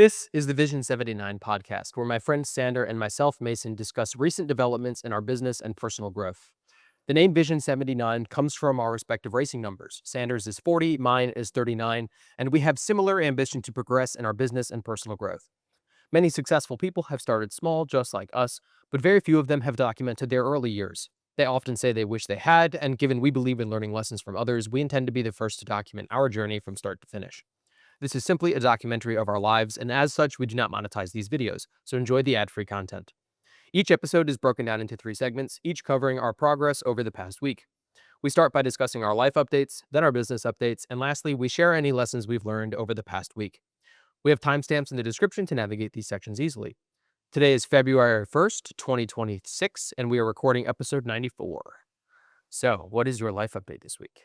This is the Vision 79 podcast, where my friend Sander and myself, Mason, discuss recent developments in our business and personal growth. The name Vision 79 comes from our respective racing numbers. Sanders is 40, mine is 39, and we have similar ambition to progress in our business and personal growth. Many successful people have started small, just like us, but very few of them have documented their early years. They often say they wish they had, and given we believe in learning lessons from others, we intend to be the first to document our journey from start to finish. This is simply a documentary of our lives, and as such, we do not monetize these videos, so enjoy the ad-free content. Each episode is broken down into 3 segments, each covering our progress over the past week. We start by discussing our life updates, then our business updates, and lastly, we share any lessons we've learned over the past week. We have timestamps in the description to navigate these sections easily. Today is February 1st, 2026, and we are recording episode 94. So, what is your life update this week?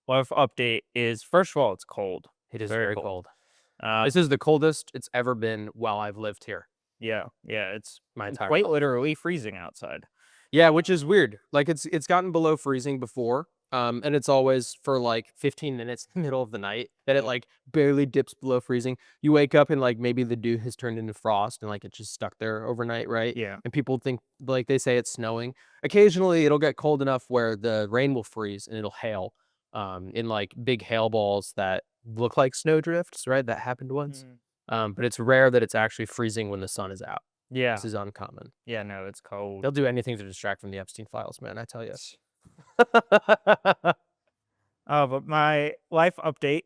Life update is, first of all, it's cold. It is Very very cold. Uh, This is the coldest it's ever been while I've lived here. yeah, it's My entire quite life. literally freezing outside. Yeah, which is weird. Like it's gotten below freezing before. And it's always for like 15 minutes in the middle of the night that it like barely dips below freezing. You wake up and like maybe the dew has turned into frost and like it's just stuck there overnight, right? Yeah. And people think like they say it's snowing. Occasionally it'll get cold enough where the rain will freeze and it'll hail in like big hail balls that look like snowdrifts, right? That happened once. But it's rare that it's actually freezing when the sun is out. Yeah. This is uncommon. Yeah, no, it's cold. They'll do anything to distract from the Epstein files, man, I tell you. But my life update.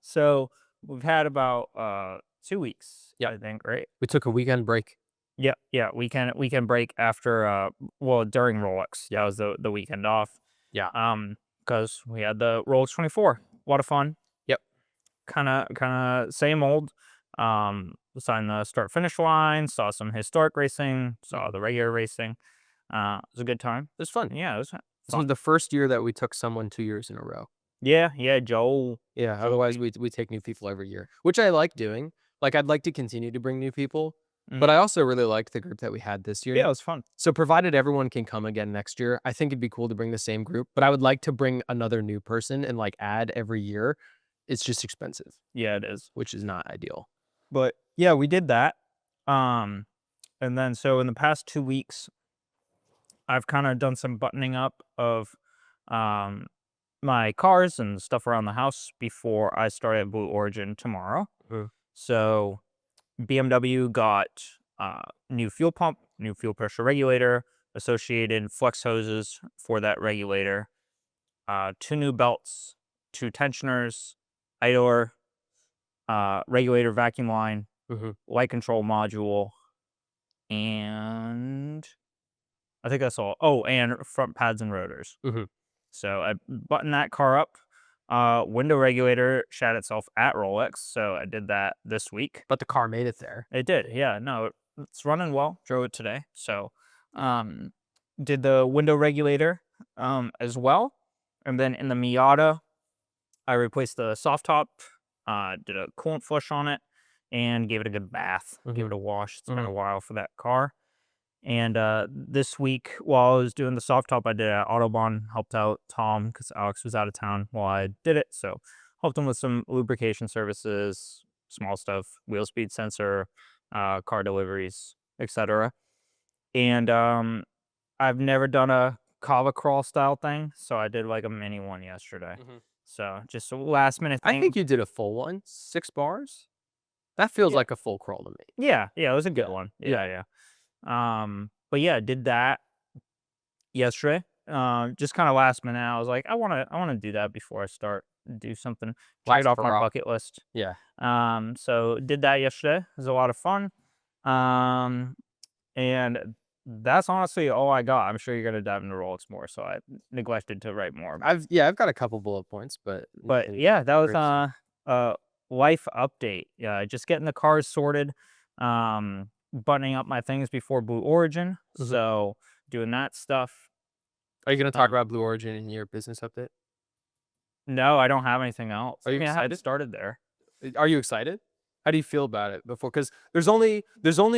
So we've had about 2 weeks, Yeah. I think, right? We took a weekend break. Yeah, weekend break after during Rolex. Yeah, it was the weekend off. Yeah. Because we had the Rolex 24. A lot of fun. Yep. Kind of same old. Signed the start finish line, saw some historic racing, saw the regular racing. It was a good time. It was fun. Yeah, it was This fun. was the first year that we took someone 2 years in a row. Yeah, Joel. Yeah, otherwise we take new people every year, which I like doing. Like, I'd like to continue to bring new people, but I also really liked the group that we had this year. Yeah, it was fun. So provided everyone can come again next year, I think it'd be cool to bring the same group, but I would like to bring another new person and like add every year. It's just expensive, Yeah, it is. which is not ideal. But yeah, we did that. And then so in the past 2 weeks, I've kind of done some buttoning up of my cars and stuff around the house before I start at Blue Origin tomorrow. So BMW got new fuel pump, new fuel pressure regulator, associated flex hoses for that regulator, 2 new belts, 2 tensioners, idler, regulator vacuum line, light control module, and I think that's all. Oh, and front pads and rotors. So I buttoned that car up. Window regulator shat itself at Rolex, so I did that this week. But the car made it there. It did, yeah. No, it's running well. Drove it today, so did the window regulator as well, and then in the Miata, I replaced the soft top, did a coolant flush on it, and gave it a good bath. Gave it a wash. It's been a while for that car. And this week, while I was doing the soft top, I did an Autobahn, helped out Tom because Alex was out of town while I did it. So helped him with some lubrication services, small stuff, wheel speed sensor, car deliveries, etc. And I've never done a kava crawl style thing, so I did like a mini one yesterday. So just a last minute thing. I think you did a full one, 6 bars. That feels like a full crawl to me. Yeah, it was a good one. Yeah. But yeah, I did that yesterday. Just kind of last minute. I was like, I want to do that before I start. Do something. Check it off my bucket list. Yeah. So did that yesterday. It was a lot of fun. And that's honestly all I got. I'm sure you're gonna dive into Rolex more, so I neglected to write more. I've got a couple bullet points, but yeah, that was life update. Yeah, just getting the cars sorted, buttoning up my things before Blue Origin. So doing that stuff. Are you gonna talk about Blue Origin in your business update? No, I don't have anything else. Are you I excited? haven't started there. Are you excited? How do you feel about it before? Because there's only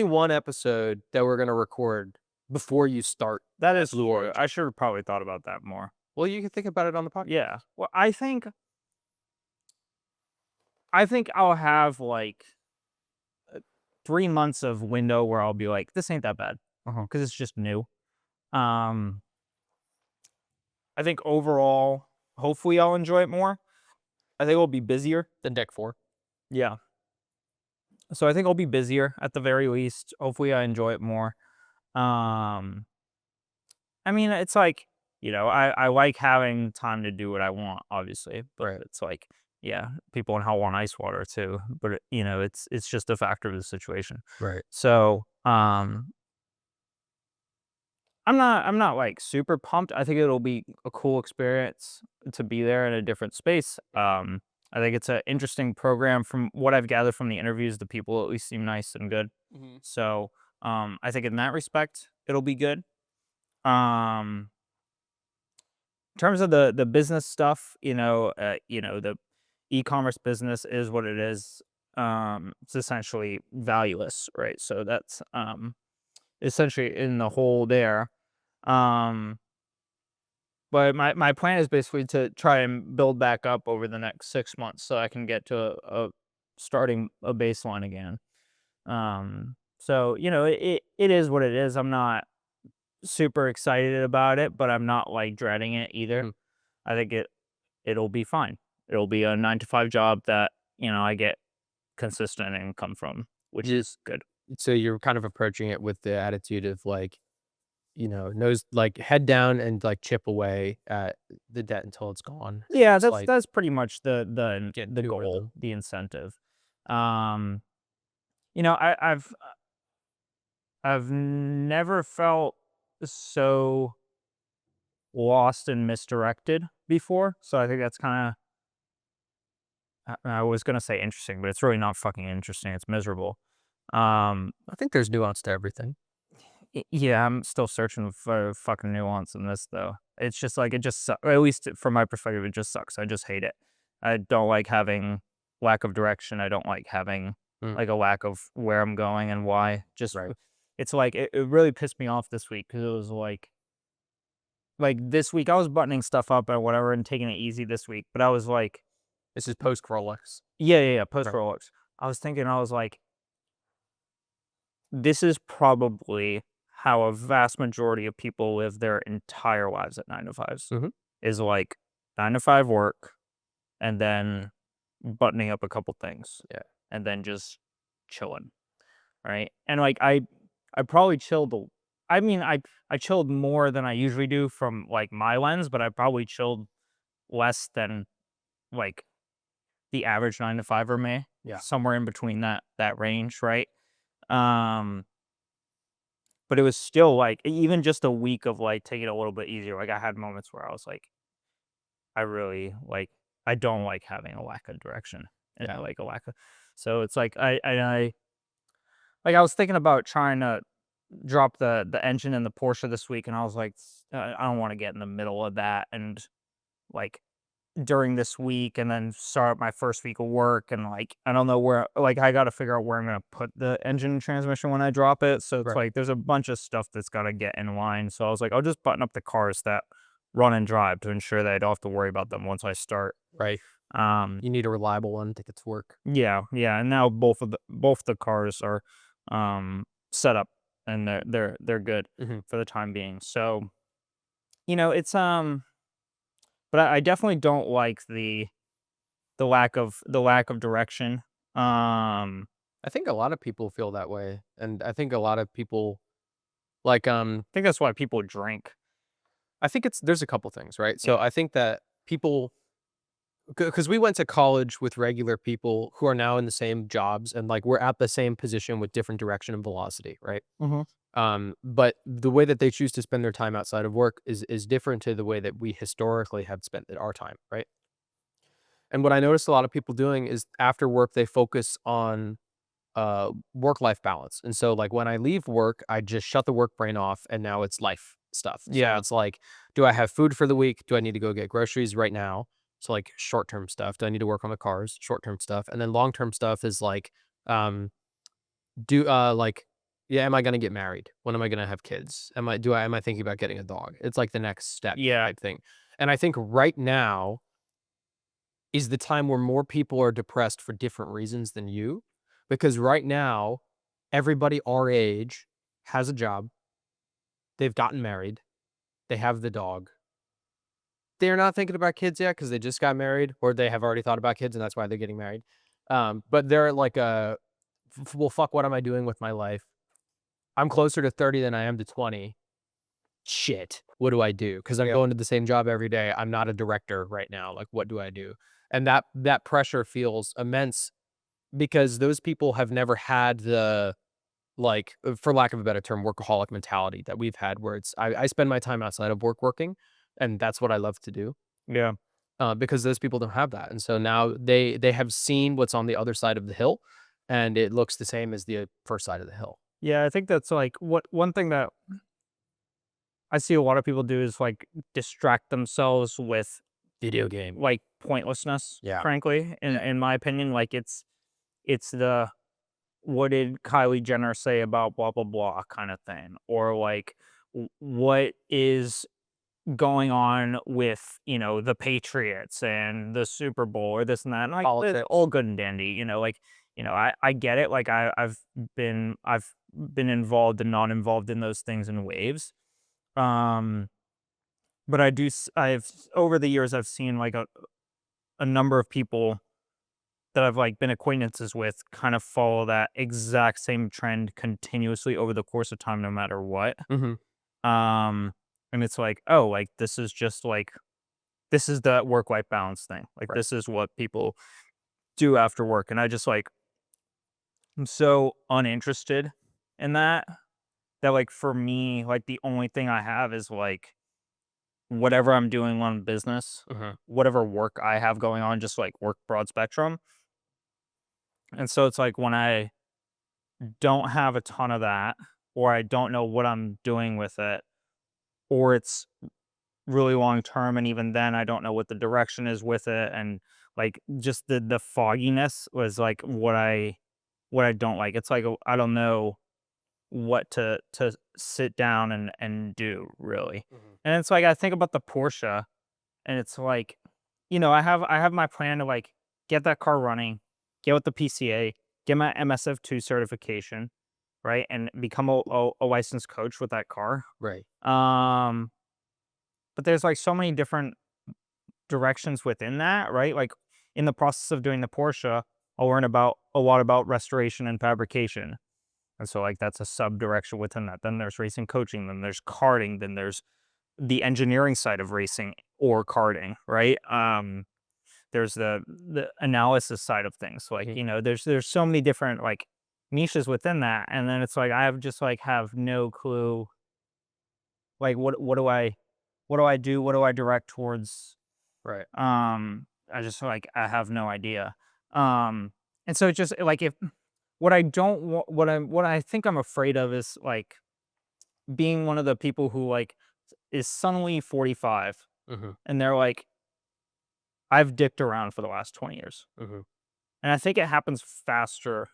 one episode that we're gonna record before you start. That is Blue Origin. I should have probably thought about that more. Well, you can think about it on the podcast. Yeah. Well, I think I'll have like 3 months of window where I'll be like, this ain't that bad because it's just new. Um, I think overall, hopefully I'll enjoy it more. I think it'll be busier. Then deck 4. Yeah. So I think I'll be busier at the very least. Hopefully I enjoy it more. Um, I mean, it's like, I like having time to do what I want, obviously, but Right. it's like, yeah, people in hell want ice water too, but it's just a factor of the situation. Right. So, I'm not like super pumped. I think it'll be a cool experience to be there in a different space. I think it's an interesting program from what I've gathered from the interviews. The people at least seem nice and good. Mm-hmm. So, I think in that respect, it'll be good. Um, in terms of the business stuff, the e-commerce business is what it is. It's essentially valueless, right? So that's essentially in the hole there. Um, but my plan is basically to try and build back up over the next 6 months so I can get to starting a baseline again. So it is what it is. I'm not super excited about it, but I'm not like dreading it either. Mhm. I think it'll be fine. It'll be a 9 to 5 job that I get consistent income from, which You- is good. So you're kind of approaching it with the attitude of like, nose like head down and like chip away at the debt until it's gone. Yeah, It's that's like that's pretty much the getting the to a goal, rhythm. the incentive. Um, I've never felt so lost and misdirected before, so I think that's kind of I was gonna say interesting, but it's really not fucking interesting. It's miserable. Um, I think there's nuance to everything. yeah, I'm still searching for fucking nuance in this though. It's just like it just at least from my perspective, it just sucks. I just hate it. I don't like having lack of direction. I don't like having Mm, like a lack of where I'm going and why. Just right. it's like it really pissed me off this week because it was like this week I was buttoning stuff up and whatever and taking it easy this week, but I was like, This is post Rolex. yeah, post Right. Rolex. I was thinking, I was like, this is probably how a vast majority of people live their entire lives at 9 to 5s. Hmm. Is like 9 to 5 work and then buttoning up a couple things Yeah. and then just chilling, right? And like I probably chilled. I mean, I chilled more than I usually do from like my lens, but I probably chilled less than like the average 9 to 5er may, Yeah. somewhere in between that range, right? Um, but it was still like even just a week of like taking it a little bit easier. Like I had moments where I was like, I really like I don't like having a lack of direction and I Yeah. like a lack of. So it's like I like I was thinking about trying to drop the engine in the Porsche this week, and I was like, I don't want to get in the middle of that and like during this week and then start my first week of work and like I don't know where like I got to figure out where I'm going to put the engine and transmission when I drop it. So it's Right. like there's a bunch of stuff that's got to get in line. So I was like, I'll just button up the cars that run and drive to ensure that I don't have to worry about them once I start. Right. Um You need a reliable one to get to work. yeah, and now both the cars are set up and they're good Hmm. for the time being. So, it's but I definitely don't like the lack of direction. Um, I think a lot of people feel that way, and I think a lot of people like I think that's why people drink. I think there's a couple things, right? So Yeah. I think that people because we went to college with regular people who are now in the same jobs and like we're at the same position with different direction and velocity, right? Mhm. But the way that they choose to spend their time outside of work is different to the way that we historically have spent our time, right? And what I noticed a lot of people doing is after work they focus on work life balance. And so like when I leave work, I just shut the work brain off and now it's life stuff. So Yeah. it's like, do I have food for the week? Do I need to go get groceries right now? So like short term stuff. Do I need to work on the cars? Short term stuff. And then long term stuff is like, um, do like yeah, am I gonna get married? When am I gonna have kids? Am I thinking about getting a dog? It's like the next step Yeah. type thing. And I think right now is the time where more people are depressed for different reasons than you. Because right now everybody our age has a job, they've gotten married, they have the dog. They're not thinking about kids yet because they just got married, or they have already thought about kids, and that's why they're getting married. But they're like, well, fuck, what am I doing with my life? I'm closer to 30 than I am to 20. Shit, what do I do? Because I'm Yep. going to the same job every day. I'm not a director right now. Like, what do I do? And that pressure feels immense because those people have never had the, like, for lack of a better term, workaholic mentality that we've had, where I spend my time outside of work working, and that's what I love to do. Yeah. Because those people don't have that, and so now they have seen what's on the other side of the hill, and it looks the same as the first side of the hill. Yeah, I think that's like what one thing that I see a lot of people do is like distract themselves with Video game. like pointlessness, Yeah. frankly. In my opinion, like it's the what did Kylie Jenner say about blah blah blah kind of thing, or like what is going on with the Patriots and the Super Bowl or this and that. And like it's Politics. all good and dandy, like I get it. Like I've been involved and not involved in those things in waves. Um, but I've over the years I've seen like a number of people that I've like been acquaintances with kind of follow that exact same trend continuously over the course of time, no matter what. Mhm. Um, and it's like, oh, like this is just like this is the work life balance thing. Like Right. this is what people do after work, and I just like I'm so uninterested in that that like for me, like the only thing I have is like whatever I'm doing on business, Mhm. whatever work I have going on, just like work broad spectrum. And so it's like when I don't have a ton of that, or I don't know what I'm doing with it, or it's really long term, and even then I don't know what the direction is with it, and like just the fogginess was like what I don't like. It's like I don't know what to sit down and do really. Mhm. And it's like I think about the Porsche, and it's like, I have my plan to like get that car running, get with the PCA, get my MSF2 certification, right, and become a licensed coach with that car. Right. Um, but there's like so many different directions within that, right? Like in the process of doing the Porsche, I'll learn about a lot about restoration and fabrication. And so like that's a sub direction within that. Then there's racing coaching, then there's karting, then there's the engineering side of racing or karting, right? There's the analysis side of things. So, like, Mhm. there's so many different like niches within that. And then it's like I have just like have no clue like what do I do? What do I direct towards? Right. I just like I have no idea. Um, and so it's just like if what I don't want, what I think I'm afraid of is like being one of the people who like is suddenly 45 Mhm. and they're like, I've dicked around for the last 20 years. Mhm. And I think it happens faster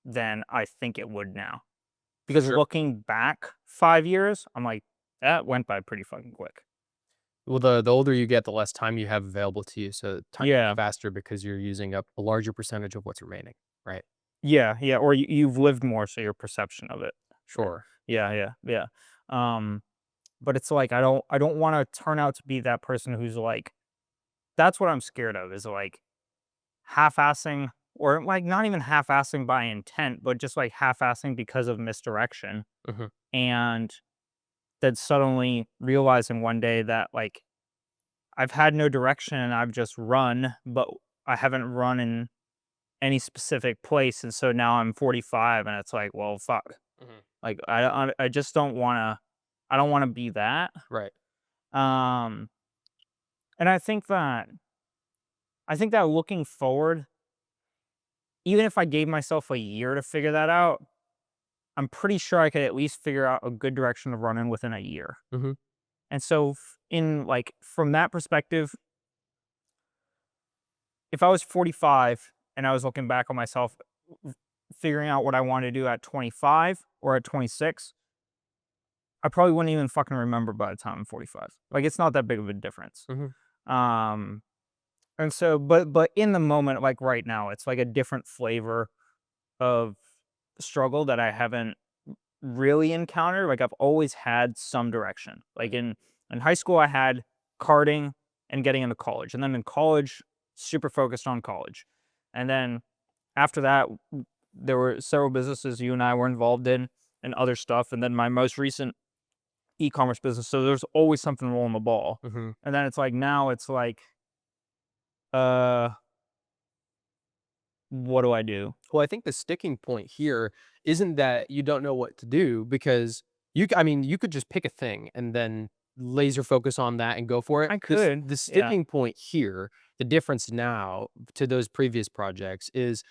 than I think it would now. Because Sure. looking back 5 years, I'm like, that went by pretty fucking quick. Well, the older you get, the less time you have available to you, so time goes Yeah. faster because you're using up a larger percentage of what's remaining, right? Yeah. Yeah. Or you've lived more, so your perception of it. Right. Sure. Yeah. Yeah. Yeah. Um, but it's like I don't want to turn out to be that person who's like that's what I'm scared of is like half-assing or like not even half-assing by intent, but just like half-assing because of misdirection Mhm. and then suddenly realizing one day that like I've had no direction and I've just run, but I haven't run in any specific place, and so now I'm 45 and it's like, well, fuck. Mhm. Like I just don't want to I don't want to be that. Right. Um and I think that looking forward, even if I gave myself a year to figure that out, I'm pretty sure I could at least figure out a good direction to run in within a year. Mhm. And so in like from that perspective, if I was 45 and I was looking back on myself figuring out what I wanted to do at 25 or at 26, I probably wouldn't even fucking remember by the time I'm 45. Like it's not that big of a difference. Mhm. Um and so but in the moment like right now, it's like a different flavor of struggle that I haven't really encountered. Like I've always had some direction. Like in high school, I had karting and getting into college, and then in college, super focused on college, and then after that, there were several businesses you and I were involved in and other stuff, and then my most recent e-commerce business. So there's always something rolling the ball, Mhm. and then it's like now it's like, uh, what do I do? Well, I think the sticking point here isn't that you don't know what to do because I mean, you could just pick a thing and then laser focus on that and go for it. I could, The yeah, sticking point here, the difference now to those previous projects is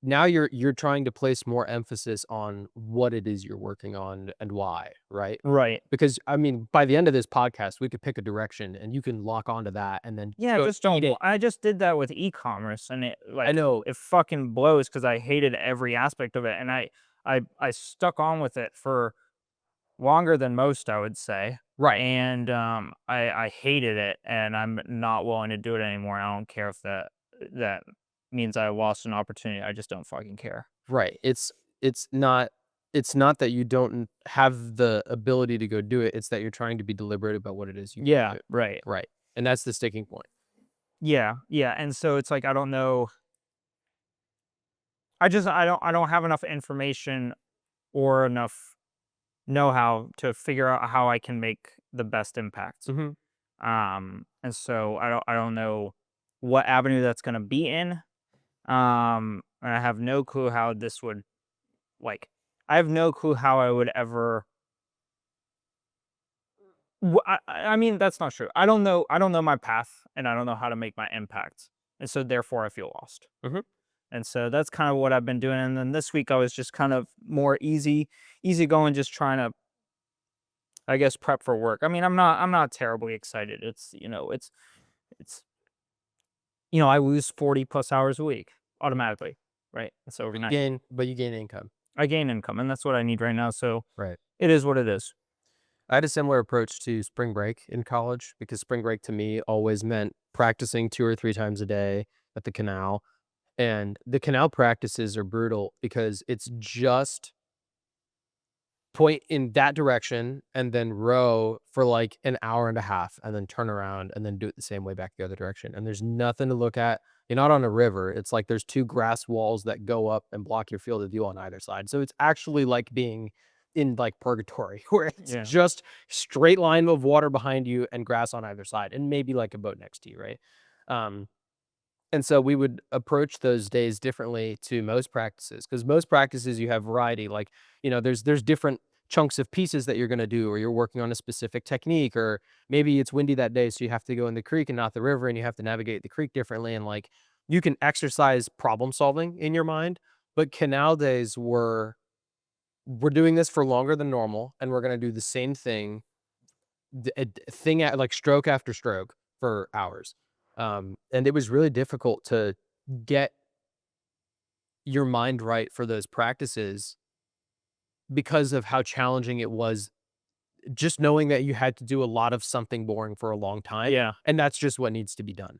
now you're trying to place more emphasis on what it is you're working on and why, right? right. Because I mean, by the end of this podcast, we could pick a direction and you can lock onto that and then Yeah, go just eat don't. it. I just did that with e-commerce, and I know, it fucking blows because I hated every aspect of it, and I stuck on with it for longer than most, I would say, right. and I hated it, and I'm not willing to do it anymore. I don't care if that means I lost an opportunity. I just don't fucking care. Right. It's not that you don't have the ability to go do it, it's that you're trying to be deliberate about what it is you Yeah, do. right. Right. And that's the sticking point. Yeah, yeah, and so it's like I don't know. I don't have enough information or enough know-how to figure out how I can make the best impact. Mhm. And so I don't know what avenue that's gonna be in. And I have no clue how this would like I have no clue how I would ever I mean, that's not true. I don't know my path and I don't know how to make my impact. And so therefore I feel lost. Mhm. And so that's kind of what I've been doing. And then this week I was just kind of more easy going, just trying to, I guess, prep for work. I mean, I'm not terribly excited. It's I lose 40 plus hours a week automatically, right? It's overnight. You gain income. I gain income, and that's what I need right now. So Right. it is what it is. I had a similar approach to spring break in college because spring break to me always meant practicing 2 or 3 times a day at the canal, and the canal practices are brutal because it's just point in that direction and then row for like an hour and a half and then turn around and then do it the same way back the other direction. And there's nothing to look at. You're not on a river. It's like there's two grass walls that go up and block your field of view on either side. So it's actually like being in like purgatory where it's Yeah. just straight line of water behind you and grass on either side and maybe like a boat next to you, right? Um, and so we would approach those days differently to most practices because most practices you have variety. Like, there's different chunks of pieces that you're going to do, or you're working on a specific technique, or maybe it's windy that day. So you have to go in the creek and not the river, and you have to navigate the creek differently. And like, you can exercise problem solving in your mind. But canal days we're doing this for longer than normal, and we're going to do the same thing thing at like stroke after stroke for hours. And it was really difficult to get your mind right for those practices because of how challenging it was just knowing that you had to do a lot of something boring for a long time. Yeah. And that's just what needs to be done.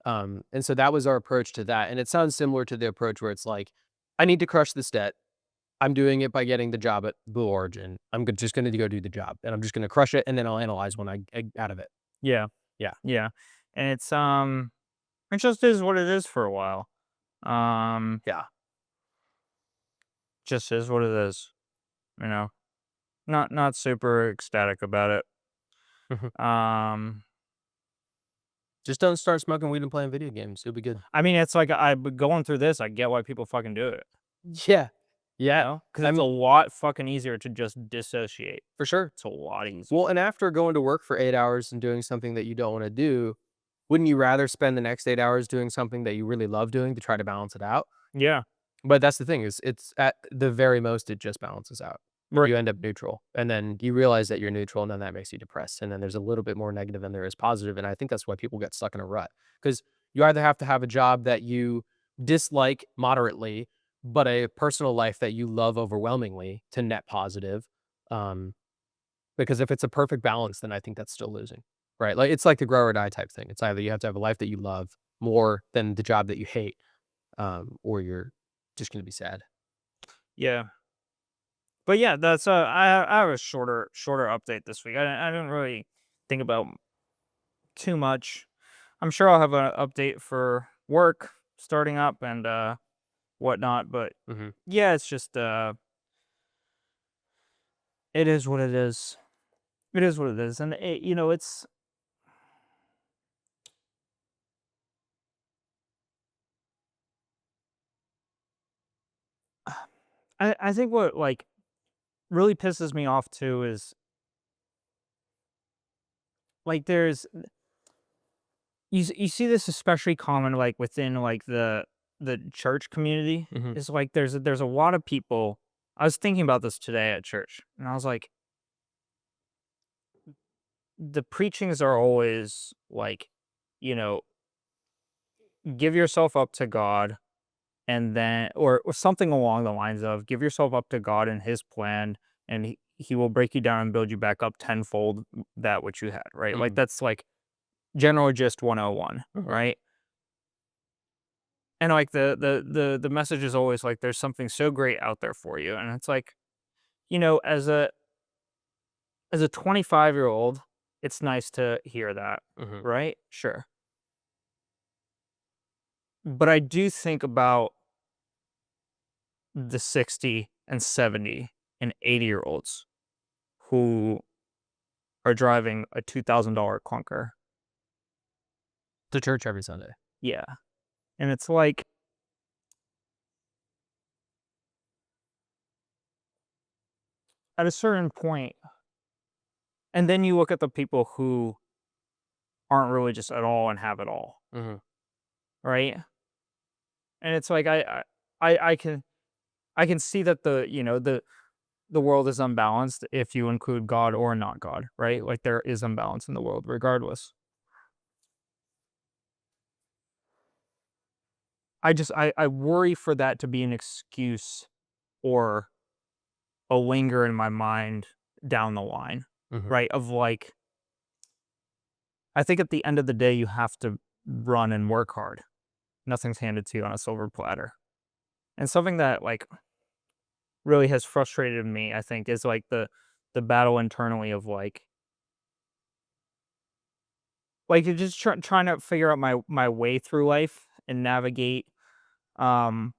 And so that was our approach to that. And it sounds similar to the approach where it's like, I need to crush this debt. I'm doing it by getting the job at Blue Origin. Just going to go do the job and I'm just going to crush it. And then I'll analyze when I out of it. Yeah. Yeah. Yeah. And it just is what it is for a while. Um, Yeah. just is what it is. You know. Not super ecstatic about it. Mhm. Um, Just don't start smoking weed and playing video games. You'll be good. I mean, it's like I going through this, I get why people fucking do it. Yeah. You Yeah. know, because it's a I'm lot fucking easier to just dissociate. for sure. It's a lot easier. Well, and after going to work for 8 hours and doing something that you don't wanna do, wouldn't you rather spend the next 8 hours doing something that you really love doing to try to balance it out? Yeah. But that's the thing is it's at the very most, it just balances out. Right. You end up neutral, and then you realize that you're neutral, and then that makes you depressed, and then there's a little bit more negative than there is positive, and I think that's why people get stuck in a rut. Because you either have to have a job that you dislike moderately, but a personal life that you love overwhelmingly to net positive, um because if it's a perfect balance, then I think that's still losing, right? Like, it's like the grow or die type thing. It's either you have to have a life that you love more than the job that you hate, or you're just gonna be sad. Yeah. But yeah, that's I have a shorter update this week. I didn't really think about too much. I'm sure I'll have an update for work starting up and whatnot. But Hmm. yeah, it's just it is what it is. It is what it is, and it's I think what like really pisses me off too is like you see this especially common like within like the church community Hmm. is like there's a lot of people. I was thinking about this today at church, and I was like, the preachings are always like, you know, give yourself up to God, and then or something along the lines of give yourself up to God and His plan, and he will break you down and build you back up tenfold that which you had, right? Like Hmm. that's like general gist 101, Hmm. right? And like the message is always like there's something so great out there for you. And it's like, as a 25-year-old, it's nice to hear that, Hmm. right? Sure. But I do think about the 60 and 70 and 80-year-olds who are driving a $2,000 clunker. To church every Sunday. Yeah. And it's like at a certain point, and then you look at the people who aren't religious at all and have it all, Hmm. right? And it's like I can see that the world is unbalanced if you include God or not God, right? Like there is imbalance in the world regardless. I worry for that to be an excuse or a linger in my mind down the line, Hmm. right? Of like I think at the end of the day you have to run and work hard. Nothing's handed to you on a silver platter. And something that like really has frustrated me, I think, is like the battle internally of like you're just trying to figure out my way through life and navigate um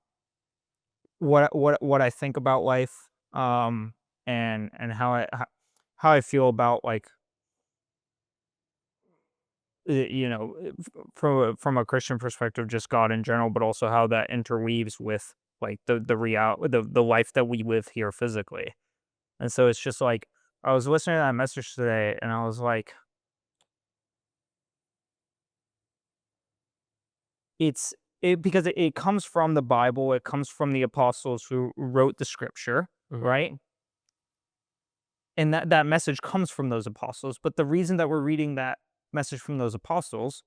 what I think about life, and how I feel about like from a Christian perspective, just God in general, but also how that interweaves with like the life that we live here physically. And so it's just like I was listening to that message today, and I was like, it's because it comes from the Bible, it comes from the apostles who wrote the scripture, Hmm. right? And that message comes from those apostles. But the reason that we're reading that message from those apostles,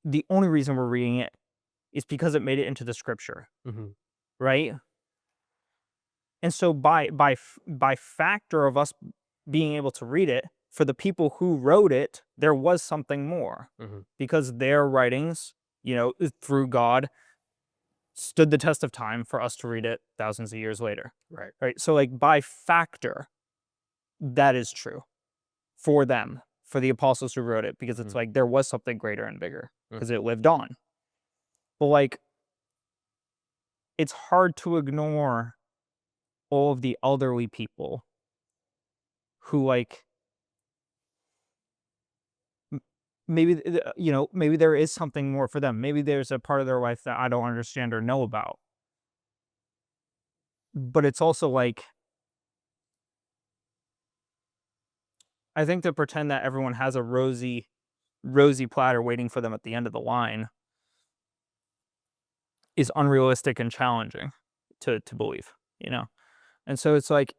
the only reason we're reading it is because it made it into the scripture, Hmm. right? And so by factor of us being able to read it, for the people who wrote it, there was something more Hmm. because their writings, through God, stood the test of time for us to read it thousands of years later. Right. Right? So like by factor, that is true for them, for the apostles who wrote it, because it's Hmm. like there was something greater and bigger because Hmm. it lived on. But like it's hard to ignore all of the elderly people who like m- maybe maybe there is something more for them. Maybe there's a part of their life that I don't understand or know about. But it's also like I think to pretend that everyone has a rosy platter waiting for them at the end of the line is unrealistic and challenging to believe. And so it's like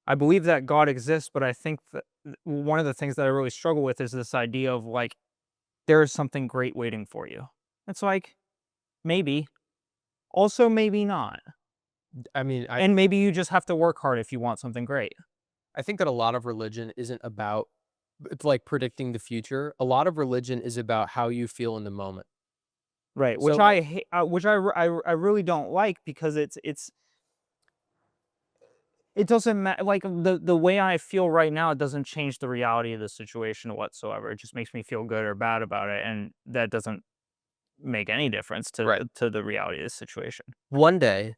I believe that God exists, but I think that one of the things that I really struggle with is this idea of like there is something great waiting for you. It's like maybe, also maybe not. I mean, And maybe you just have to work hard if you want something great. I think that a lot of religion isn't about it's like predicting the future. A lot of religion is about how you feel in the moment. Right, which So, I hate, which I really don't like because it doesn't matter. Like the way I feel right now, it doesn't change the reality of the situation whatsoever. It just makes me feel good or bad about it, and that doesn't make any difference Right. to the reality of the situation. One day,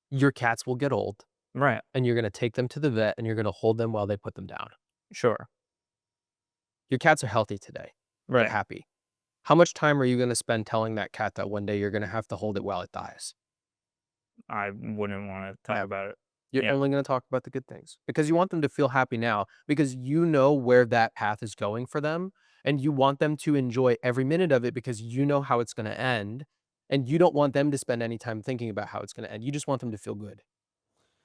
your cats will get old, Right. and you're gonna take them to the vet, and you're gonna hold them while they put them down. Sure. Your cats are healthy today. They're Right. happy. How much time are you gonna spend telling that cat that one day you're gonna have to hold it while it dies? I wouldn't want to talk Ever. about it. You're Yeah. only gonna talk about the good things because you want them to feel happy now because you know where that path is going for them, and you want them to enjoy every minute of it because you know how it's gonna end, and you don't want them to spend any time thinking about how it's gonna end. You just want them to feel good.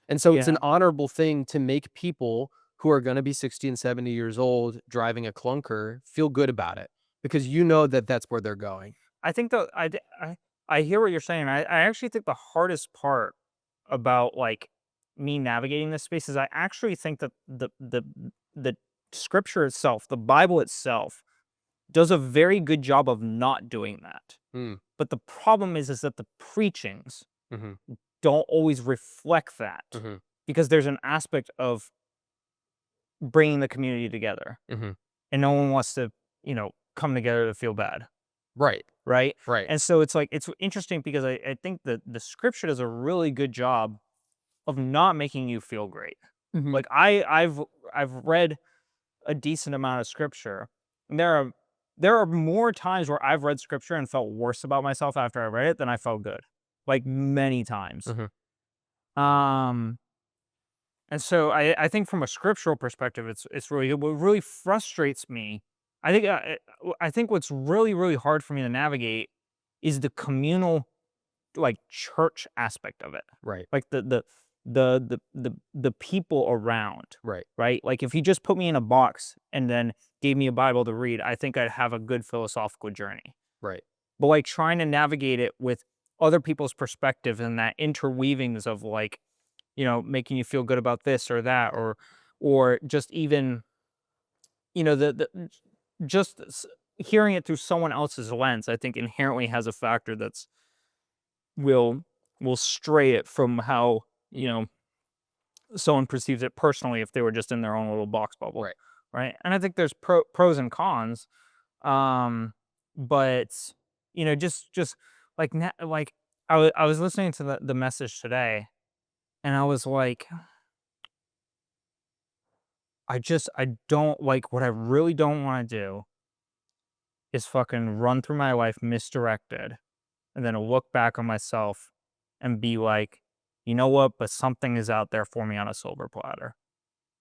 And so it's Yeah. an honorable thing to make people who are gonna be 60 and 70 years old driving a clunker feel good about it because you know that that's where they're going. I think I hear what you're saying. I actually think the hardest part about like me navigating this space is I actually think that the scripture itself, the Bible itself, does a very good job of not doing that. Mm, But the problem is that the preachings mhm, don't always reflect that mhm, because there's an aspect of bringing the community together, mhm. and no one wants to, come together to feel bad, Right, right? right. And so it's like it's interesting because I think that the scripture does a really good job of not making you feel great. Mhm. Like I've read a decent amount of scripture, and there are more times where I've read scripture and felt worse about myself after I read it than I felt good, like many times. Mhm. Um, and so I think from a scriptural perspective, it's really good. What really frustrates me, I think what's really hard for me to navigate is the communal, like, church aspect of it. Right, Like the people around, right. right? Like if you just put me in a box and then gave me a Bible to read, I think I'd have a good philosophical journey. Right. But like trying to navigate it with other people's perspective and that interweavings of like, making you feel good about this or that, or just even, the just hearing it through someone else's lens, I think inherently has a factor that's will will stray it from how, someone perceives it personally if they were just in their own little box bubble, Right. right? And I think there's pros and cons, um, but just like like I was listening to the message today, and I was like, I don't like what I really don't want to do is fucking run through my life misdirected and then look back on myself and be like, you know what? But something is out there for me on a silver platter.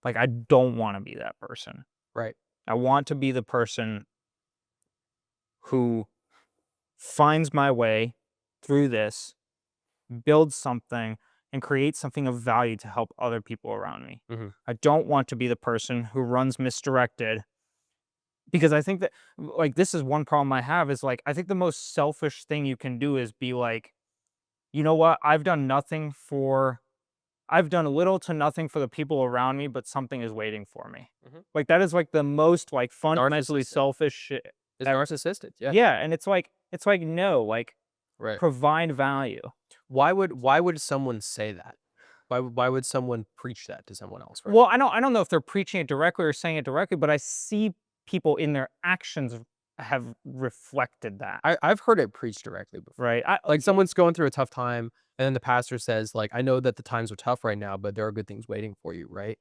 Like, I don't want to be that person. Right. I want to be the person who finds my way through this, builds something, and creates something of value to help other people around me. Mhm. I don't want to be the person who runs misdirected because I think that, like, this is one problem I have is like, I think the most selfish thing you can do is be like, you know what? I've done little to nothing for the people around me, but something is waiting for me. Mhm. Like that is like the most like fundamentally Narcissistic. selfish shit. It's ever. narcissistic, yeah. Yeah, and it's like no, like Right. provide value. Why would someone say that? Why would someone preach that to someone else, right? Well, I don't know if they're preaching it directly or saying it directly, but I see people in their actions have reflected that, I've heard it preached directly before. right? Like, someone's going through a tough time, and then the pastor says, like, "I know that the times are tough right now, but there are good things waiting for you," right?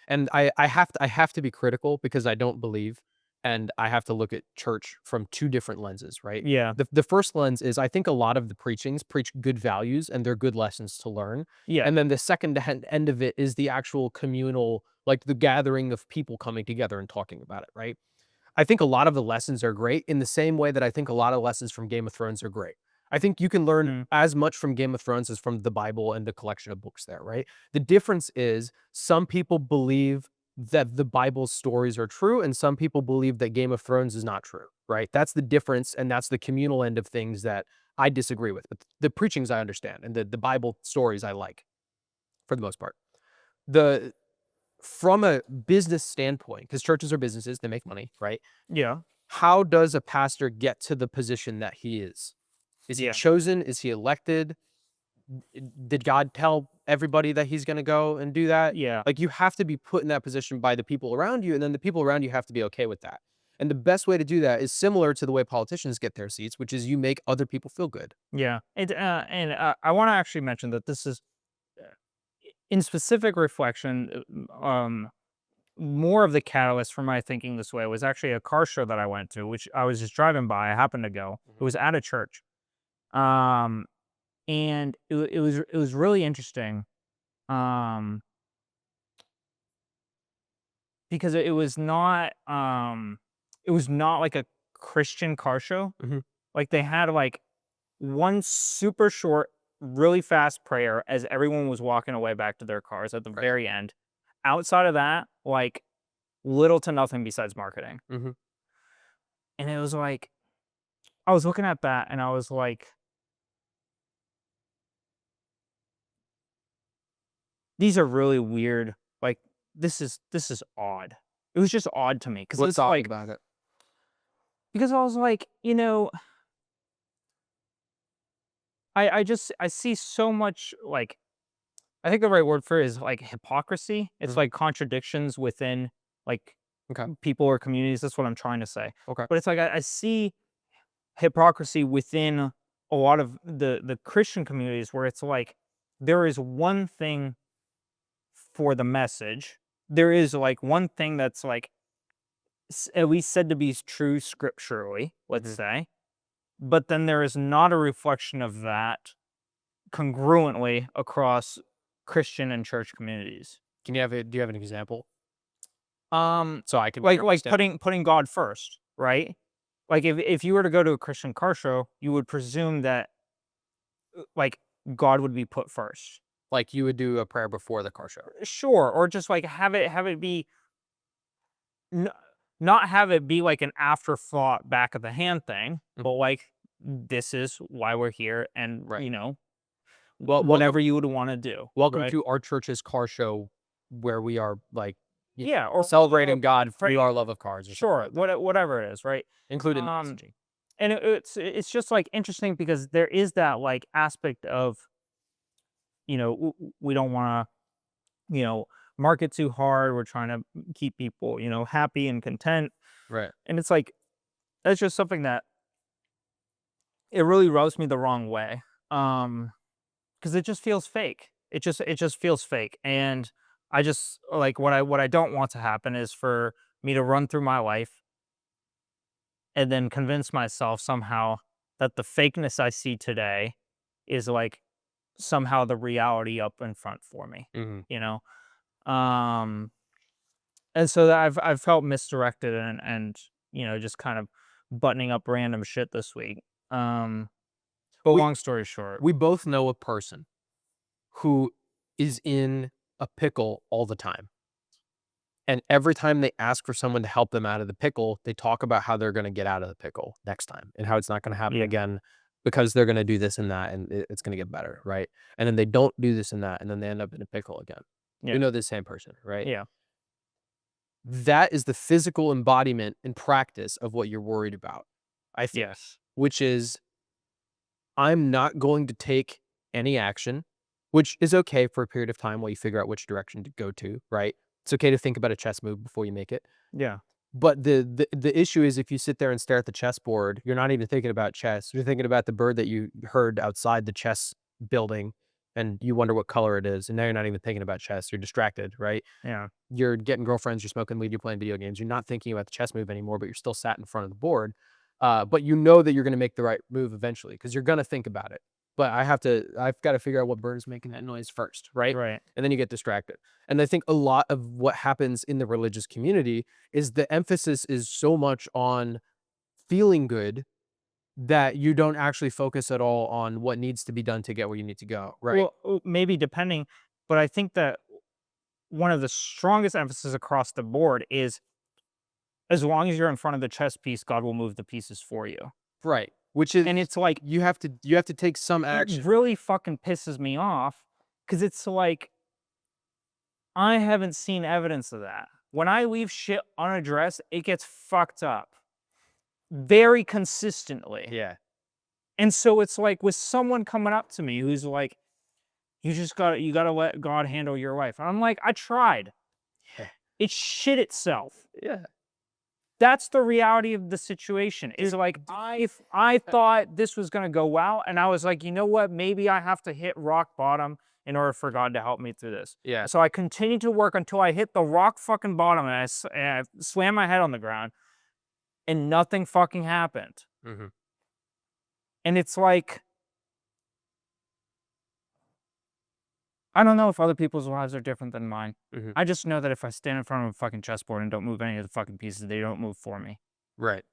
And I have to be critical because I don't believe, and I have to look at church from 2 different lenses, right? Yeah, The first lens is I think a lot of the preachings preach good values, and they're good lessons to learn, yeah, and then the second end of it is the actual communal, like, the gathering of people coming together and talking about it, right? I think a lot of the lessons are great in the same way that I think a lot of lessons from Game of Thrones are great. I think you can learn mm, as much from Game of Thrones as from the Bible and the collection of books there, right? The difference is some people believe that the Bible's stories are true, and some people believe that Game of Thrones is not true, right? That's the difference, and that's the communal end of things that I disagree with. But the preachings I understand, and the Bible stories I like for the most part. The From a business standpoint, because churches are businesses, they make money, right? yeah, How does a pastor get to the position that he is? Is he yeah. chosen? Is he elected? Did God tell everybody that he's going to go and do that. Yeah. Like, you have to be put in that position by the people around you, and then the people around you have to be okay with that. And the best way to do that is similar to the way politicians get their seats, which is you make other people feel good. Yeah. I want to actually mention that this is in specific reflection, more of the catalyst for my thinking this way was actually a car show that I went to, which I was just driving by. I happened to go. It was at a church, and it was really interesting, um, because it was not like a Christian car show. Mhm. Like they had like one super short, really fast prayer as everyone was walking away back to their cars at the Right. very end. Outside of that, like little to nothing besides marketing. Mhm. And it was like, I was looking at that and I was like, these are really weird. Like, this is odd. It was just odd to me because What's it's odd like, about it? because I was like, I see so much like, I think the right word for it is like hypocrisy. It's Mhm. like contradictions within like Okay. people or communities. That's what I'm trying to say. Okay. But it's like I see hypocrisy within a lot of the Christian communities where it's like there is one thing for the message. There is like one thing that's like at least said to be true scripturally, let's Mhm. say, but then there is not a reflection of that congruently across Christian and church communities. Do you have an example? Um, So I can like better like understand. putting God first, right? Like if you were to go to a Christian car show, you would presume that like God would be put first. Like, you would do a prayer before the car show. Sure, or just like have it be n- not have it be like an afterthought back of the hand thing, but Mhm. like this is why we're here and Right. Well, whatever you would want to do, welcome right? to our church's car show where we are, like, Yeah, or celebrating God for through our love of cars or something sure, like that, whatever it is, right? including the Um messaging. and it's just like interesting because there is that like aspect of we don't want to market too hard. We're trying to keep people happy and content, Right. and it's like that's just something that it really rubs me the wrong way, because it just feels fake. It just feels fake, and I just like what I don't want to happen is for me to run through my life and then convince myself somehow that the fakeness I see today is like somehow the reality up in front for me, Mhm. you know? Um, and so that I've felt misdirected and just kind of buttoning up random shit this week. But We long story short, we both know a person who is in a pickle all the time. And every time they ask for someone to help them out of the pickle, they talk about how they're gonna get out of the pickle next time and how it's not gonna happen yeah, again because they're gonna do this and that, and it's gonna get better, right? And then they don't do this and that, and then they end up in a pickle again. yeah, You know this same person, right? yeah, That is the physical embodiment and practice of what you're worried about, I think, yes, which is I'm not going to take any action, which is okay for a period of time while you figure out which direction to go to, right? It's okay to think about a chess move before you make it. yeah, But the issue is if you sit there and stare at the chessboard, you're not even thinking about chess. You're thinking about the bird that you heard outside the chess building and you wonder what color it is. And now you're not even thinking about chess. You're distracted, right? yeah, You're getting girlfriends, you're smoking weed, you're playing video games. You're not thinking about the chess move anymore, but you're still sat in front of the board. But you know that you're going to make the right move eventually because you're going to think about it. But I've got to figure out what bird is making that noise first, right? right. And then you get distracted. And I think a lot of what happens in the religious community is the emphasis is so much on feeling good that you don't actually focus at all on what needs to be done to get where you need to go, right? Well, maybe depending, but I think that one of the strongest emphasis across the board is as long as you're in front of the chess piece, God will move the pieces for you. Right. Which is And it's like, you have to take some it action. really fucking pisses me off because it's like, I haven't seen evidence of that. When I leave shit unaddressed, it gets fucked up very consistently. Yeah. And so it's like with someone coming up to me who's like, you gotta let God handle your life. And I'm like, I tried. Yeah. It shit itself. Yeah. That's the reality of the situation. Is like I thought this was gonna go well, and I was like, you know what? Maybe I have to hit rock bottom in order for God to help me through this. Yeah. So I continued to work until I hit the rock fucking bottom, and I slammed my head on the ground, and nothing fucking happened. Mhm. And it's like, I don't know if other people's lives are different than mine. Mhm. I just know that if I stand in front of a fucking chessboard and don't move any of the fucking pieces, they don't move for me. Right.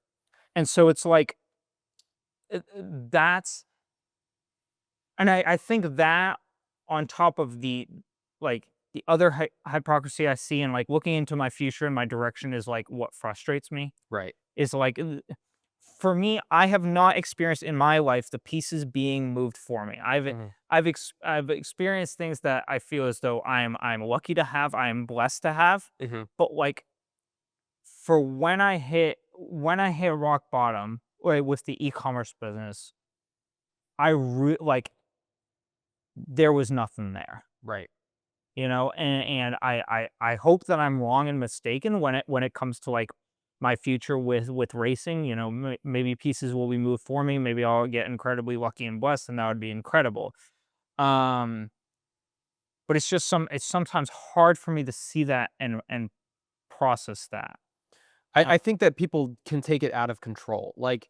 And so it's like, that's, and I think that on top of like, the other hypocrisy I see and like looking into my future and my direction is like what frustrates me Right. is like, for me, I have not experienced in my life the pieces being moved for me. Mhm. I've experienced things that I feel as though I'm lucky to have, I am blessed to have, Mhm. but like for when I hit rock bottom, like with the e-commerce business, like there was nothing there. Right. You know, and I hope that I'm wrong and mistaken when it comes to like my future with racing. You know, maybe pieces will be moved for me. Maybe I'll get incredibly lucky and blessed, and that would be incredible. Um, but it's sometimes hard for me to see that and process that. Uh, I think that people can take it out of control. Like,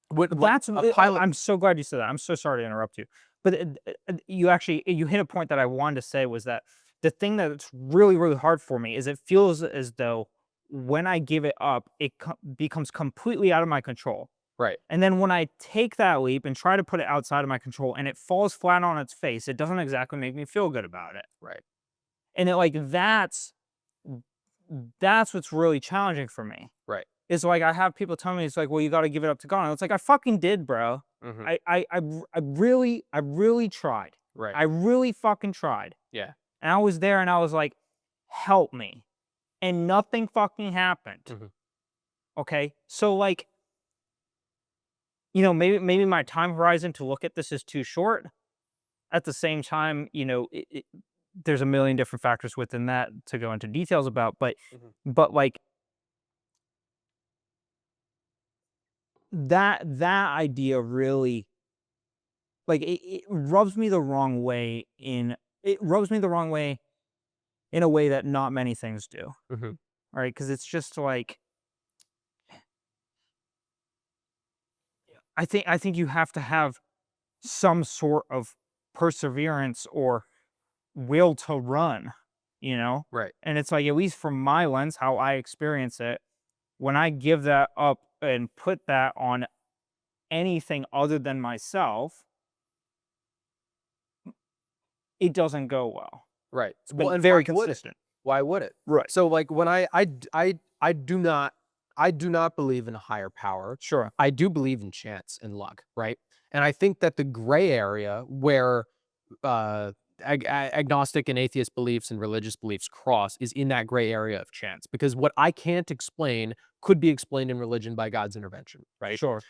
what like That's a pilot. I'm so glad you said that. I'm so sorry to interrupt you. But you hit a point that I wanted to say was that the thing that's really, really hard for me is it feels as though when I give it up, it becomes completely out of my control. Right. And then when I take that leap and try to put it outside of my control and it falls flat on its face, it doesn't exactly make me feel good about it. Right. And that's what's really challenging for me. Right. It's like I have people tell me, it's like, "Well, you gotta give it up to God." And it's like, "I fucking did, bro. Mhm. I really tried. Right. I really fucking tried." Yeah. And I was there and I was like, "Help me." And nothing fucking happened. Mhm. Okay? So, like, maybe my time horizon to look at this is too short. At the same time, there's a million different factors within that to go into details about, Mhm. like, that idea really, like, it rubs me the wrong way in a way that not many things do, Mhm. right? Because it's just like, I think you have to have some sort of perseverance or will to run, you know? Right. And it's like, at least from my lens, how I experience it, when I give that up and put that on anything other than myself, it doesn't go well. Right. It's Well, been and why very would it? consistent. Why would it? Right. So, like, when I do not believe in a higher power. Sure. I do believe in chance and luck, right? And I think that the gray area where uh, agnostic and atheist beliefs and religious beliefs cross is in that gray area of chance, because what I can't explain could be explained in religion by God's intervention, right? Sure.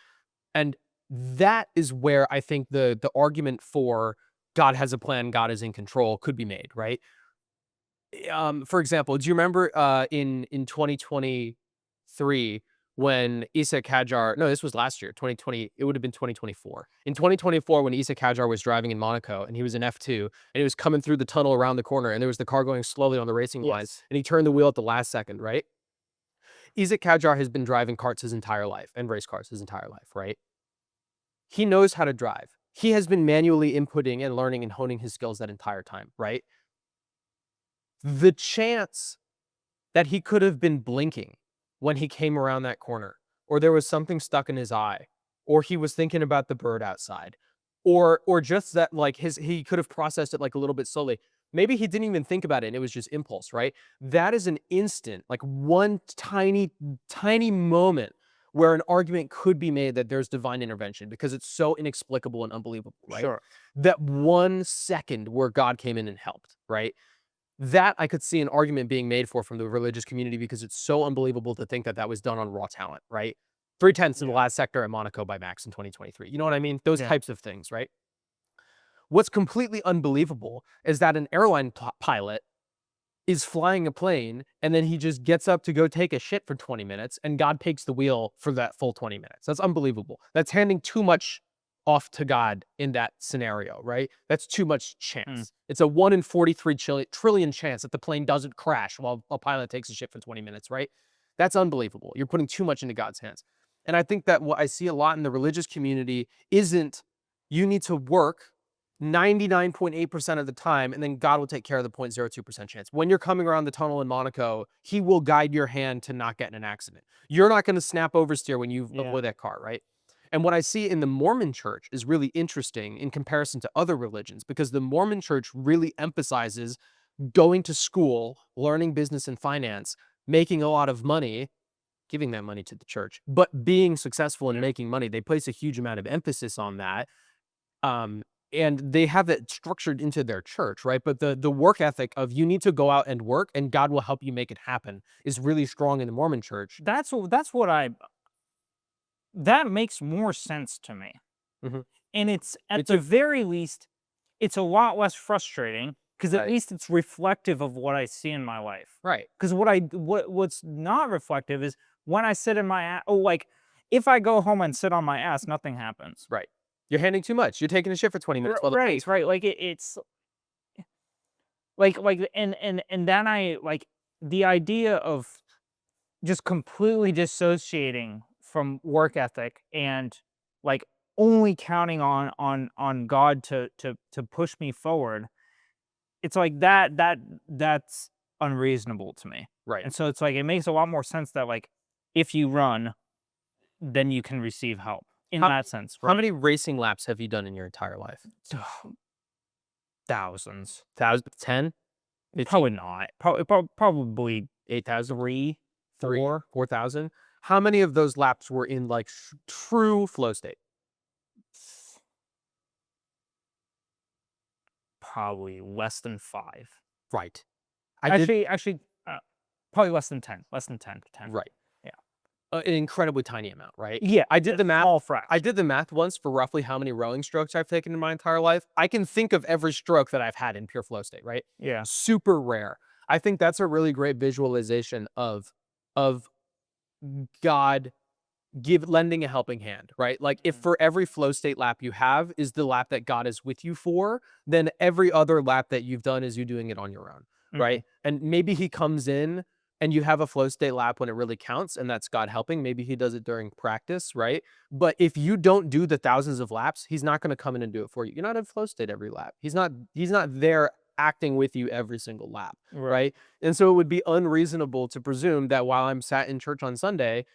And that is where I think the argument for God has a plan, God is in control could be made, right? For example, do you remember in 2023 when Isa Kadjar, no, this was last year, 2020, it would have been 2024. In 2024, when Isa Kadjar was driving in Monaco and he was in F2 and he was coming through the tunnel around the corner and there was the car going slowly on the racing line Yes. and he turned the wheel at the last second, right? Isa Kadjar has been driving karts his entire life and race cars his entire life, right? He knows how to drive. He has been manually inputting and learning and honing his skills that entire time, right? The chance that he could have been blinking when he came around that corner, or there was something stuck in his eye, or he was thinking about the bird outside, or just that like he could have processed it like a little bit slowly. Maybe he didn't even think about it and it was just impulse, right? That is an instant, like one tiny, tiny moment where an argument could be made that there's divine intervention because it's so inexplicable and unbelievable, right? Sure. That 1 second where God came in and helped, right? That I could see an argument being made for from the religious community because it's so unbelievable to think that that was done on raw talent, right? 3/10 in the Yeah. last sector at Monaco by Max in 2023. You know what I mean? Those Yeah. types of things, right? What's completely unbelievable is that an airline pilot is flying a plane and then he just gets up to go take a shit for 20 minutes and God takes the wheel for that full 20 minutes. That's unbelievable. That's handing too much off to God in that scenario, right? That's too much Mm. chance. It's a 1 in 43 trillion chance that the plane doesn't crash while a pilot takes a shit for 20 minutes, right? That's unbelievable. You're putting too much into God's hands. And I think that what I see a lot in the religious community isn't you need to work 99.8% of the time, and then God will take care of the 0.02% chance. When you're coming around the tunnel in Monaco, he will guide your hand to not get in an accident. You're not going to snap oversteer when you Yeah. avoid that car, right? And what I see in the Mormon church is really interesting in comparison to other religions because the Mormon church really emphasizes going to school, learning business and finance, making a lot of money, giving that money to the church, but being successful in making money. They place a huge amount of emphasis on that. Um, and they have it structured into their church, right? But the work ethic of you need to go out and work and God will help you make it happen is really strong in the Mormon church. That's what that makes more sense to me. Mhm. And it's Me at the too. very least, it's a lot less frustrating because at Right. least it's reflective of what I see in my life. Right. Because what's not reflective is when I sit in my ass. Oh, like if I go home and sit on my ass, nothing happens. Right. You're handing too much. You're taking a shit for 20 minutes while the Right, plane's right. Like it's and then I like the idea of just completely dissociating from work ethic and like only counting on God to push me forward. It's like that's unreasonable to me. right. And so it's like it makes a lot more sense that like if you run, then you can receive help in How that sense, how right? many racing laps have you done in your entire life? Thousands. 10, 15, Probably not. Probably 8,000, 3, 3, 4. 4,000? How many of those laps were in like true flow state? Probably less than 5. Right. I did Actually, probably less than 10. Less than 10. 10. right. Yeah. An incredibly tiny amount, right? Yeah, I did a the math. small I fraction. did the math once for roughly how many rowing strokes I've taken in my entire life. I can think of every stroke that I've had in pure flow state, right? Yeah. Super rare. I think that's a really great visualization of God lending a helping hand, right? Like if Mhm, for every flow state lap you have is the lap that God is with you for, then every other lap that you've done is you doing it on your own, mhm. right? And maybe he comes in and you have a flow state lap when it really counts and that's God helping. Maybe he does it during practice, right? But if you don't do the thousands of laps, he's not going to come in and do it for you. You're not in flow state every lap. He's not there acting with you every single lap, Right. right? And so it would be unreasonable to presume that while I'm sat in church on Sunday,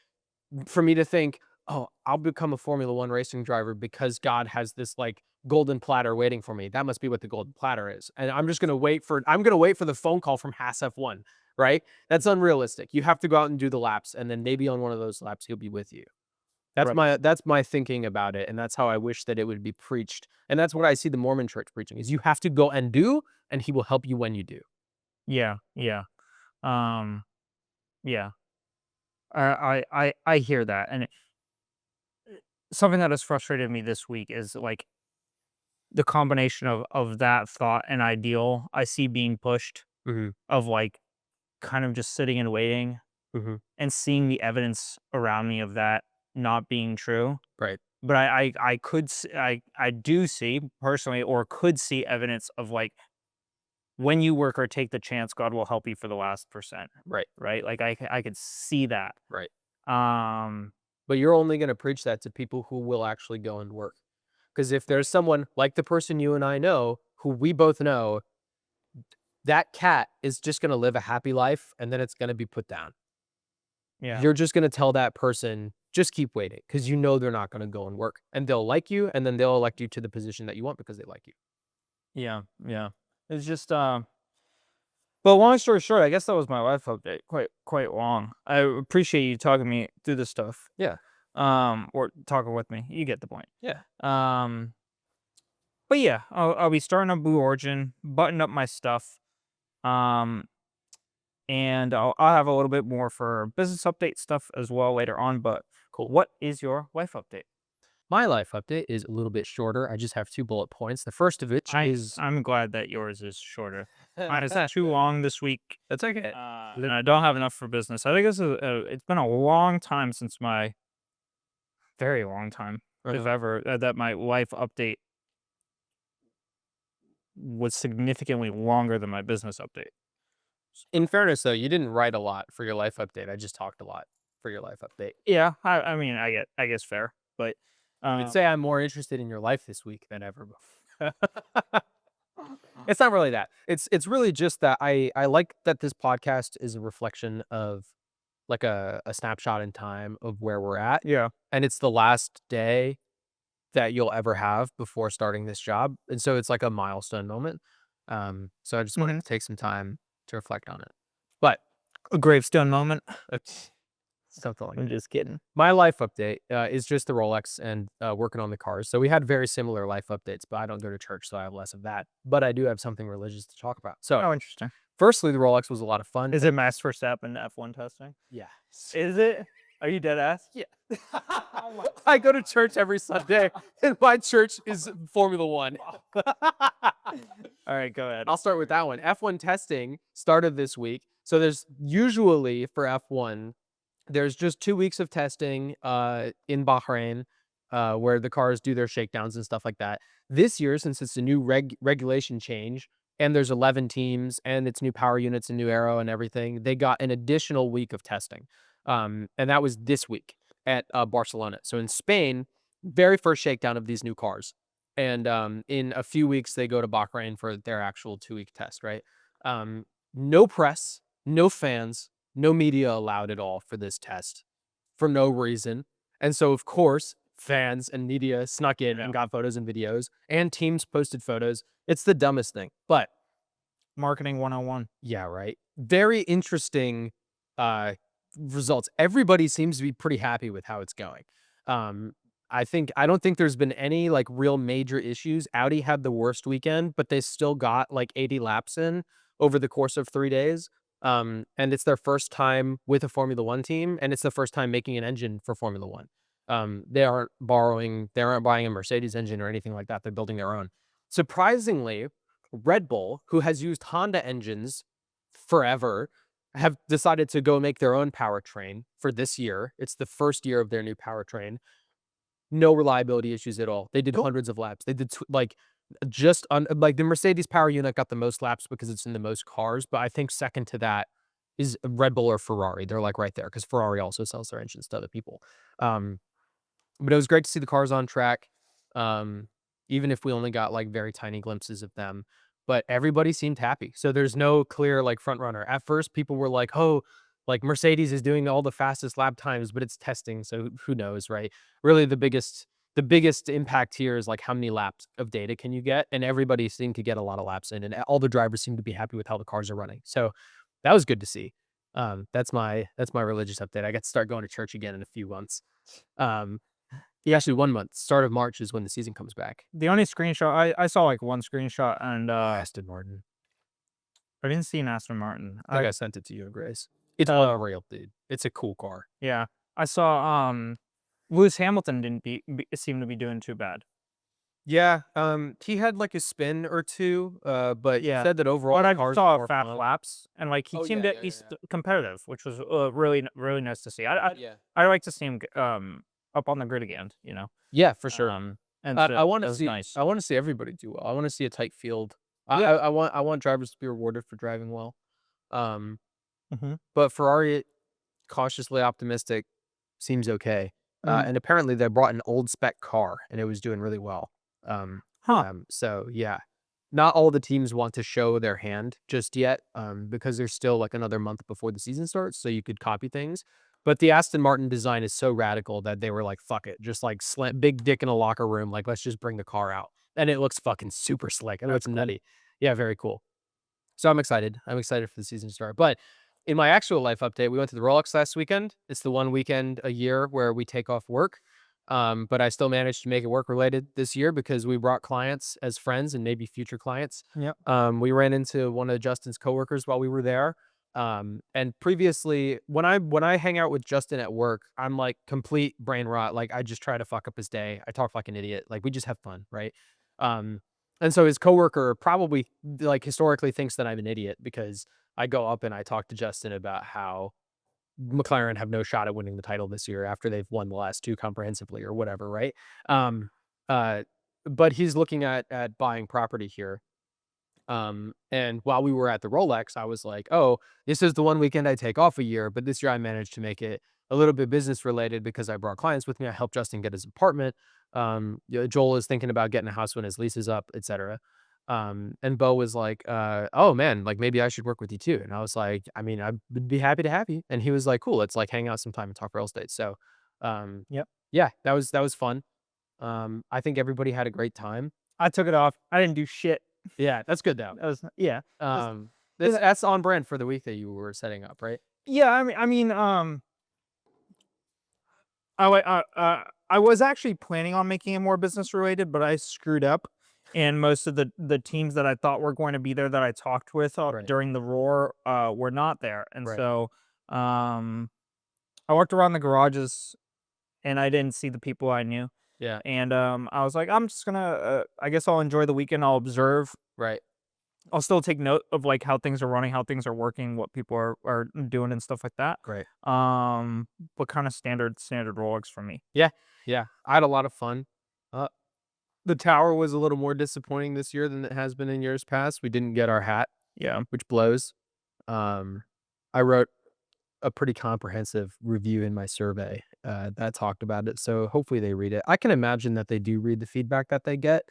for me to think, "Oh, I'll become a Formula 1 racing driver because God has this, like, golden platter waiting for me. That must be what the golden platter is, and I'm gonna wait for the phone call from Haas F1," right? That's unrealistic. You have to go out and do the laps, and then maybe on one of those laps, he'll be with you. That's Right. my thinking about it, and that's how I wish that it would be preached, and that's what I see the Mormon church preaching, is you have to go and do, and he will help you when you do. Yeah, yeah. Um, yeah. I hear that, and something that has frustrated me this week is, like, the combination of that thought and ideal I see being pushed Mhm, of, like, kind of just sitting and waiting mhm. and seeing the evidence around me of that not being true. Right, But I could I do see personally or could see evidence of, like, when you work or take the chance, God will help you for the last percent, right, right? Like, I could see that. right. Um, But you're only gonna preach that to people who will actually go and work. Because if there's right. someone like the person you and I know, who we both know, that cat is just gonna live a happy life and then it's gonna be put down. Yeah. You're just gonna tell that person, just keep waiting, because you know they're not gonna go and work. And they'll like you, and then they'll elect you to the position that you want because they like you. Yeah. Yeah. It's just, but long story short, I guess that was my life update. Quite long. I appreciate you talking me through this stuff. Yeah. Or talking with me. You get the point. Yeah. Um, but yeah, I'll be starting up Blue Origin, button up my stuff. Um, and I'll have a little bit more for business update stuff as well later on. But Cool. what is your life update? My life update is a little bit shorter. I just have 2 bullet points. The first of which is I'm glad that yours is shorter. Mine is too long this week, that's okay. and I don't have enough for business. I think this is it's been a long time since my very long time, if ever, that my life update was significantly longer than my business update. In fairness, though, you didn't write a lot for your life update. I just talked a lot for your life update. Yeah, I mean, I guess fair, but You would uh, say I'm more interested in your life this week than ever before. It's not really that. It's really just that I like that this podcast is a reflection of like a snapshot in time of where we're at, yeah. and it's the last day that you'll ever have before starting this job, and so it's like a milestone moment. So I just wanted Mhm. to take some time to reflect on it. But A gravestone moment. something like I'm that. just kidding. My life update is just the Rolex and working on the cars. So we had very similar life updates, but I don't go to church, so I have less of that. But I do have something religious to talk about. So, Oh, interesting. firstly, the Rolex was a lot of fun. Is it Max Verstappen F1 testing? Yeah. Is it? Are you dead ass? Yeah. I go to church every Sunday, and my church is Formula One. All right, go ahead. I'll start with that one. F1 testing started this week. So there's usually for F1, there's just 2 weeks of testing in Bahrain where the cars do their shakedowns and stuff like that. This year, since it's a new regulation change and there's 11 teams and it's new power units and new aero and everything, they got an additional week of testing. And that was this week at Barcelona. So in Spain, very first shakedown of these new cars. And in a few weeks, they go to Bahrain for their actual 2 week test, right? No press, no fans, no media allowed at all for this test for no reason. And so, of course, fans and media snuck in and got photos and videos, and teams posted photos. It's the dumbest thing. But Marketing 101. yeah, right. Very interesting uh results. Everybody seems to be pretty happy with how it's going. Um I don't think there's been any like real major issues. Audi had the worst weekend, but they still got like 80 laps in over the course of 3 days. And it's their first time with a Formula 1 team and it's the first time making an engine for Formula 1. They aren't buying a Mercedes engine or anything like that. They're building their own. Surprisingly, Red Bull, who has used Honda engines forever, have decided to go make their own powertrain for this year. It's the first year of their new powertrain. No reliability issues at all. They did Cool. hundreds of laps. They did like just on like the Mercedes power unit got the most laps because it's in the most cars, but I think second to that is Red Bull or Ferrari. They're like right there because Ferrari also sells their engines to other people. Um, but it was great to see the cars on track, um, even if we only got, like, very tiny glimpses of them, but everybody seemed happy. So there's no clear, like, front runner. At first, people were like, "Oh, like, Mercedes is doing all the fastest lap times, but it's testing, so who knows," right? Really, the biggest impact here is, like, how many laps of data can you get, and everybody seemed to get a lot of laps in, and all the drivers seem to be happy with how the cars are running. So that was good to see. That's my religious update. I get to start going to church again in a few months. Um yeah, actually 1 month. Start of March is when the season comes back. The only screenshot I saw like one screenshot, and Aston Martin. I didn't see an Aston Martin. I think I sent it to you and Grace. It's Uh, unreal, dude. It's a cool car. yeah, I saw Lewis Hamilton didn't seem to be doing too bad. Yeah, he had like a spin or two, but he Yeah, said that overall but the I cars saw were fast fun. laps, and like he Oh seemed yeah, to yeah, be yeah, yeah. competitive, which was really nice to see. Yeah. I like to see him up on the grid again, you know. Yeah, for sure. And so I want that to was see. nice. I want to see everybody do well. I want to see a tight field. Yeah. I want drivers to be rewarded for driving well. Um, Hmm. but Ferrari, cautiously optimistic, seems okay. Mm. And apparently they brought an old spec car and it was doing really well. Um, Huh. so yeah, not all the teams want to show their hand just yet, because there's still like another month before the season starts, so you could copy things. But the Aston Martin design is so radical that they were like, "Fuck it, just like slam big dick in a locker room, like let's just bring the car out," and it looks fucking super slick. It That's looks cool. nutty. Yeah, very cool. So I'm excited. I'm excited for the season to start. But in my actual life update, we went to the Rolex last weekend. It's the one weekend a year where we take off work. But I still managed to make it work related this year because we brought clients as friends and maybe future clients. Yep. We ran into one of Justin's coworkers while we were there. And previously, when I hang out with Justin at work, I'm like complete brain rot. Like I just try to fuck up his day. I talk like an idiot. Like we just have fun, right? Um, and so his coworker probably like historically thinks that I'm an idiot because I go up and I talk to Justin about how McLaren have no shot at winning the title this year after they've won the last two comprehensively or whatever, right? Um, uh, but he's looking at buying property here. And while we were at the Rolex, I was like, "Oh, this is the one weekend I take off a year." But this year, I managed to make it a little bit business related because I brought clients with me. I helped Justin get his apartment. Joel is thinking about getting a house when his lease is up, etc. And Bo was like, "Oh man, like maybe I should work with you too." And I was like, "I mean, I would be happy to have you." And he was like, "Cool, let's like hang out sometime and talk real estate." So, um, Yep. yeah, that was fun. I think everybody had a great time. I took it off. I didn't do shit. Yeah, that's good though. That was yeah. That's, Um, that's on brand for the week that you were setting up, right? yeah. I mean, I was actually planning on making it more business related, but I screwed up, and most of the teams that I thought were going to be there that I talked with Right, during the roar were not there, and right. so um, I walked around the garages and I didn't see the people I knew, Yeah, and I was like, I'm just gonna, I guess I'll enjoy the weekend. I'll observe. right, I'll still take note of like how things are running, how things are working, what people are doing, and stuff like that. great. But kind of standard Rolex for me. Yeah, yeah. I had a lot of fun. Uh, the tower was a little more disappointing this year than it has been in years past. We didn't get our hat, Yeah. which blows. Um, I wrote a pretty comprehensive review in my survey that talked about it. So hopefully they read it. I can imagine that they do read the feedback that they get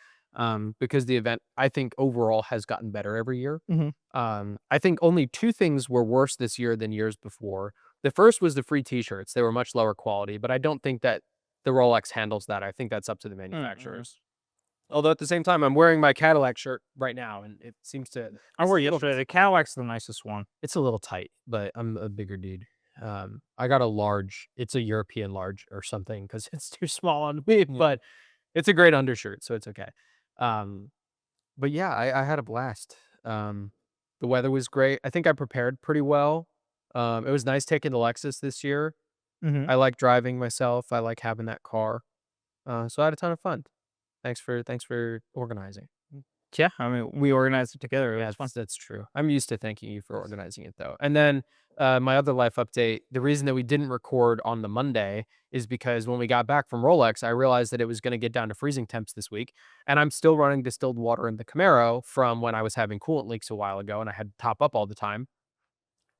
because the event, I think, overall has gotten better every year. Hmm. I think only two things were worse this year than years before. The first was the free T-shirts; they were much lower quality, but I don't think that the Rolex handles that. I think that's up to the Mm-mm. manufacturers. Although at the same time, I'm wearing my Cadillac shirt right now, and it seems to I it's wore a it little yesterday. The Cadillac's the nicest one. it's a little tight, but I'm a bigger dude. I got a large. It's a European large or something because it's too small on me, Yeah. but it's a great undershirt, so it's okay. Um, but yeah, I had a blast. The weather was great. I think I prepared pretty well. It was nice taking the Lexus this year. Hmm. I like driving myself. I like having that car. So I had a ton of fun. Thanks for organizing. Yeah. I mean, we organized it together. It Yeah, was fun. that's true. I'm used to thanking you for organizing it though. And then my other life update, the reason that we didn't record on the Monday is because when we got back from Rolex, I realized that it was going to get down to freezing temps this week. And I'm still running distilled water in the Camaro from when I was having coolant leaks a while ago and I had to top up all the time.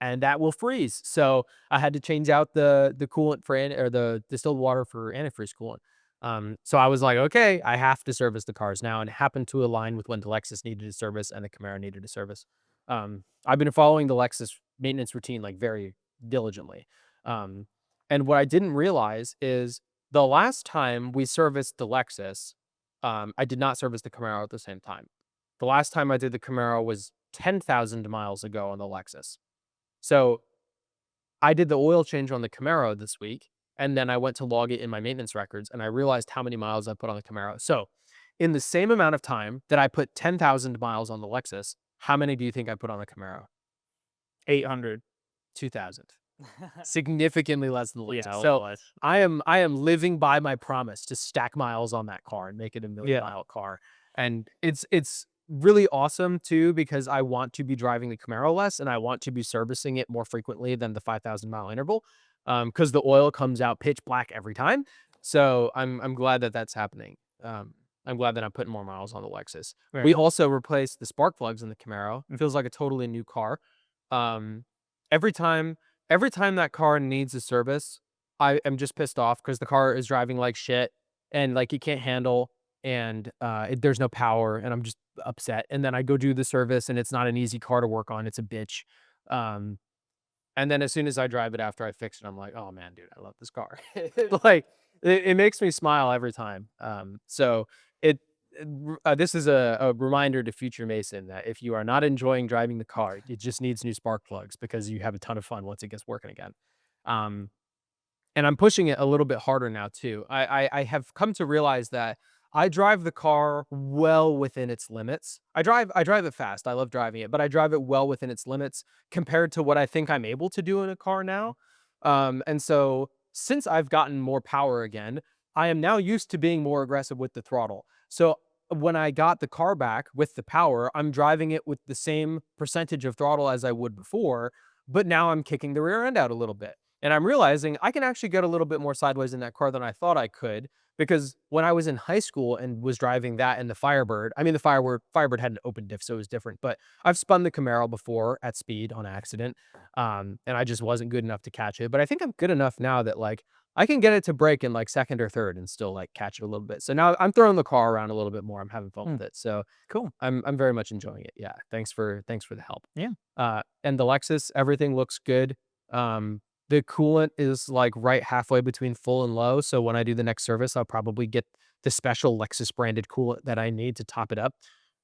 And that will freeze. So I had to change out the coolant for or the distilled water for antifreeze coolant. So I was like, okay, I have to service the cars now, and it happened to align with when the Lexus needed a service and the Camaro needed a service. I've been following the Lexus maintenance routine like very diligently. Um, and what I didn't realize is the last time we serviced the Lexus, I did not service the Camaro at the same time. The last time I did the Camaro was 10,000 miles ago on the Lexus. So I did the oil change on the Camaro this week, and then I went to log it in my maintenance records, and I realized how many miles I put on the Camaro. So, in the same amount of time that I put 10,000 miles on the Lexus, how many do you think I put on the Camaro? 800. 2,000. Significantly less than the Lexus. Yeah, it So, was. I am living by my promise to stack miles on that car and make it a million Yeah. mile car. And it's really awesome too because I want to be driving the Camaro less and I want to be servicing it more frequently than the 5,000 mile interval. Because the oil comes out pitch black every time. So I'm glad that that's happening. I'm glad that I'm putting more miles on the Lexus. Right. We also replaced the spark plugs in the Camaro. It feels like a totally new car. Um, every time every time that car needs a service, I am just pissed off because the car is driving like shit and like it can't handle and there's no power and I'm just upset. And then I go do the service and it's not an easy car to work on. It's a bitch. Um, and then as soon as I drive it after I fix it, I'm like, oh man, dude, I love this car. Like it makes me smile every time. So it, this is a reminder to future Mason that if you are not enjoying driving the car, it just needs new spark plugs because you have a ton of fun once it gets working again. Um, and I'm pushing it a little bit harder now too. I have come to realize that I drive the car well within its limits. I drive it fast. I love driving it, but I drive it well within its limits compared to what I think I'm able to do in a car now. And so since I've gotten more power again, I am now used to being more aggressive with the throttle. So when I got the car back with the power, I'm driving it with the same percentage of throttle as I would before, but now I'm kicking the rear end out a little bit. And I'm realizing I can actually get a little bit more sideways in that car than I thought I could, because when I was in high school and was driving that and the Firebird, I mean, the Firebird had an open diff, so it was different, but I've spun the Camaro before at speed on accident, and I just wasn't good enough to catch it. But I think I'm good enough now that, like, I can get it to brake in, like, second or third and still, like, catch it a little bit. So now I'm throwing the car around a little bit more. I'm having fun Mm, with it. So cool. I'm very much enjoying it. Yeah. Thanks for the help. Yeah. And the Lexus, everything looks good. The coolant is like right halfway between full and low. So when I do the next service, I'll probably get the special Lexus branded coolant that I need to top it up.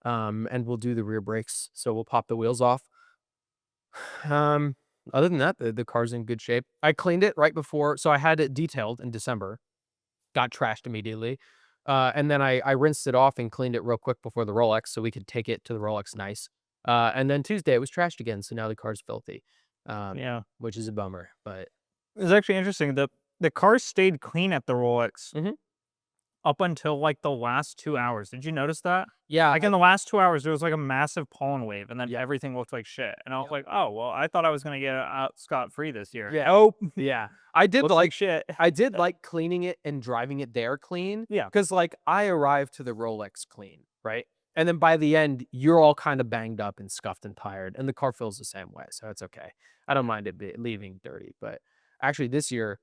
And we'll do the rear brakes. So we'll pop the wheels off. Um, Other than that, the car's in good shape. I cleaned it right before. So I had it detailed in December, got trashed immediately. And then I rinsed it off and cleaned it real quick before the Rolex so we could take it to the Rolex nice. And then Tuesday it was trashed again. So now the car's filthy, Yeah. which is a bummer. But It's actually interesting. The car stayed clean at the Rolex Mhm. up until like the last 2 hours. Did you notice that? Yeah, Like in the last 2 hours, there was like a massive pollen wave, and then yeah, everything looked like shit. And I was yep, like, oh well, I thought I was gonna get out scot free this year. yeah, Nope, yeah. I did looks like like shit. I did like cleaning it and driving it there clean, Yeah, because like I arrived to the Rolex clean, right? And then by the end, you're all kind of banged up and scuffed and tired, and the car feels the same way, so it's okay. I don't mind it leaving dirty, but actually this year,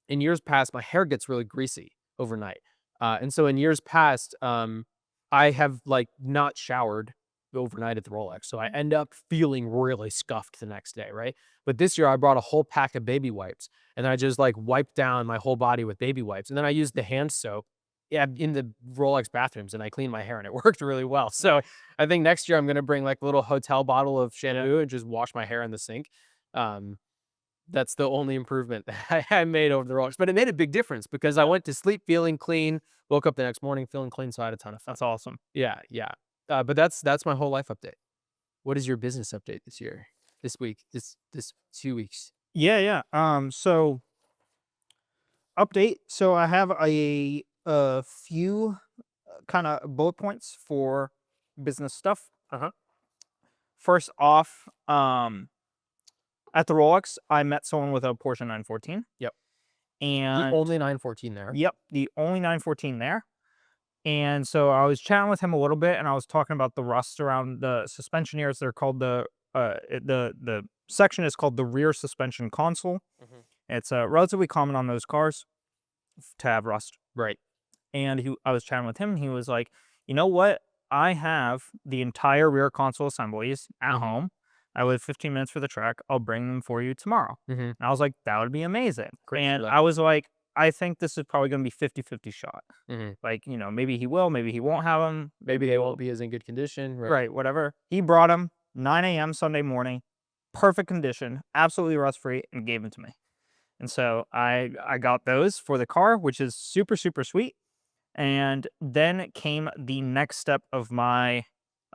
in years past, my hair gets really greasy overnight. And so in years past, I have like not showered overnight at the Rolex. So I end up feeling really scuffed the next day, right? But this year I brought a whole pack of baby wipes and I just like wiped down my whole body with baby wipes. And then I used the hand soap, yeah, in the Rolex bathrooms, and I cleaned my hair and it worked really well. So I think next year I'm gonna bring like a little hotel bottle of yeah, shampoo and just wash my hair in the sink. Um, that's the only improvement that I made over the Rolex, but it made a big difference because I yeah. went to sleep feeling clean, woke up the next morning feeling clean, so I had a ton of fun. That's awesome. Yeah, yeah. But that's my whole life update. What is your business update this year? This week? This 2 weeks? Yeah, yeah. So update. So I have a few kind of bullet points for business stuff. Uh-huh. First off, at the Rolex, I met someone with a Porsche 914, Yep. The and only 914 there. yep, the only 914 there. And so I was chatting with him a little bit, and I was talking about the rust around the suspension ears. They're called the section is called the rear suspension console. Mhm. It's relatively common on those cars to have rust. Right. And I was chatting with him, and he was like, "You know what? I have the entire rear console assemblies at Mhm. home. I live 15 minutes for the trek. I'll bring them for you tomorrow." Mhm. And I was like, "That would be amazing." Great for And that. I was like, "I think this is probably going to be 50-50 shot. Mhm. Like, maybe he will, maybe he won't have them. Maybe Maybe they he'll, won't be as in good condition. Right. right, whatever." He brought them 9 a.m. Sunday morning, perfect condition, absolutely rust free, and gave them to me. And so I got those for the car, which is super, super sweet. And then came the next step of my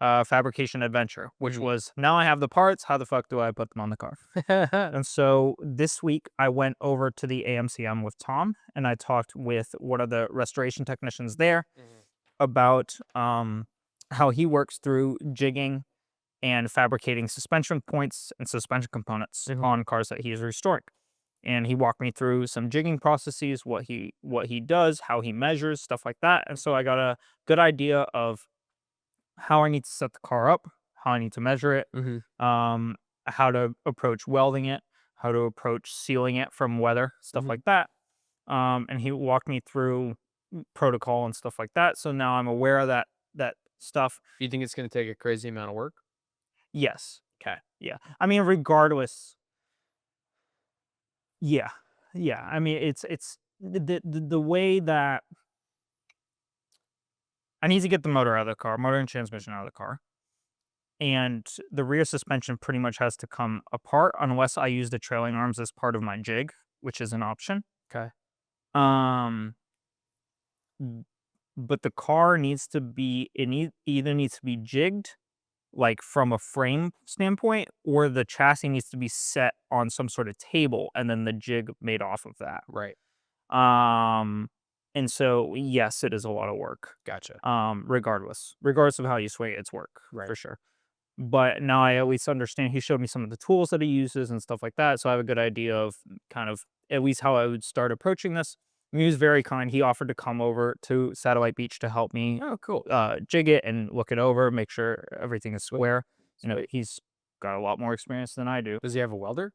fabrication adventure, which Mhm. was, now I have the parts. How the fuck do I put them on the car? And so this week I went over to the AMCM with Tom, and I talked with one of the restoration technicians there Mhm. about how he works through jigging and fabricating suspension points and suspension components Mhm. on cars that he is restoring. And he walked me through some jigging processes, what he does, how he measures, stuff like that. And so I got a good idea of how I need to set the car up, how I need to measure it, Mhm. um, how to approach welding it, how to approach sealing it from weather, stuff Mhm. like that. And he walked me through protocol and stuff like that. So now I'm aware of that stuff. Do you think it's gonna take a crazy amount of work? Yes. Okay. Yeah. I mean, regardless, yeah. Yeah. I mean, it's the way that I need to get the motor out of the car, motor and transmission out of the car. And the rear suspension pretty much has to come apart unless I use the trailing arms as part of my jig, which is an option. Okay. Um, but the car needs to be either needs to be jigged like from a frame standpoint, or the chassis needs to be set on some sort of table and then the jig made off of that. Right. Um, and so yes, it is a lot of work. Gotcha. Regardless of how you swing it, it's work Right. for sure. But now I at least understand. He showed me some of the tools that he uses and stuff like that, so I have a good idea of kind of at least how I would start approaching this. And he was very kind. He offered to come over to Satellite Beach to help me Oh, cool. jig it and look it over, make sure everything is square. Sweet. He's got a lot more experience than I do. Does he have a welder?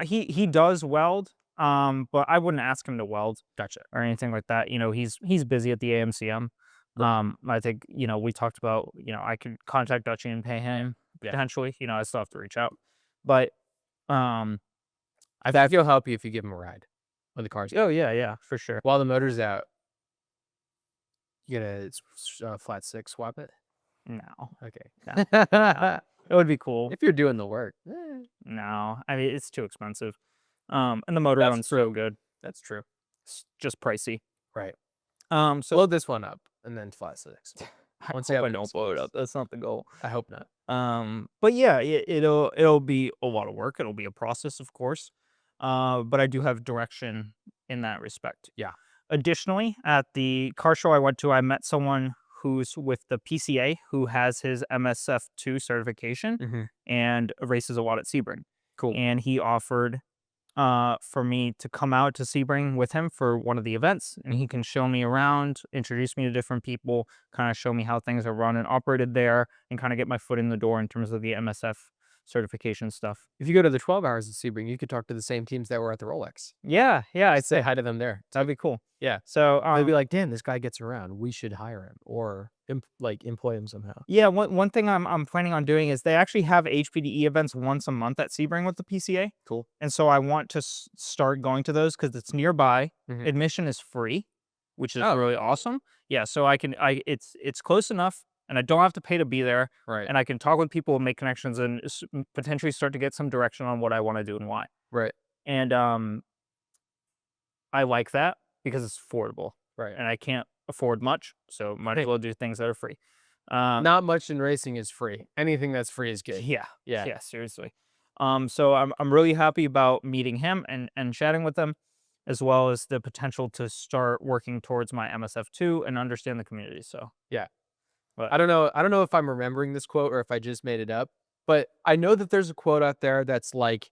He does weld, but I wouldn't ask him to weld Gotcha. or anything like that. He's busy at the AMCM. I think, we talked about, I could contact Dutchy and pay him Yeah. potentially. I still have to reach out. But um I think he'll help you if you give him a ride when the car's oh yeah, for sure. while the motor's out. You get a flat six, swap it. No. Okay. It would be cool. If you're doing the work. No. I mean, it's too expensive. And the motor That's runs so good. That's true. It's just pricey. Right. So Blow this one up and then flat six. I Once hope I don't blow it up. That's not the goal. I hope not. But yeah, it'll be a lot of work. It'll be a process, of course. But I do have direction in that respect. Yeah. Additionally, at the car show I went to, I met someone who's with the PCA who has his MSF2 certification and races a lot at Sebring. Cool. And he offered for me to come out to Sebring with him for one of the events, and he can show me around, introduce me to different people, kind of show me how things are run and operated there, and kind of get my foot in the door in terms of the MSF certification stuff. If you go to the 12 hours at Sebring, you could talk to the same teams that were at the Rolex. Yeah, I'd say hi to them there. that'd be cool. Yeah. So They'd be like, damn, this guy gets around. We should hire him or employ him somehow. yeah, one thing I'm planning on doing is they actually have HPDE events once a month at Sebring with the PCA. Cool. And so I want to start going to those because it's nearby. Mhm. Admission is free, which is Oh. really awesome. Yeah, so it's close enough, and I don't have to pay to be there, Right. and I can talk with people and make connections and potentially start to get some direction on what I want to do and why. Right. And I like that because it's affordable, Right. and I can't afford much, so might as well do things that are free. Not much in racing is free. Anything that's free is good. Yeah, Yeah. seriously. So I'm really happy about meeting him and chatting with him, as well as the potential to start working towards my MSF2 and understand the community. So Yeah. But- I don't know if I'm remembering this quote or if I just made it up, but I know that there's a quote out there that's like,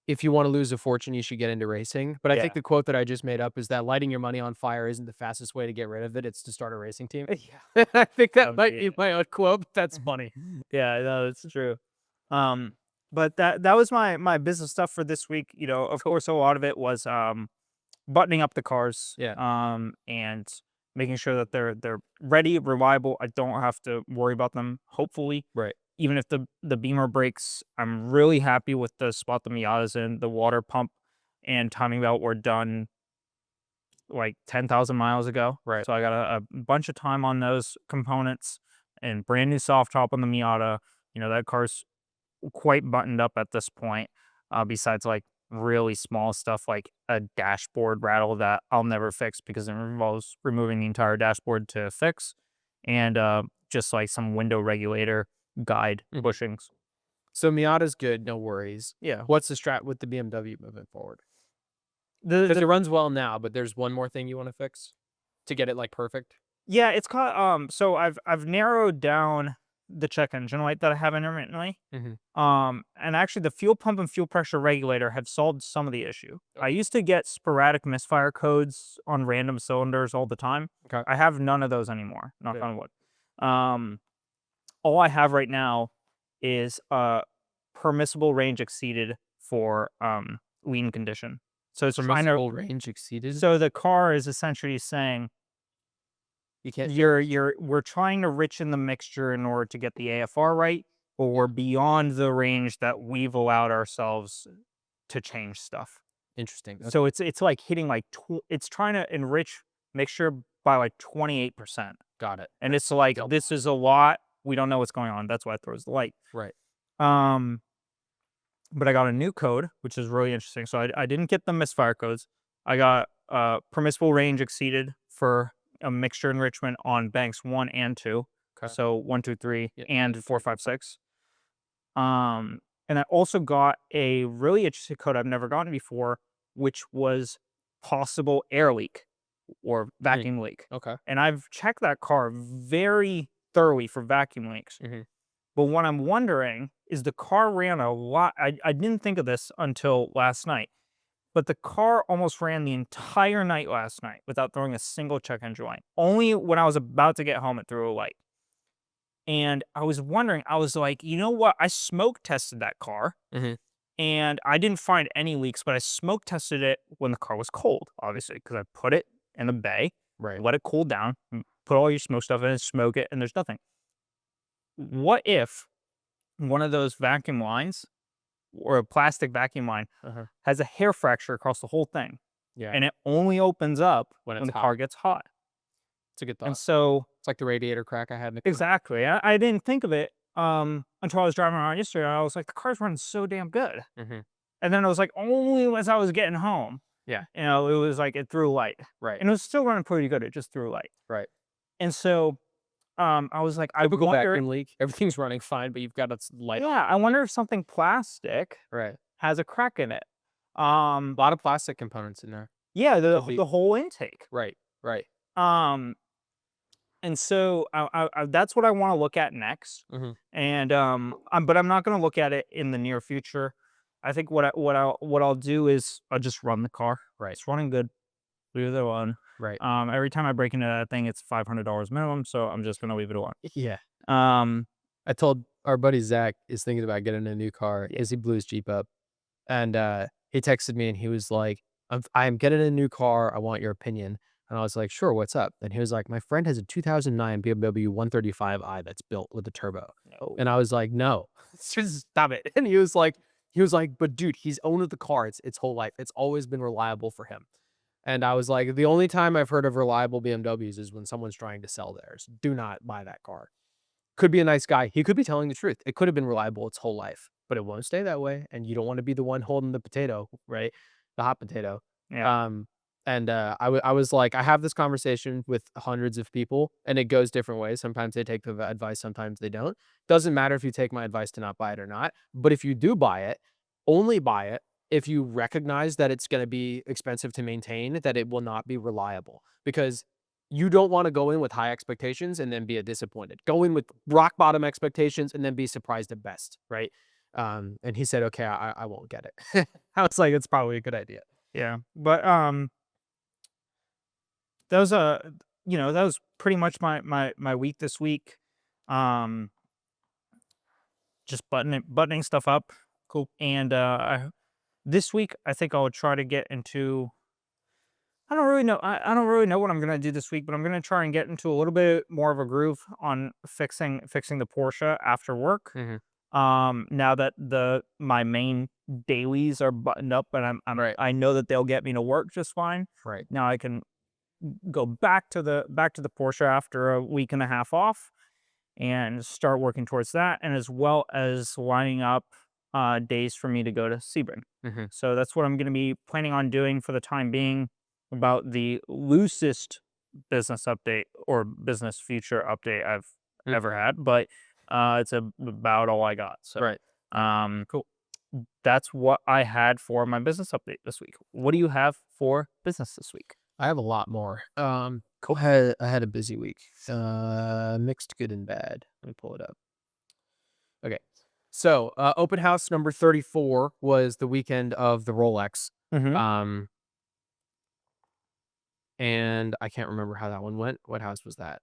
if you want to lose a fortune, you should get into racing. But I think Yeah. the quote that I just made up is that lighting your money on fire isn't the fastest way to get rid of it. It's to start a racing team. yeah, I think that would might be be my own quote. But that's funny. yeah, no, it's true. But that was my business stuff for this week. Of course, a lot of it was buttoning up the cars. Yeah. And making sure that they're ready, reliable. I don't have to worry about them. Hopefully, Right. even if the Beamer breaks, I'm really happy with the spot the Miata's in. The water pump and timing belt were done like 10,000 miles ago. Right. So I got a bunch of time on those components and brand new soft top on the Miata. That car's quite buttoned up at this point. Besides like really small stuff like a dashboard rattle that I'll never fix because it involves removing the entire dashboard to fix, and just like some window regulator guide bushings. So Miata's good, no worries. Yeah. What's the strat with the BMW moving forward? The, Because it runs well now, but there's one more thing you want to fix to get it like perfect. yeah, it's called so I've narrowed down the check engine light that I have intermittently. And actually the fuel pump and fuel pressure regulator have solved some of the issue. I used to get sporadic misfire codes on random cylinders all the time. Okay. I have none of those anymore, knock Good. on wood. All I have right now is permissible range exceeded for lean condition. So it's trying to, Permissible range exceeded. so the car is essentially saying You can't. we're trying to richen the mixture in order to get the AFR right, but we're beyond the range that we've allowed ourselves to change stuff. Interesting. So it's like hitting like it's trying to enrich mixture by like 28%. Got it. And it's like double. this is a lot. We don't know what's going on. That's why it throws the light. Right. But I got a new code, which is really interesting. So I didn't get the misfire codes. I got permissible range exceeded for a mixture enrichment on banks 1 and 2. Okay. So 1, 2, 3, Yeah, and 1, 2, 4, 3, 4, 5, 6. And I also got a really interesting code I've never gotten before, which was possible air leak or vacuum leak. Okay. And I've checked that car very thoroughly for vacuum leaks. Mm-hmm. But what I'm wondering is the car ran a lot. I didn't think of this until last night, but the car almost ran the entire night last night without throwing a single check engine light. Only when I was about to get home, it threw a light. And I was wondering, I was like, you know what? I smoke tested that car Mm-hmm. and I didn't find any leaks, but I smoke tested it when the car was cold, obviously, because I put it in a bay, Right. let it cool down, put all your smoke stuff in it, smoke it, and there's nothing. What if one of those vacuum lines or a plastic vacuum line Uh-huh. has a hair fracture across the whole thing Yeah. and it only opens up When when it's the hot. car gets hot? It's a good And thought. so, It's like the radiator crack I had in the car. exactly, I didn't think of it until I was driving around yesterday. I was like, the car's running so damn good. Mm-hmm. And then it was like, only as I was getting home, Yeah. it was like it threw light. Right. And it was still running pretty good. It just threw light. Right. And so I was like, I Typical wonder, vacuum leak. Everything's running fine, but you've got its light. yeah, I wonder if something plastic Right. has a crack in it. A lot of plastic components in there. Yeah, Could be. the whole intake. Right. Right. Um, and so that's what I want to look at next. Mm-hmm. And but I'm not going to look at it in the near future. I think what I'll do is I'll just run the car. Right. It's running good. Leave it alone. Right. Every time I break into that thing, it's $500 minimum, so I'm just gonna leave it alone. Yeah. Um, I told our buddy Zach is thinking about getting a new car as he blew his Jeep up. And he texted me and he was like, I'm getting a new car. I want your opinion. And I was like, sure, what's up? And he was like, my friend has a 2009 BMW 135i that's built with a turbo. no. And I was like, no, just stop it. And he was like, but dude, he's owned the car its whole life. It's always been reliable for him. And I was like, the only time I've heard of reliable BMWs is when someone's trying to sell theirs. Do not buy that car. Could be a nice guy. He could be telling the truth. It could have been reliable its whole life, but it won't stay that way. And you don't want to be the one holding the potato, right? The hot potato. Yeah. I was like, I have this conversation with hundreds of people and it goes different ways. Sometimes they take the advice, sometimes they don't. Doesn't matter if you take my advice to not buy it or not. But if you do buy it, only buy it if you recognize that it's going to be expensive to maintain, that it will not be reliable. Because you don't want to go in with high expectations and then be disappointed. Go in with rock bottom expectations and then be surprised at best, right? And he said, okay, I won't get it. I was like, it's probably a good idea. Yeah. But that was that was pretty much my week this week. Um, just buttoning stuff up. Cool. And this week I think I'll try to get into. I don't really know. I don't really know what I'm gonna do this week, but I'm gonna try and get into a little bit more of a groove on fixing the Porsche after work. Mhm. Now that my main dailies are buttoned up, and Right. I know that they'll get me to work just fine. Right. Now I can go back to the Porsche after a week and a half off and start working towards that, and as well as lining up days for me to go to Sebring. Mhm. So that's what I'm going to be planning on doing for the time being. About the loosest business update or business future update I've Mm. ever had, but it's about all I got. So Right. cool. That's what I had for my business update this week. What do you have for business this week? I have a lot more. Cool. I had a busy week. Mixed good and bad. Let me pull it up. Okay. So, open house number 34 was the weekend of the Rolex. Mm-hmm. And I can't remember how that one went. What house was that?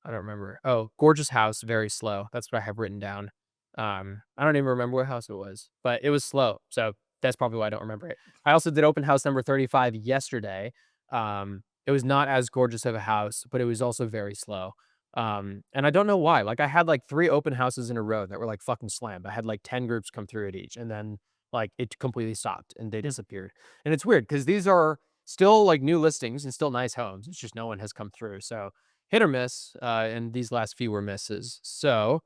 I don't remember. Oh, gorgeous house, very slow. That's what I have written down. I don't even remember what house it was, but it was slow. So that's probably why I don't remember it. I also did open house number 35 yesterday. It was not as gorgeous of a house, but it was also very slow. And I don't know why. Like I had like 3 open houses in a row that were like fucking slammed. I had like 10 groups come through at each, and then like it completely stopped and they disappeared. And it's weird because these are still like new listings and still nice homes. It's just no one has come through. So hit or miss, and these last few were misses. So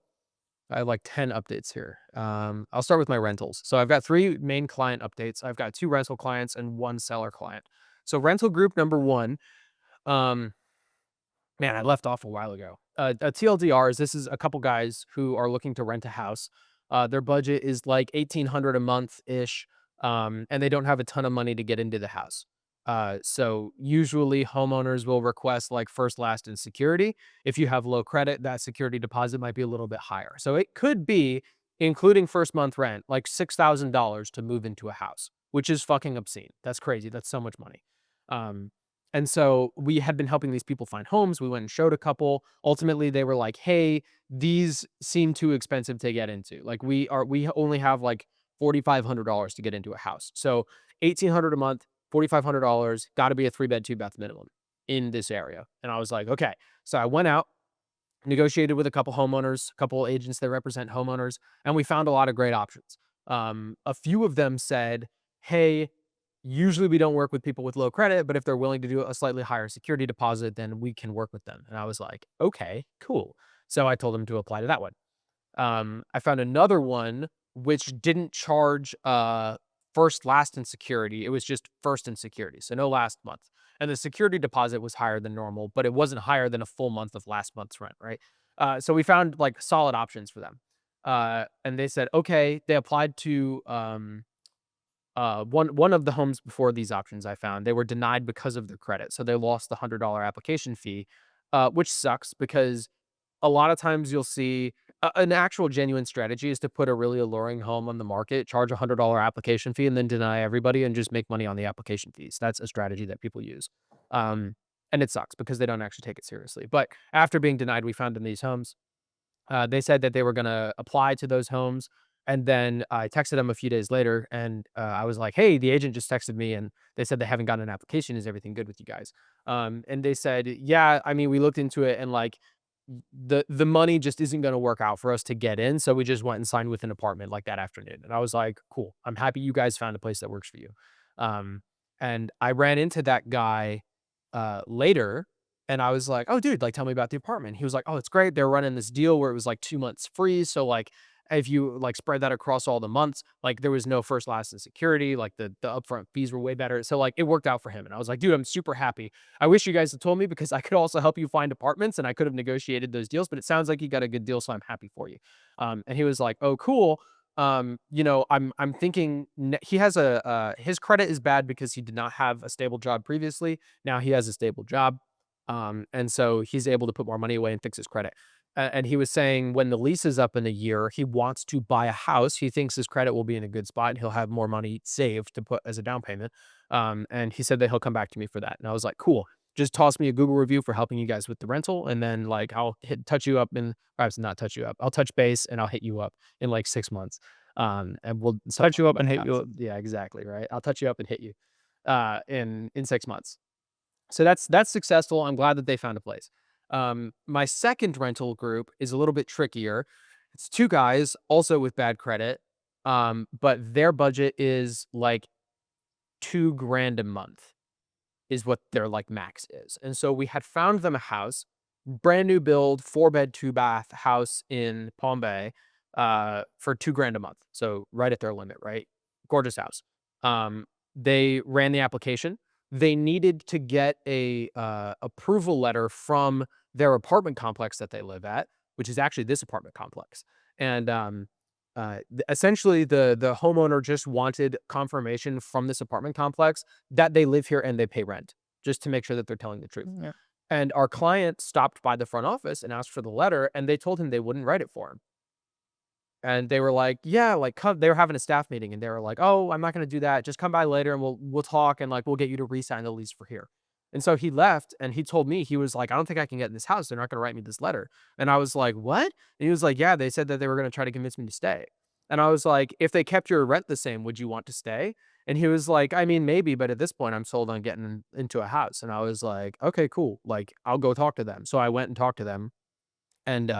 I have like 10 updates here. I'll start with my rentals. So I've got 3 main client updates. I've got 2 rental clients and 1 seller client. So rental group number one, um, man, I left off a while ago. A TLDR is this is a couple guys who are looking to rent a house. Their budget is like 1,800 a month ish, and they don't have a ton of money to get into the house. So usually homeowners will request like first, last, and security. If you have low credit, that security deposit might be a little bit higher. So it could be, including first month rent, like $6,000 to move into a house, which is fucking obscene. That's crazy. That's so much money. Um, and so we had been helping these people find homes. We went and showed a couple. Ultimately, they were like, "Hey, these seem too expensive to get into. Like we only have like $4,500 to get into a house. So 1,800 a month, $4,500, got to be a 3-bed, 2-bath minimum in this area." And I was like, "Okay." So I went out, negotiated with a couple homeowners, a couple agents that represent homeowners, and we found a lot of great options. A few of them said, "Hey, usually we don't work with people with low credit, but if they're willing to do a slightly higher security deposit, then we can work with them." And I was like, "Okay, cool." So I told them to apply to that one. I found another one which didn't charge first, last, and security. It was just first and security, so no last month. And the security deposit was higher than normal, but it wasn't higher than a full month of last month's rent, right? So we found like solid options for them. And they said, okay, they applied to one of the homes before these options I found. They were denied because of their credit. So they lost the $100 application fee, which sucks because a lot of times you'll see an actual genuine strategy is to put a really alluring home on the market, charge a $100 application fee, and then deny everybody and just make money on the application fees. That's a strategy that people use. Um, and it sucks because they don't actually take it seriously. But after being denied, we found them these homes. They said that they were gonna apply to those homes, and then I texted them a few days later, and I was like, "Hey, the agent just texted me, and they said they haven't gotten an application. Is everything good with you guys?" And they said, "Yeah, I mean, we looked into it, and like, the money just isn't gonna work out for us to get in, so we just went and signed with an apartment like that afternoon." And I was like, "Cool. I'm happy you guys found a place that works for you." Um, and I ran into that guy later, and I was like, "Oh, dude, like, tell me about the apartment." He was like, "Oh, it's great. They're running this deal where it was like 2 months free. So, like, if you like spread that across all the months, like, there was no first, last, and security. Like, the upfront fees were way better. So, like, it worked out for him." And I was like, "Dude, I'm super happy. I wish you guys had told me because I could also help you find apartments and I could have negotiated those deals. But it sounds like you got a good deal. So I'm happy for you." And he was like, "Oh, cool. I'm thinking he has his credit is bad because he did not have a stable job previously. Now he has a stable job. And so he's able to put more money away and fix his credit. And he was saying when the lease is up in a year, he wants to buy a house. He thinks his credit will be in a good spot and he'll have more money saved to put as a down payment. And he said that he'll come back to me for that. And I was like, cool. Just toss me a Google review for helping you guys with the rental. And then like I'll touch you up and perhaps not touch you up. I'll touch base and I'll hit you up in like 6 months. And we'll Touch you up about and the hit you house. up. Yeah, exactly. Right. I'll touch you up and hit you in 6 months. So that's successful. I'm glad that they found a place. My second rental group is a little bit trickier. It's two guys also with bad credit, but their budget is like 2 grand a month is what their like max is. And so we had found them a house, brand new build, 4-bed, 2-bath house in Palm Bay, for 2 grand a month. So right at their limit, right? Gorgeous house. They ran the application. They needed to get a approval letter from their apartment complex that they live at, which is actually this apartment complex. And essentially, the homeowner just wanted confirmation from this apartment complex that they live here and they pay rent, just to make sure that they're telling the truth. Yeah. And our client stopped by the front office and asked for the letter, and they told him they wouldn't write it for him. And they were like, "Yeah, like, come." They were having a staff meeting, and they were like, "Oh, I'm not gonna do that. Just come by later, and we'll talk, and like, we'll get you to re-sign the lease for here." And so he left, and he told me he was like, "I don't think I can get in this house. They're not gonna write me this letter." And I was like, "What?" And he was like, "Yeah, they said that they were gonna try to convince me to stay." And I was like, "If they kept your rent the same, would you want to stay?" And he was like, "I mean, maybe, but at this point, I'm sold on getting into a house." And I was like, "Okay, cool. Like, I'll go talk to them." So I went and talked to them, and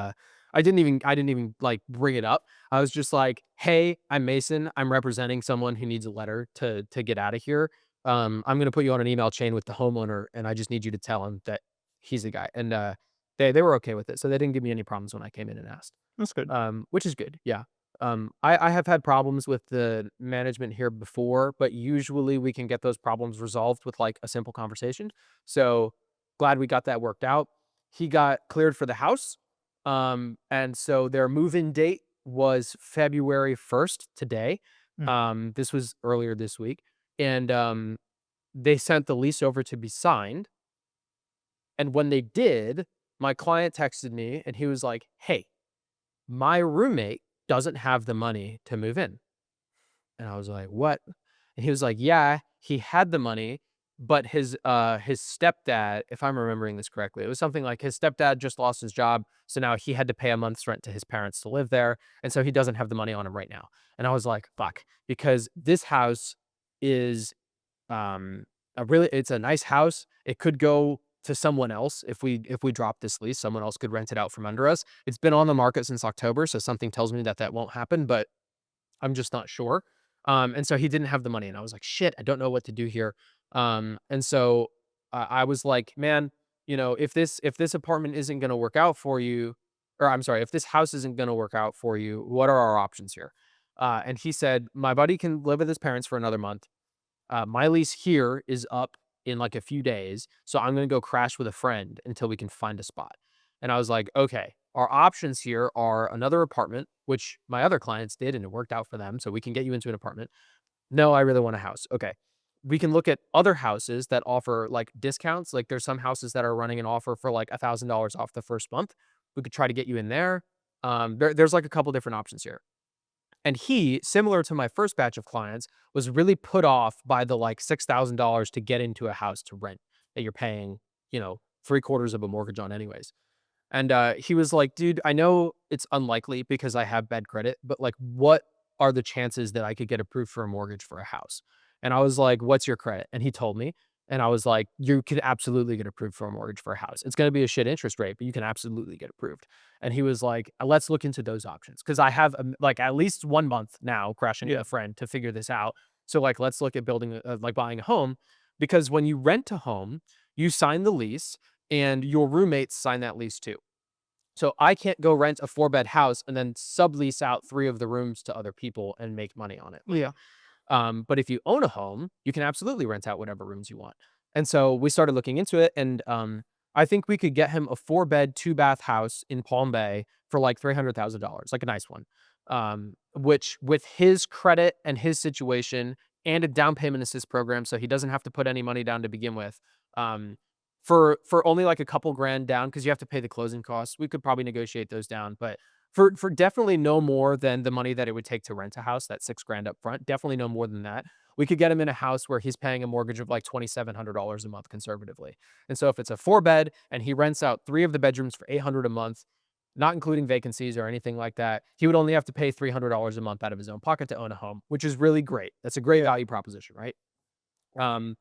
I didn't even like bring it up. I was just like, "Hey, I'm Mason. I'm representing someone who needs a letter to get out of here. I'm gonna put you on an email chain with the homeowner, and I just need you to tell him that he's the guy." And they were okay with it, so they didn't give me any problems when I came in and asked. That's good. Which is good. Yeah. I have had problems with the management here before, but usually we can get those problems resolved with like a simple conversation. So glad we got that worked out. He got cleared for the house. And so their move-in date was February 1st today. Mm. This was earlier this week. And they sent the lease over to be signed. And when they did, my client texted me and he was like, "Hey, my roommate doesn't have the money to move in." And I was like, "What?" And he was like, "Yeah, he had the money, but his stepdad, if I'm remembering this correctly, it was something like his stepdad just lost his job, so now he had to pay a month's rent to his parents to live there, and so he doesn't have the money on him right now." And I was like, "Fuck," because this house is it's a nice house. It could go to someone else if we drop this lease. Someone else could rent it out from under us. It's been on the market since October, so something tells me that that won't happen, but I'm just not sure. And so he didn't have the money, and I was like, "Shit, I don't know what to do here." And so I was like, "Man, if this apartment isn't going to work out for you, or I'm sorry, if this house isn't going to work out for you, what are our options here?" And he said, "My buddy can live with his parents for another month. My lease here is up in like a few days, so I'm gonna go crash with a friend until we can find a spot." And I was like, "Okay, our options here are another apartment, which my other clients did, and it worked out for them, so we can get you into an apartment. No, I really want a house. Okay. We can look at other houses that offer like discounts. Like there's some houses that are running an offer for like $1,000 off the first month. We could try to get you in there. There's like a couple different options here." And he, similar to my first batch of clients, was really put off by the like $6,000 to get into a house to rent that you're paying, three quarters of a mortgage on anyways. And he was like, "Dude, I know it's unlikely because I have bad credit, but like, what are the chances that I could get approved for a mortgage for a house?" And I was like, "What's your credit?" And he told me. And I was like, "You could absolutely get approved for a mortgage for a house. It's going to be a shit interest rate, but you can absolutely get approved." And he was like, "Let's look into those options because I have like at least 1 month now crashing with Yeah. a friend to figure this out. So like, let's look at building, like buying a home because when you rent a home, you sign the lease and your roommates sign that lease too. So I can't go rent a four-bed house and then sublease out three of the rooms to other people and make money on it. Yeah. But if you own a home, you can absolutely rent out whatever rooms you want. And so we started looking into it, and I think we could get him a four-bed, two-bath house in Palm Bay for like $300,000, like a nice one. Which with his credit and his situation and a down payment assist program, so he doesn't have to put any money down to begin with. Um, for only like a couple grand down because you have to pay the closing costs. We could probably negotiate those down, but for definitely no more than the money that it would take to rent a house, that 6 grand up front, definitely no more than that. We could get him in a house where he's paying a mortgage of like $2,700 a month conservatively. And so if it's a four bed and he rents out three of the bedrooms for 800 a month, not including vacancies or anything like that, he would only have to pay $300 a month out of his own pocket to own a home, which is really great. That's a great Yeah. value proposition, right? Um,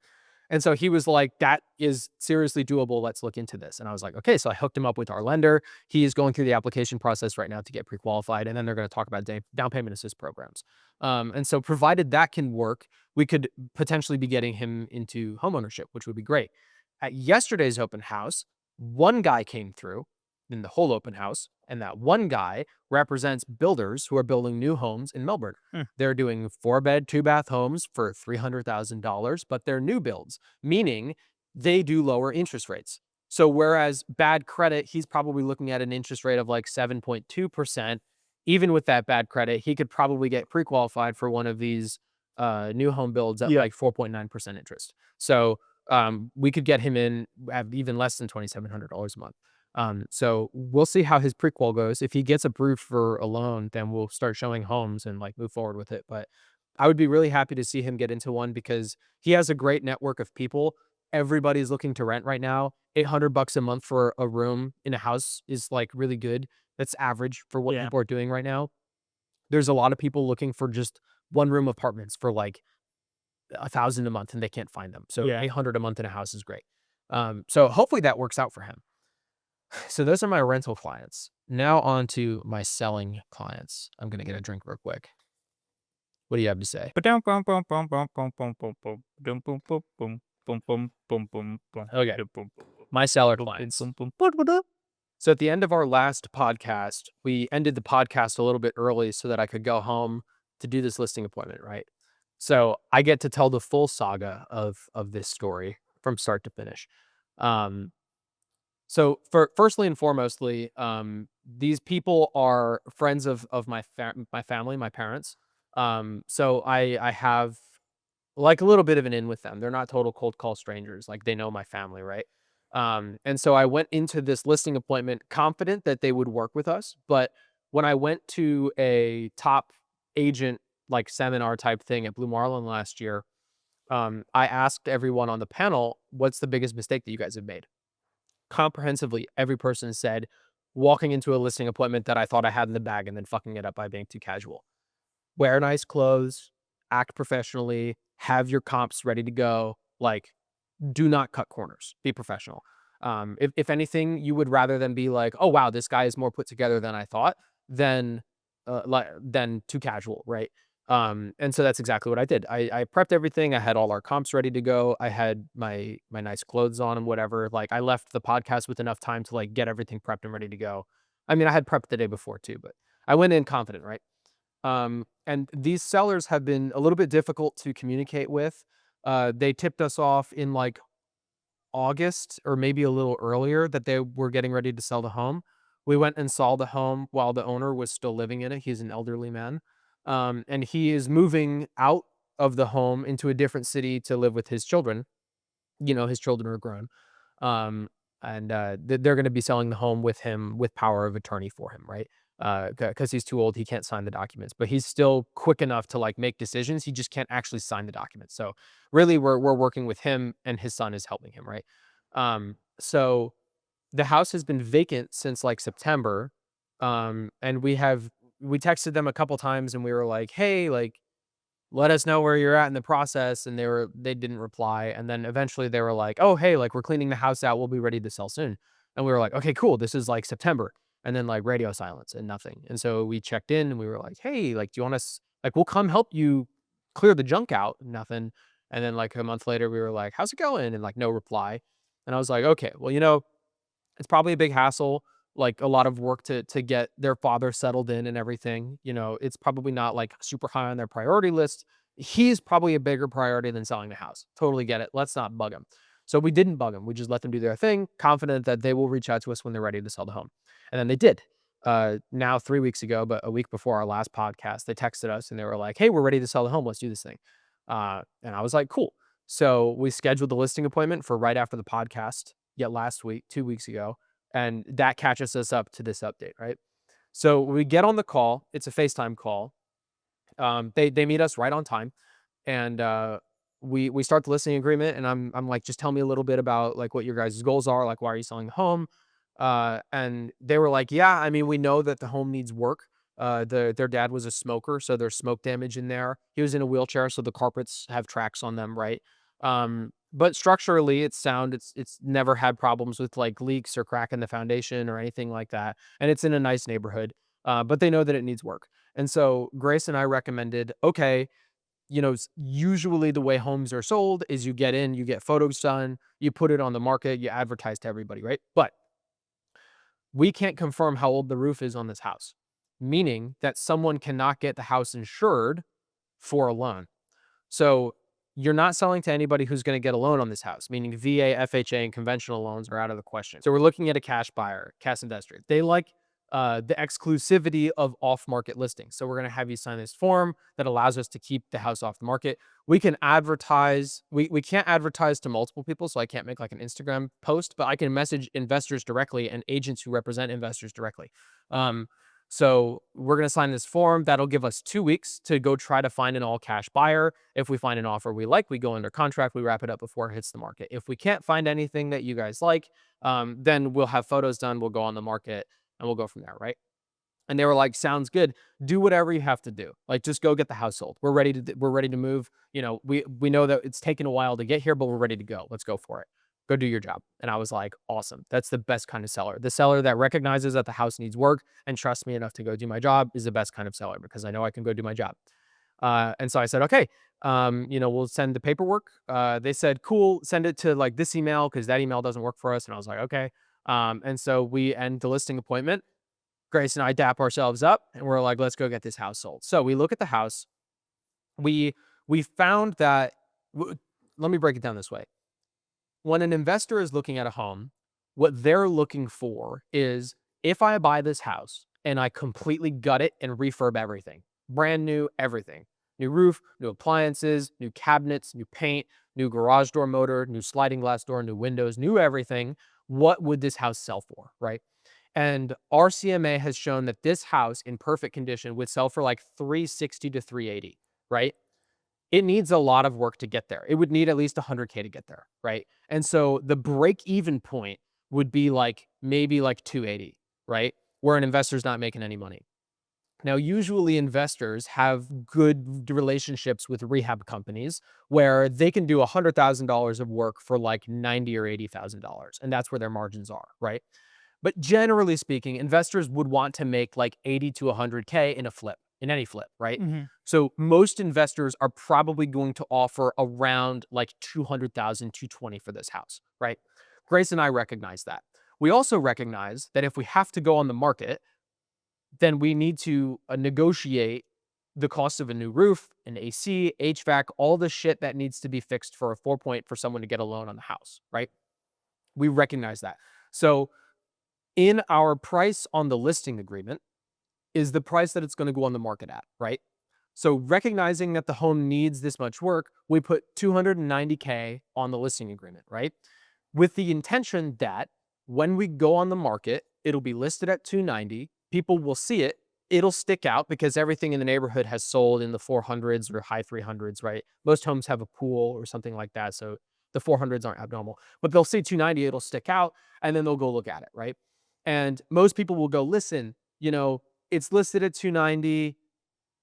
and so he was like, "That is seriously doable. Let's look into this." And I was like, "Okay." So I hooked him up with our lender. He is going through the application process right now to get pre-qualified. And then they're going to talk about down payment assist programs. And so provided that can work, we could potentially be getting him into homeownership, which would be great. At yesterday's open house, one guy came through in the whole open house. And that one guy represents builders who are building new homes in Melbourne. Hmm. They're doing four-bed, two-bath homes for $300,000, but they're new builds, meaning they do lower interest rates. So whereas bad credit, he's probably looking at an interest rate of like 7.2%. Even with that bad credit, he could probably get pre-qualified for one of these new home builds at Yeah. like 4.9% interest. So we could get him in at even less than $2,700 a month. So we'll see how his pre-qual goes. If he gets approved for a loan, then we'll start showing homes and like move forward with it. But I would be really happy to see him get into one because he has a great network of people. Everybody's looking to rent right now. $800 a month for a room in a house is like really good. That's average for what Yeah. people are doing right now. There's a lot of people looking for just one room apartments for like 1,000 a month and they can't find them. So Yeah. 800 a month in a house is great. So hopefully that works out for him. So those are my rental clients. Now on to my selling clients. I'm gonna get a drink real quick. What do you have to say? Ba-dum, bum, bum, bum, bum, bum, bum, bum, bum, dum, bum, bum, bum, bum, bum, bum, bum, bum, Okay, dum, bum, my seller bum, bum, clients. bum, bum, ba-da-ba-da. So at the end of our last podcast, we ended the podcast a little bit early so that I could go home to do this listing appointment, right? So I get to tell the full saga of this story from start to finish. Um, so for firstly and foremostly, these people are friends of my family, my parents. So I have like a little bit of an in with them. They're not total cold call strangers. Like they know my family, right? And so I went into this listing appointment confident that they would work with us. But when I went to a top agent like seminar type thing at Blue Marlin last year, I asked everyone on the panel, "What's the biggest mistake that you guys have made?" Comprehensively, every person said walking into a listing appointment that I thought I had in the bag and then fucking it up by being too casual. Wear nice clothes, act professionally, have your comps ready to go. Like, do not cut corners. Be professional. If anything, you would rather than be like, "Oh wow, this guy is more put together than I thought," than than too casual, right? And so that's exactly what I did. I prepped everything. I had all our comps ready to go. I had my nice clothes on and whatever. Like I left the podcast with enough time to like get everything prepped and ready to go. I mean, I had prepped the day before too, but I went in confident, right? And these sellers have been a little bit difficult to communicate with. They tipped us off in like August or maybe a little earlier that they were getting ready to sell the home. We went and saw the home while the owner was still living in it. He's an elderly man. And he is moving out of the home into a different city to live with his children. His children are grown. Um, and they're going to be selling the home with him with power of attorney for him, right? Because he's too old, he can't sign the documents, but he's still quick enough to like make decisions. He just can't actually sign the documents. So really, we're working with him, and his son is helping him, right? So the house has been vacant since like September, and we texted them a couple times, and we were like, hey, like let us know where you're at in the process. And they didn't reply. And then eventually they were like, oh, hey, like we're cleaning the house out. We'll be ready to sell soon. And we were like, okay, cool. This is like September. And then like radio silence and nothing. And so we checked in and we were like, hey, like, do you want us, like, we'll come help you clear the junk out. Nothing. And then like a month later, we were like, how's it going? And like, no reply. And I was like, okay, well, it's probably a big hassle, like a lot of work to get their father settled in and everything. It's probably not like super high on their priority list. He's probably a bigger priority than selling the house. Totally get it. Let's not bug him. So we didn't bug them. We just let them do their thing, confident that they will reach out to us when they're ready to sell the home. And then they did. Now 3 weeks ago, but a week before our last podcast, they texted us and they were like, "Hey, we're ready to sell the home. Let's do this thing." And I was like, "Cool." So we scheduled the listing appointment for right after the podcast, yet last week, 2 weeks ago, and that catches us up to this update, right? So we get on the call. It's a FaceTime call. They meet us right on time, and we start the listing agreement. And I'm like, just tell me a little bit about like what your guys' goals are. Like, why are you selling the home? And they were like, yeah, I mean, we know that the home needs work. Their dad was a smoker, so there's smoke damage in there. He was in a wheelchair, so the carpets have tracks on them, right? But structurally, it's sound. It's never had problems with like leaks or crack in the foundation or anything like that. And it's in a nice neighborhood. But they know that it needs work. And so Grace and I recommended, okay, usually the way homes are sold is you get in, you get photos done, you put it on the market, you advertise to everybody, right? But we can't confirm how old the roof is on this house, meaning that someone cannot get the house insured for a loan. So you're not selling to anybody who's going to get a loan on this house, meaning VA, FHA, and conventional loans are out of the question. So we're looking at a cash buyer, cash investor. They like the exclusivity of off-market listings. So we're going to have you sign this form that allows us to keep the house off the market. We can advertise. We can't advertise to multiple people, so I can't make like an Instagram post, but I can message investors directly and agents who represent investors directly. So we're going to sign this form. That'll give us 2 weeks to go try to find an all cash buyer. If we find an offer we like, we go under contract, we wrap it up before it hits the market. If we can't find anything that you guys like, then we'll have photos done, we'll go on the market, and we'll go from there, right? And they were like, sounds good. Do whatever you have to do. Like, just go get the house sold. We're ready to move. We know that it's taken a while to get here, but we're ready to go. Let's go for it. Go do your job. And I was like, awesome. That's the best kind of seller. The seller that recognizes that the house needs work and trusts me enough to go do my job is the best kind of seller because I know I can go do my job. And so I said, okay, we'll send the paperwork. They said, cool, send it to like this email because that email doesn't work for us. And I was like, okay. And so we end the listing appointment. Grace and I dap ourselves up and we're like, let's go get this house sold. So we look at the house. We we found that let me break it down this way. When an investor is looking at a home, what they're looking for is, if I buy this house and I completely gut it and refurb everything, brand new everything, new roof, new appliances, new cabinets, new paint, new garage door motor, new sliding glass door, new windows, new everything, what would this house sell for, right? And our CMA has shown that this house in perfect condition would sell for like 360 to 380, right? It needs a lot of work to get there. It would need at least 100K to get there, right? And so the break even point would be like maybe like 280, right? Where an investor's not making any money. Now, usually investors have good relationships with rehab companies where they can do $100,000 of work for like 90 or $80,000, and that's where their margins are, right? But generally speaking, investors would want to make like 80 to 100K in a flip, in any flip, right? Mhm. So most investors are probably going to offer around like 200,000, 220 for this house, right? Grace and I recognize that. We also recognize that if we have to go on the market, then we need to negotiate the cost of a new roof, an AC, HVAC, all the shit that needs to be fixed for a 4 point for someone to get a loan on the house, right? We recognize that. So in our price on the listing agreement is the price that it's going to go on the market at, right? So recognizing that the home needs this much work, we put 290K on the listing agreement, right? With the intention that when we go on the market, it'll be listed at 290. People will see it. It'll stick out because everything in the neighborhood has sold in the 400s or high 300s, right? Most homes have a pool or something like that. So the 400s aren't abnormal, but they'll see 290, it'll stick out, and then they'll go look at it, right? And most people will go, listen, it's listed at 290,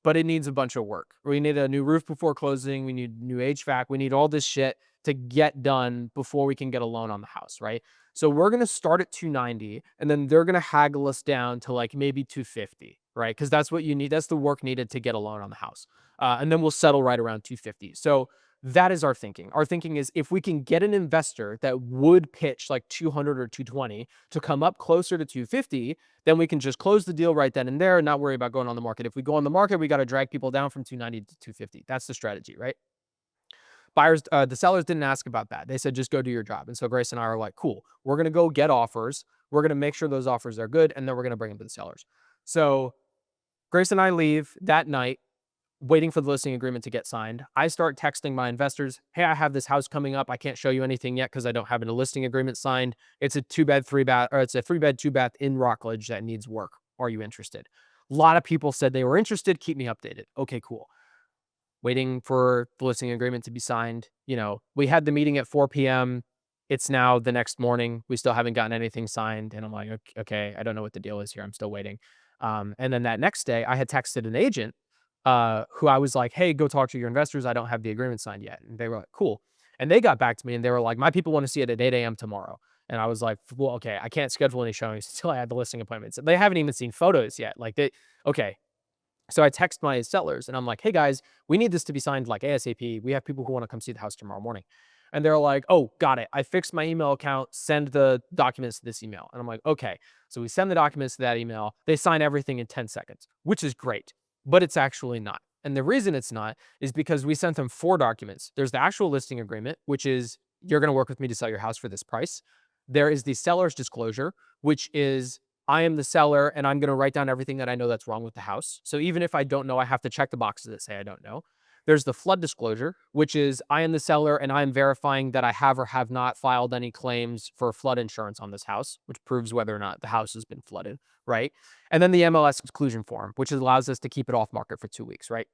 but it needs a bunch of work. We need a new roof before closing. We need new HVAC. We need all this shit to get done before we can get a loan on the house, right? So we're going to start at 290 and then they're going to haggle us down to like maybe 250, right? Because that's what you need. That's the work needed to get a loan on the house. And then we'll settle right around 250. So that is our thinking. Our thinking is if we can get an investor that would pitch like 200 or 220 to come up closer to 250, then we can just close the deal right then and there and not worry about going on the market. If we go on the market, we got to drag people down from 290 to 250. That's the strategy, right? The sellers didn't ask about that. They said, just go do your job. And so Grace and I are like, cool, we're going to go get offers. We're going to make sure those offers are good. And then we're going to bring them to the sellers. So Grace and I leave that night waiting for the listing agreement to get signed. I start texting my investors, hey, I have this house coming up. I can't show you anything yet because I don't have a listing agreement signed. It's a 2-bed, 3-bath, or it's a 3-bed, 2-bath in Rockledge that needs work. Are you interested? A lot of people said they were interested. Keep me updated. Okay, cool. Waiting for the listing agreement to be signed. We had the meeting at 4 p.m. It's now the next morning. We still haven't gotten anything signed. And I'm like, okay, I don't know what the deal is here. I'm still waiting. And then that next day, I had texted an agent who I was like, hey, go talk to your investors. I don't have the agreement signed yet. And they were like, cool. And they got back to me and they were like, my people want to see it at 8 a.m. tomorrow. And I was like, well, okay, I can't schedule any showings until I had the listing appointments. They haven't even seen photos yet. Okay. So I text my sellers and I'm like, hey guys, we need this to be signed like ASAP. We have people who want to come see the house tomorrow morning. And they're like, oh, got it. I fixed my email account. Send the documents to this email. And I'm like, okay. So we send the documents to that email. They sign everything in 10 seconds, which is great, but it's actually not. And the reason it's not is because we sent them 4 documents. There's the actual listing agreement, which is you're going to work with me to sell your house for this price. There is the seller's disclosure, which is I am the seller and I'm going to write down everything that I know that's wrong with the house. So even if I don't know, I have to check the boxes that say I don't know. There's the flood disclosure, which is I am the seller and I am verifying that I have or have not filed any claims for flood insurance on this house, which proves whether or not the house has been flooded, right? And then the MLS exclusion form, which allows us to keep it off market for 2 weeks, right?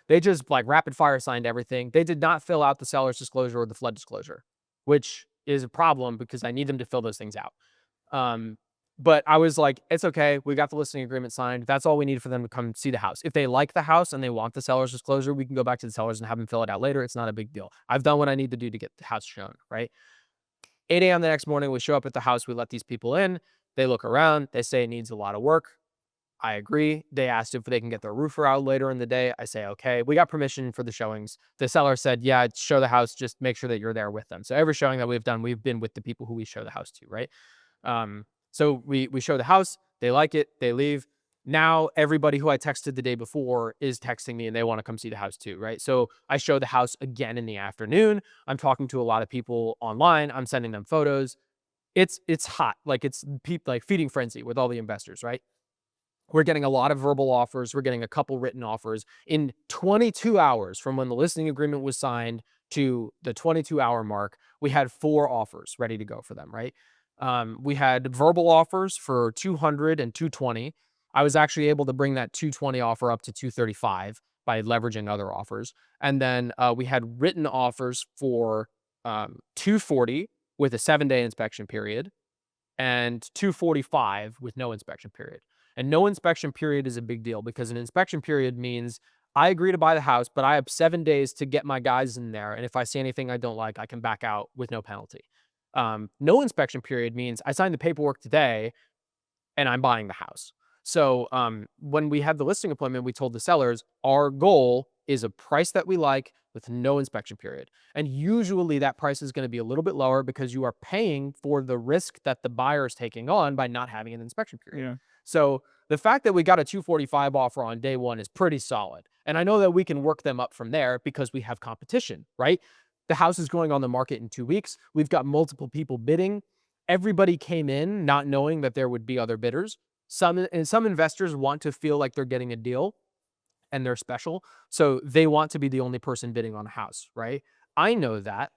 They just like rapid fire signed everything. They did not fill out the seller's disclosure or the flood disclosure, which is a problem because I need them to fill those things out. But I was like, it's okay. We got the listing agreement signed. That's all we need for them to come see the house. If they like the house and they want the seller's disclosure, we can go back to the sellers and have them fill it out later. It's not a big deal. I've done what I need to do to get the house shown, right? 8 a.m. the next morning, we show up at the house. We let these people in. They look around. They say it needs a lot of work. I agree. They asked if they can get their roofer out later in the day. I say, okay. We got permission for the showings. The seller said, yeah, show the house. Just make sure that you're there with them. So every showing that we've done, we've been with the people who we show the house to, right? So we show the house. They like it. They leave. Now everybody who I texted the day before is texting me and they want to come see the house too, right? So I show the house again in the afternoon. I'm talking to a lot of people online. I'm sending them photos. It's hot, like it's like feeding frenzy with all the investors, right? We're getting a lot of verbal offers. We're getting a couple written offers. In 22 hours from when the listing agreement was signed to the 22-hour mark, we had 4 offers ready to go for them, right? We had verbal offers for 200 and 220. I was actually able to bring that 220 offer up to 235 by leveraging other offers. And then we had written offers for 240 with a 7-day inspection period and 245 with no inspection period. And no inspection period is a big deal because an inspection period means I agree to buy the house, but I have 7 days to get my guys in there. And if I see anything I don't like, I can back out with no penalty. No inspection period means I signed the paperwork today and I'm buying the house. So when we had the listing appointment, we told the sellers our goal is a price that we like with no inspection period. And usually that price is going to be a little bit lower because you are paying for the risk that the buyer is taking on by not having an inspection period. Yeah. So the fact that we got a 245 offer on day one is pretty solid. And I know that we can work them up from there because we have competition, right? The house is going on the market in 2 weeks. We've got multiple people bidding. Everybody came in not knowing that there would be other bidders. Some investors want to feel like they're getting a deal and they're special. So they want to be the only person bidding on a house, right? I know that.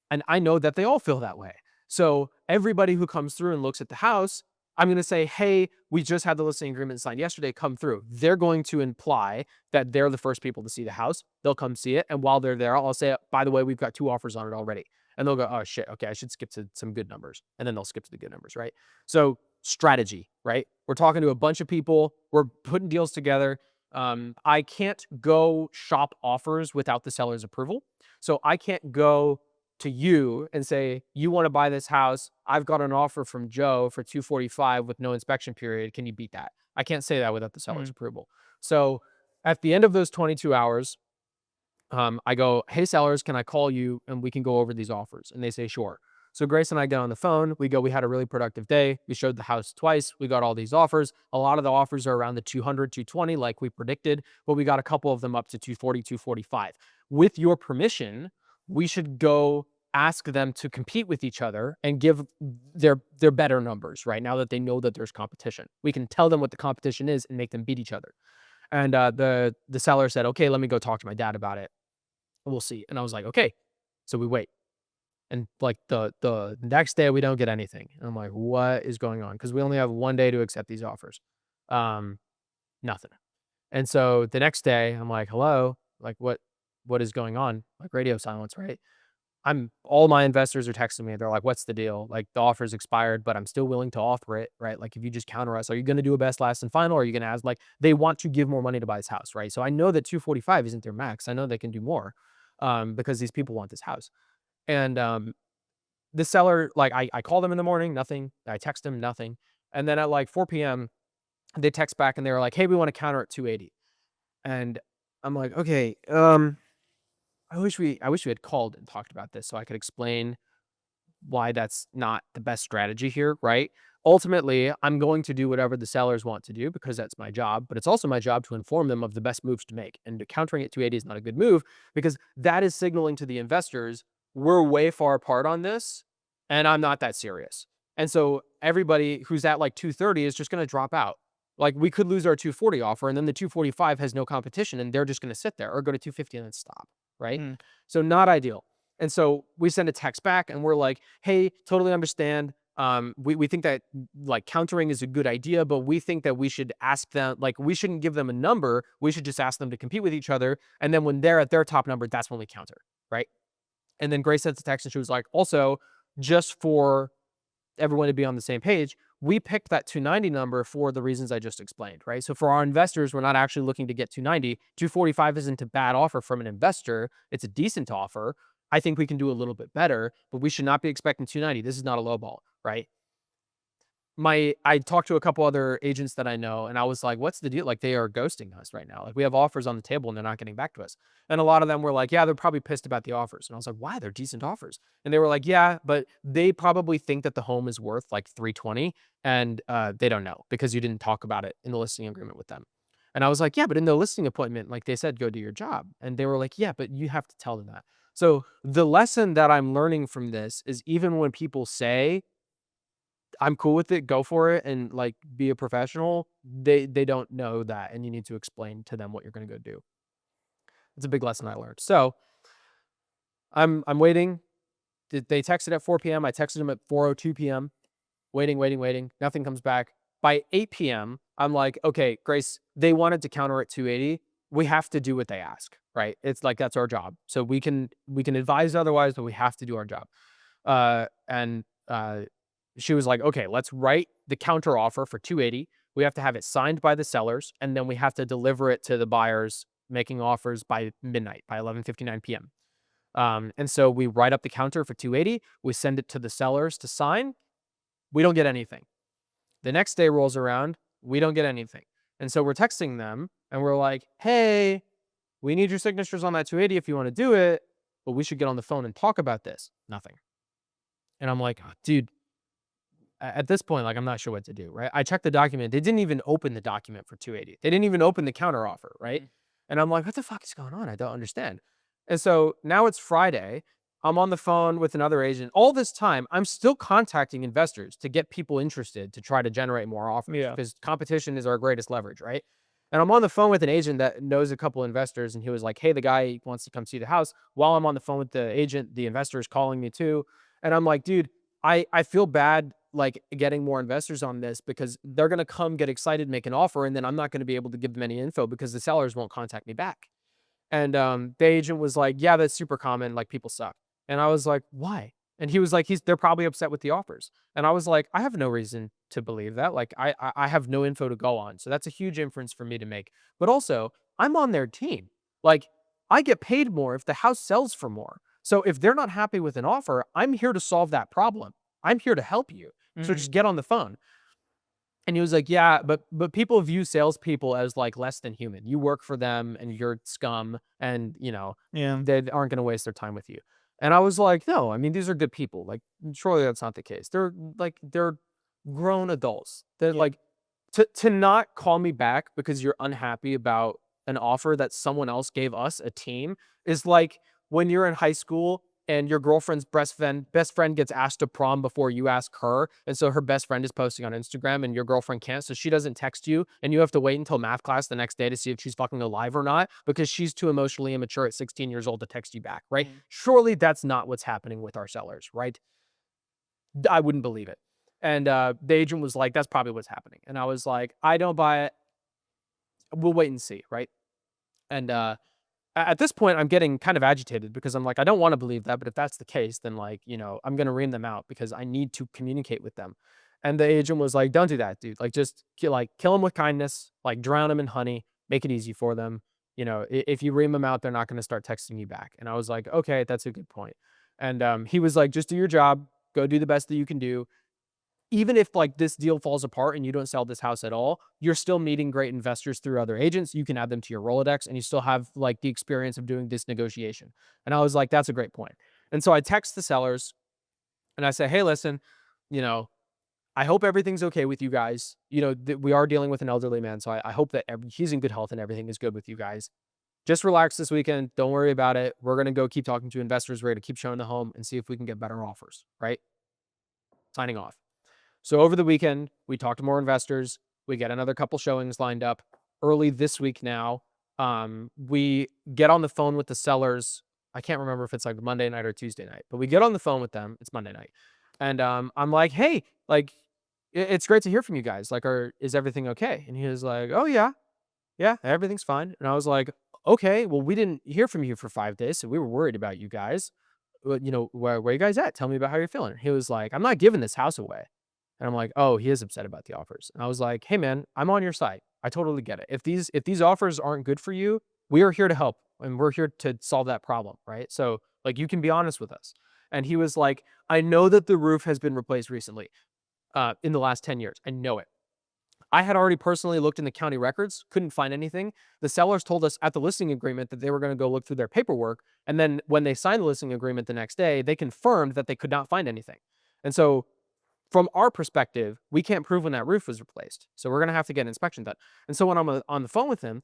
And I know that they all feel that way. So everybody who comes through and looks at the house, I'm going to say, hey, we just had the listing agreement signed yesterday. Come through. They're going to imply that they're the first people to see the house. They'll come see it. And while they're there, I'll say, by the way, we've got 2 offers on it already. And they'll go, oh, shit. Okay, I should skip to some good numbers. And then they'll skip to the good numbers, right? So strategy, right? We're talking to a bunch of people. We're putting deals together. I can't go shop offers without the seller's approval. So I can't go to you and say, you want to buy this house. I've got an offer from Joe for 245 with no inspection period. Can you beat that? I can't say that without the seller's Mm. approval. So at the end of those 22 hours, I go, hey, sellers, can I call you and we can go over these offers? And they say, sure. So Grace and I get on the phone. We go, we had a really productive day. We showed the house twice. We got all these offers. A lot of the offers are around the 200, 220, like we predicted, but we got a couple of them up to 240, 245. With your permission, we should go ask them to compete with each other and give their better numbers, right? Now that they know that there's competition, we can tell them what the competition is and make them beat each other. And the seller said, okay, let me go talk to my dad about it. We'll see. And I was like, okay. So we wait. And like the next day we don't get anything. And I'm like, what is going on? Because we only have 1 day to accept these offers. Um, Nothing. And so the next day I'm like, hello, like what is going on? Like radio silence, right? All my investors are texting me. They're like, what's the deal? Like the offer's expired, but I'm still willing to offer it, right? Like if you just counter us, are you going to do a best, last, and final? Or are you going to ask, like, they want to give more money to buy this house, right? So I know that 245 isn't their max. I know they can do more because these people want this house. And the seller, like I call them in the morning, nothing. I text them, nothing. And then at like 4 p.m., they text back and they were like, hey, we want to counter at 280. And I'm like, okay, I wish we had called and talked about this so I could explain why that's not the best strategy here, right? Ultimately, I'm going to do whatever the sellers want to do because that's my job, but it's also my job to inform them of the best moves to make. And countering at 280 is not a good move because that is signaling to the investors, we're way far apart on this and I'm not that serious. And so everybody who's at like 230 is just going to drop out. Like we could lose our 240 offer and then the 245 has no competition and they're just going to sit there or go to 250 and then stop, right? Mm. So not ideal. And so we send a text back and we're like, hey, totally understand. We think that like countering is a good idea, but we think that we should ask them, like we shouldn't give them a number. We should just ask them to compete with each other. And then when they're at their top number, that's when we counter, right? And then Grace sent the text and she was like, also, just for everyone to be on the same page, we picked that 290 number for the reasons I just explained, right? So for our investors, we're not actually looking to get 290. 245 isn't a bad offer from an investor. It's a decent offer. I think we can do a little bit better, but we should not be expecting 290. This is not a low ball, right? I talked to a couple other agents that I know, and I was like, "What's the deal? Like, they are ghosting us right now. Like, we have offers on the table, and they're not getting back to us." And a lot of them were like, "Yeah, they're probably pissed about the offers." And I was like, "Why? They're decent offers." And they were like, "Yeah, but they probably think that the home is worth like 320, and they don't know because you didn't talk about it in the listing agreement with them." And I was like, "Yeah, but in the listing appointment, like they said, go do your job." And they were like, "Yeah, but you have to tell them that." So the lesson that I'm learning from this is even when people say I'm cool with it, go for it, and, like, be a professional, they don't know that, and you need to explain to them what you're gonna go do. It's a big lesson I learned. So, I'm waiting. They texted at 4 PM, I texted them at 4:02 PM, waiting, waiting, waiting, nothing comes back. By 8 PM, I'm like, "Okay, Grace, they wanted to counter at 280. We have to do what they ask, right? It's like, that's our job. So we can advise otherwise, but we have to do our job." And she was like, "Okay, let's write the counter offer for 280. We have to have it signed by the sellers, and then we have to deliver it to the buyers making offers by midnight, by 11:59 PM." And so we write up the counter for 280. We send it to the sellers to sign. We don't get anything. The next day rolls around. We don't get anything. And so we're texting them, and we're like, "Hey, we need your signatures on that 280 if you want to do it, but we should get on the phone and talk about this." Nothing. And I'm like, "Oh, dude, at this point, like, I'm not sure what to do, right?" I checked the document. They didn't even open the document for 280. They didn't even open the counter offer, right? Mhm. And I'm like, "What the fuck is going on? I don't understand." And so now it's Friday. I'm on the phone with another agent. All this time, I'm still contacting investors to get people interested to try to generate more offers Yeah. because competition is our greatest leverage, right? And I'm on the phone with an agent that knows a couple investors, and he was like, "Hey, the guy wants to come see the house." While I'm on the phone with the agent, the investor is calling me too. And I'm like, "Dude, I feel bad like getting more investors on this because they're gonna come get excited, make an offer, and then I'm not gonna be able to give them any info because the sellers won't contact me back." And the agent was like, "Yeah, that's super common. Like people suck." And I was like, "Why?" And he was like, "They're probably upset with the offers." And I was like, "I have no reason to believe that. Like I have no info to go on, so that's a huge inference for me to make. But also, I'm on their team. Like I get paid more if the house sells for more. So if they're not happy with an offer, I'm here to solve that problem. I'm here to help you. So Mhm. just get on the phone." And he was like, "Yeah, but people view salespeople as like less than human. You work for them and you're scum, and Yeah. they aren't going to waste their time with you." And I was like, "No, I mean these are good people. Like surely that's not the case. They're grown adults. They're Yeah. like to not call me back because you're unhappy about an offer that someone else gave us, a team, is like when you're in high school and your girlfriend's best friend gets asked to prom before you ask her, and so her best friend is posting on Instagram and your girlfriend can't, so she doesn't text you, and you have to wait until math class the next day to see if she's fucking alive or not because she's too emotionally immature at 16 years old to text you back, right? Mhm. Surely that's not what's happening with our sellers, right? I wouldn't believe it. And the agent was like, "That's probably what's happening." And I was like, "I don't buy it. We'll wait and see," right? And at this point, I'm getting kind of agitated because I'm like, I don't want to believe that, but if that's the case, then like, I'm gonna ream them out because I need to communicate with them. And the agent was like, "Don't do that, dude. Like, just kill them with kindness, like drown them in honey, make it easy for them. If you ream them out, they're not gonna start texting you back." And I was like, "Okay, that's a good point." And he was like, "Just do your job, go do the best that you can do. Even if like this deal falls apart and you don't sell this house at all, you're still meeting great investors through other agents. You can add them to your Rolodex and you still have like the experience of doing this negotiation." And I was like, "That's a great point." And so I text the sellers and I say, "Hey, listen, you know, I hope everything's okay with you guys. We are dealing with an elderly man. So I hope that he's in good health and everything is good with you guys. Just relax this weekend. Don't worry about it. We're going to go keep talking to investors. We're going to keep showing the home and see if we can get better offers." Right? Signing off. So over the weekend, we talked to more investors. We get another couple showings lined up early this week now. We get on the phone with the sellers. I can't remember if it's like Monday night or Tuesday night, but we get on the phone with them. It's Monday night. And I'm like, "Hey, like, it's great to hear from you guys. Like, is everything okay?" And he was like, "Oh, yeah, yeah, everything's fine." And I was like, "Okay, well, we didn't hear from you for 5 days, so we were worried about you guys. Where you guys at? Tell me about how you're feeling." He was like, "I'm not giving this house away." And I'm like, "Oh, he is upset about the offers." And I was like, "Hey man, I'm on your side. I totally get it. If these offers aren't good for you, we are here to help and we're here to solve that problem, right? So like you can be honest with us." And he was like, "I know that the roof has been replaced recently." in the last 10 years. I know it. I had already personally looked in the county records, couldn't find anything. The sellers told us at the listing agreement that they were going to go look through their paperwork. And then when they signed the listing agreement the next day, they confirmed that they could not find anything. And so from our perspective, we can't prove when that roof was replaced. So we're going to have to get an inspection done. And so when I'm on the phone with him,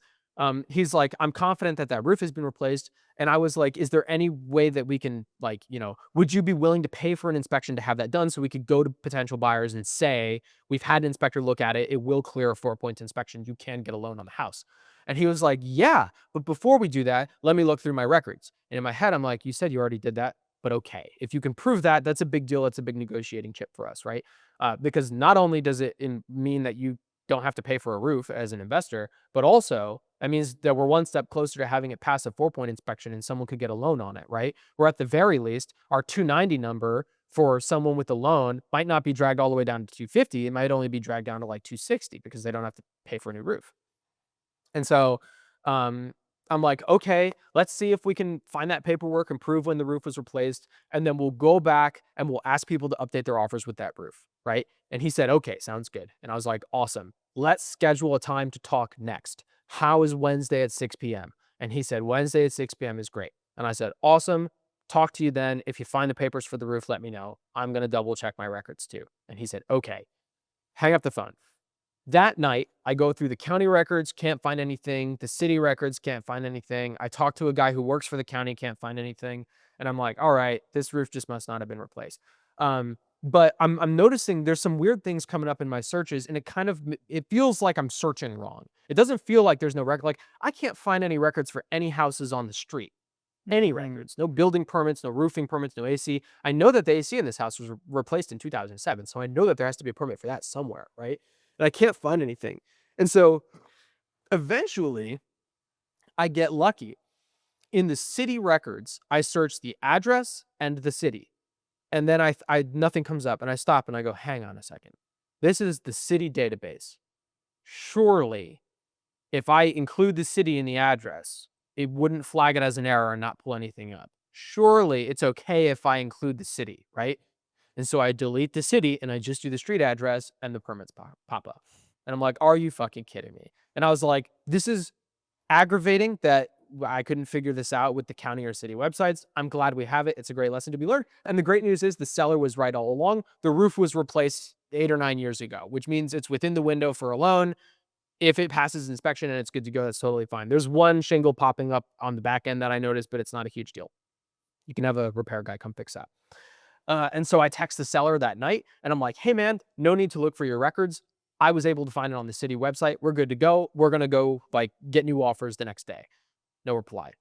he's like, I'm confident that that roof has been replaced. And I was like, is there any way that we can, like, would you be willing to pay for an inspection to have that done so we could go to potential buyers and say, we've had an inspector look at it. It will clear a 4-point inspection. You can get a loan on the house. And he was like, yeah, but before we do that, let me look through my records. And in my head, I'm like, you said you already did that. But okay, if you can prove that, that's a big deal. That's a big negotiating chip for us, right? Because not only does it mean that you don't have to pay for a roof as an investor, but also that means that we're one step closer to having it pass a 4-point inspection and someone could get a loan on it, right? Or at the very least, our 290 number for someone with a loan might not be dragged all the way down to 250. It might only be dragged down to like 260 because they don't have to pay for a new roof. And so um, I'm like, okay, let's see if we can find that paperwork and prove when the roof was replaced. And then we'll go back and we'll ask people to update their offers with that roof. Right. And he said, okay, sounds good. And I was like, awesome. Let's schedule a time to talk next. How is Wednesday at 6 p.m.? And he said, Wednesday at 6 p.m. is great. And I said, awesome. Talk to you then. If you find the papers for the roof, let me know. I'm going to double check my records too. And he said, okay. Hang up the phone. That night, I go through the county records, can't find anything. The city records, can't find anything. I talk to a guy who works for the county, can't find anything. And I'm like, all right, this roof just must not have been replaced. But I'm noticing there's some weird things coming up in my searches, and it feels like I'm searching wrong. It doesn't feel like there's no record. Like I can't find any records for any houses on the street. Any records, no building permits, no roofing permits, no AC. I know that the AC in this house was replaced in 2007, so I know that there has to be a permit for that somewhere, right? And I can't find anything. And so eventually I get lucky. In the city records, I search the address and the city. And then I nothing comes up and I stop and I go, hang on a second. This is the city database. Surely, if I include the city in the address, it wouldn't flag it as an error and not pull anything up. Surely it's okay if I include the city, right? And so I delete the city and I just do the street address and the permits pop up. And I'm like, are you fucking kidding me? And I was like, this is aggravating that I couldn't figure this out with the county or city websites. I'm glad we have it. It's a great lesson to be learned. And the great news is the seller was right all along. The roof was replaced 8 or 9 years ago, which means it's within the window for a loan. If it passes inspection and it's good to go, that's totally fine. There's one shingle popping up on the back end that I noticed, but it's not a huge deal. You can have a repair guy come fix that. And so I text the seller that night and I'm like, hey man, no need to look for your records. I was able to find it on the city website. We're good to go. We're going to go like get new offers the next day. No reply.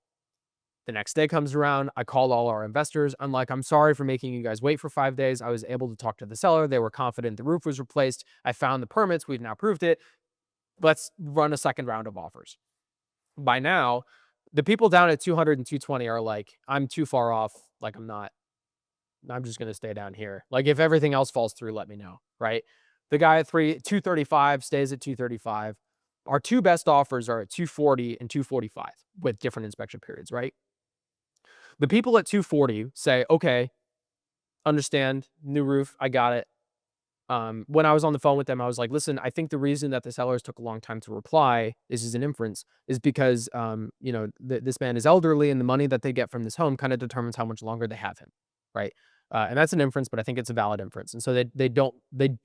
The next day comes around. I call all our investors. I'm like, I'm sorry for making you guys wait for 5 days. I was able to talk to the seller. They were confident the roof was replaced. I found the permits. We've now proved it. Let's run a second round of offers. By now, the people down at 200 and 220 are like, I'm too far off. Like, I'm just going to stay down here. Like, if everything else falls through, let me know. Right. The guy at 235 stays at 235. Our two best offers are at 240 and 245 with different inspection periods. Right. The people at 240 say, okay, understand, new roof. I got it. When I was on the phone with them, I was like, listen, I think the reason that the sellers took a long time to reply, this is an inference, is because, this man is elderly and the money that they get from this home kind of determines how much longer they have him. Right. And that's an inference, but I think it's a valid inference. And so they do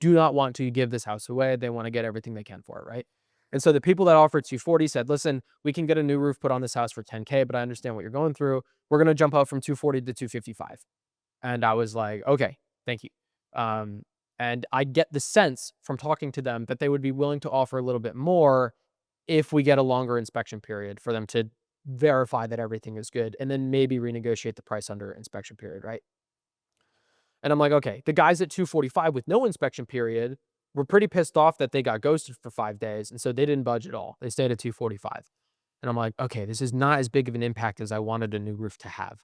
not want to give this house away. They want to get everything they can for it. Right. And so the people that offered 240 said, listen, we can get a new roof put on this house for 10K, but I understand what you're going through. We're going to jump up from 240 to 255. And I was like, okay, thank you. And I get the sense from talking to them that they would be willing to offer a little bit more if we get a longer inspection period for them to verify that everything is good and then maybe renegotiate the price under inspection period, right? And I'm like, okay, the guys at 245 with no inspection period were pretty pissed off that they got ghosted for 5 days. And so they didn't budge at all. They stayed at 245. And I'm like, okay, this is not as big of an impact as I wanted a new roof to have.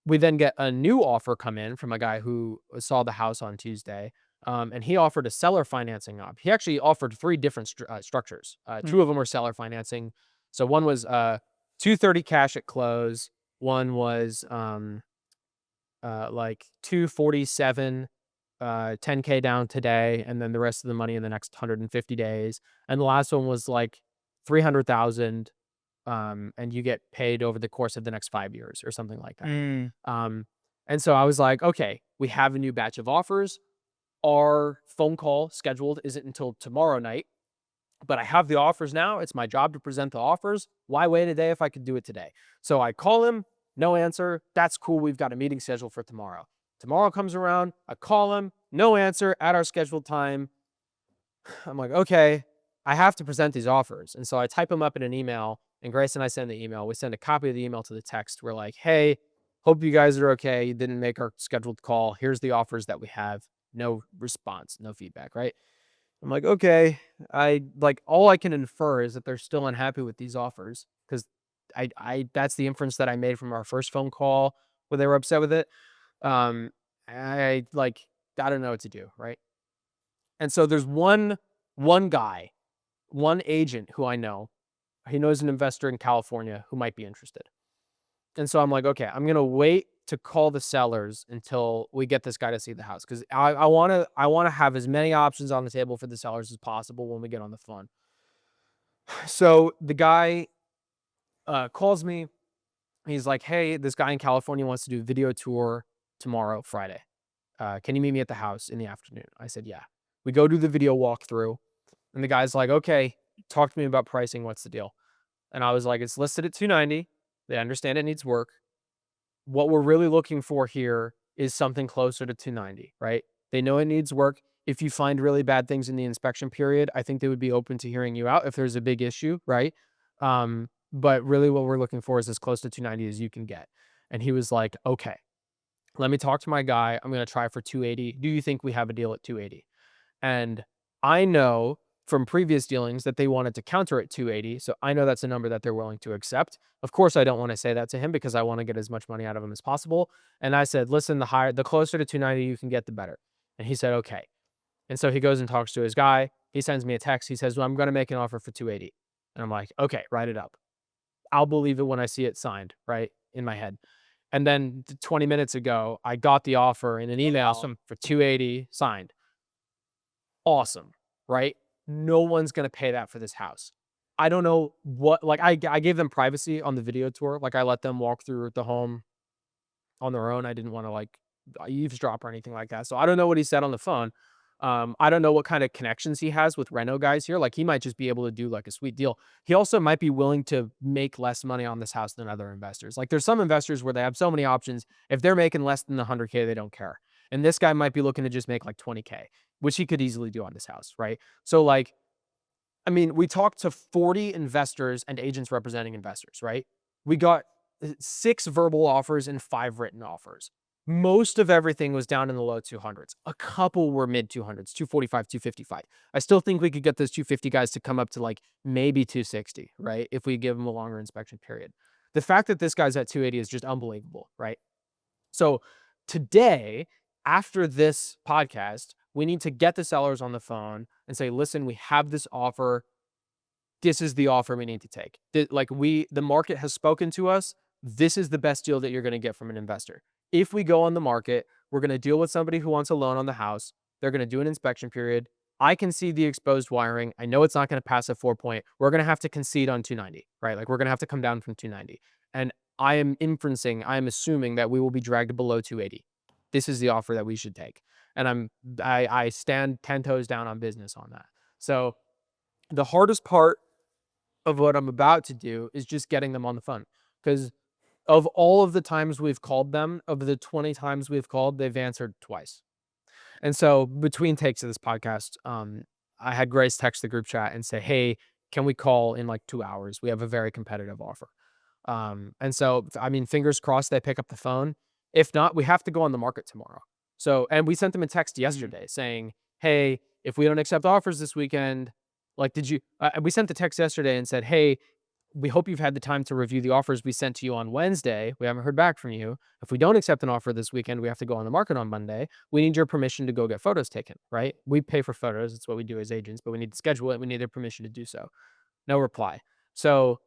We then get a new offer come in from a guy who saw the house on Tuesday, and he offered a seller financing op. He actually offered 3 different structures. 2 of them were seller financing. So one was 230 cash at close. One was like 247 10K down today, and then the rest of the money in the next 150 days. And the last one was like 300,000, and you get paid over the course of the next 5 years or something like that. Mm. Um, and so I was like, okay, we have a new batch of offers. Our phone call scheduled isn't until tomorrow night, but I have the offers now. It's my job to present the offers. Why wait a day if I could do it today? So I call him, no answer. That's cool. We've got a meeting scheduled for tomorrow. Tomorrow comes around. I call him, no answer at our scheduled time. I'm like, okay, I have to present these offers. And so I type them up in an email, and Grace and I send the email. We send a copy of the email to the text. We're like, hey, hope you guys are okay. You didn't make our scheduled call. Here's the offers that we have. No response, no feedback, right? I'm like, okay. I like all I can infer is that they're still unhappy with these offers because I that's the inference that I made from our first phone call where they were upset with it. Um, I like I don't know what to do, right? And so there's one guy, one agent who I know. He knows an investor in California who might be interested. And so I'm like, okay, I'm gonna wait to call the sellers until we get this guy to see the house because I wanna have as many options on the table for the sellers as possible when we get on the phone. So the guy calls me. He's like, hey, this guy in California wants to do a video tour tomorrow, Friday. Can you meet me at the house in the afternoon? I said, yeah. We go do the video walkthrough, and the guy's like, okay, talk to me about pricing. What's the deal? And I was like, it's listed at 290. They understand it needs work. What we're really looking for here is something closer to 290, right? They know it needs work. If you find really bad things in the inspection period, I think they would be open to hearing you out if there's a big issue, right? But really what we're looking for is as close to 290 as you can get. And he was like, okay, let me talk to my guy. I'm going to try for 280. Do you think we have a deal at 280? And I know from previous dealings that they wanted to counter at 280. So I know that's a number that they're willing to accept. Of course, I don't want to say that to him because I want to get as much money out of him as possible. And I said, listen, the closer to 290 you can get, the better. And he said, okay. And so he goes and talks to his guy. He sends me a text. He says, well, I'm going to make an offer for 280. And I'm like, okay, write it up. I'll believe it when I see it signed, right? In my head. And then 20 minutes ago, I got the offer in an email Awesome. for 280 signed. Awesome, right? No one's gonna pay that for this house. I don't know what like I gave them privacy on the video tour. Like I let them walk through the home on their own. I didn't want to like eavesdrop or anything like that. So I don't know what he said on the phone. I don't know what kind of connections he has with reno guys here. Like he might just be able to do like a sweet deal. He also might be willing to make less money on this house than other investors. Like there's some investors where they have so many options. If they're making less than 100K, they don't care. And this guy might be looking to just make like 20K, which he could easily do on this house, right? So like, I mean, we talked to 40 investors and agents representing investors, right? We got 6 verbal offers and 5 written offers. Most of everything was down in the low 200s. A couple were mid 200s, 245, 255. I still think we could get those 250 guys to come up to like maybe 260, right? If we give them a longer inspection period. The fact that this guy's at 280 is just unbelievable, right? So today, after this podcast, we need to get the sellers on the phone and say, listen, we have this offer. This is the offer we need to take. The market has spoken to us. This is the best deal that you're going to get from an investor. If we go on the market, we're going to deal with somebody who wants a loan on the house. They're going to do an inspection period. I can see the exposed wiring. I know it's not going to pass a 4-point. We're going to have to concede on 290, right? Like we're going to have to come down from 290. And I am assuming that we will be dragged below 280. This is the offer that we should take. And I stand 10 toes down on business on that. So the hardest part of what I'm about to do is just getting them on the phone. Because of all of the times we've called them, of the 20 times we've called, they've answered twice. And so between takes of this podcast, I had Grace text the group chat and say, hey, can we call in like 2 hours? We have a very competitive offer. And so, I mean, fingers crossed they pick up the phone. If not, we have to go on the market tomorrow. So, and we sent them a text yesterday saying, hey, if we don't accept offers this weekend, like, we sent the text yesterday and said, hey, we hope you've had the time to review the offers we sent to you on Wednesday. We haven't heard back from you. If we don't accept an offer this weekend, we have to go on the market on Monday. We need your permission to go get photos taken, right? We pay for photos. It's what we do as agents, but we need to schedule it. We need their permission to do so. No reply. So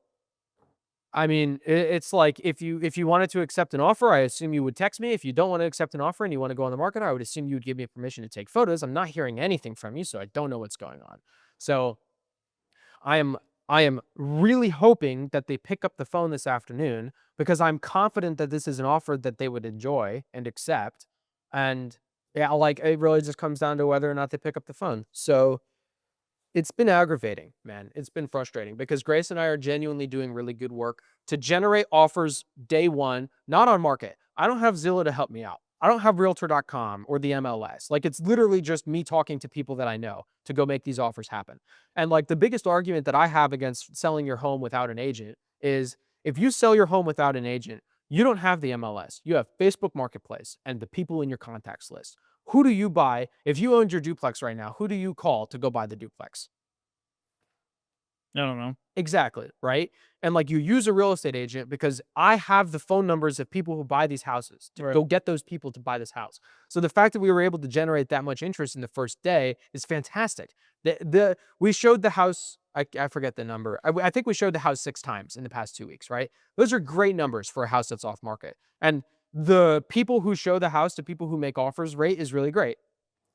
I mean, it's like if you wanted to accept an offer, I assume you would text me. If you don't want to accept an offer and you want to go on the market, I would assume you would give me permission to take photos. I'm not hearing anything from you, so I don't know what's going on. So I am I am really hoping that they pick up the phone this afternoon because I'm confident that this is an offer that they would enjoy and accept. And yeah, like it really just comes down to whether or not they pick up the phone. So it's been aggravating, man. It's been frustrating because Grace and I are genuinely doing really good work to generate offers day one, not on market. I don't have Zillow to help me out. I don't have realtor.com or the MLS. Like it's literally just me talking to people that I know to go make these offers happen. And like the biggest argument that I have against selling your home without an agent is if you sell your home without an agent, you don't have the MLS. You have Facebook Marketplace and the people in your contacts list. Who do you buy? If you owned your duplex right now, who do you call to go buy the duplex? I don't know. Exactly, right? And like you use a real estate agent because I have the phone numbers of people who buy these houses to Right. go get those people to buy this house. So the fact that we were able to generate that much interest in the first day is fantastic. We showed the house, I forget the number. I think we showed the house 6 times in the past 2 weeks, right? Those are great numbers for a house that's off market. And the people who show the house to people who make offers rate is really great.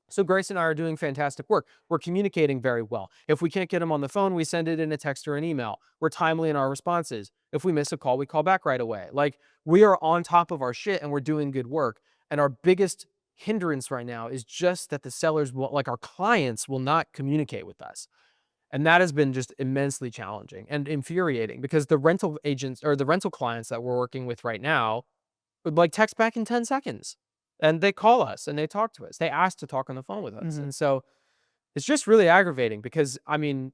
So Grace and I are doing fantastic work. We're communicating very well. If we can't get them on the phone, we send it in a text or an email. We're timely in our responses. If we miss a call, we call back right away. Like we are on top of our shit and we're doing good work. And our biggest hindrance right now is just that the sellers will, like our clients will not communicate with us. And that has been just immensely challenging and infuriating because the rental agents or the rental clients that we're working with right now would like text back in 10 seconds. And they call us and they talk to us. They ask to talk on the phone with us. Mhm. And so it's just really aggravating because I mean,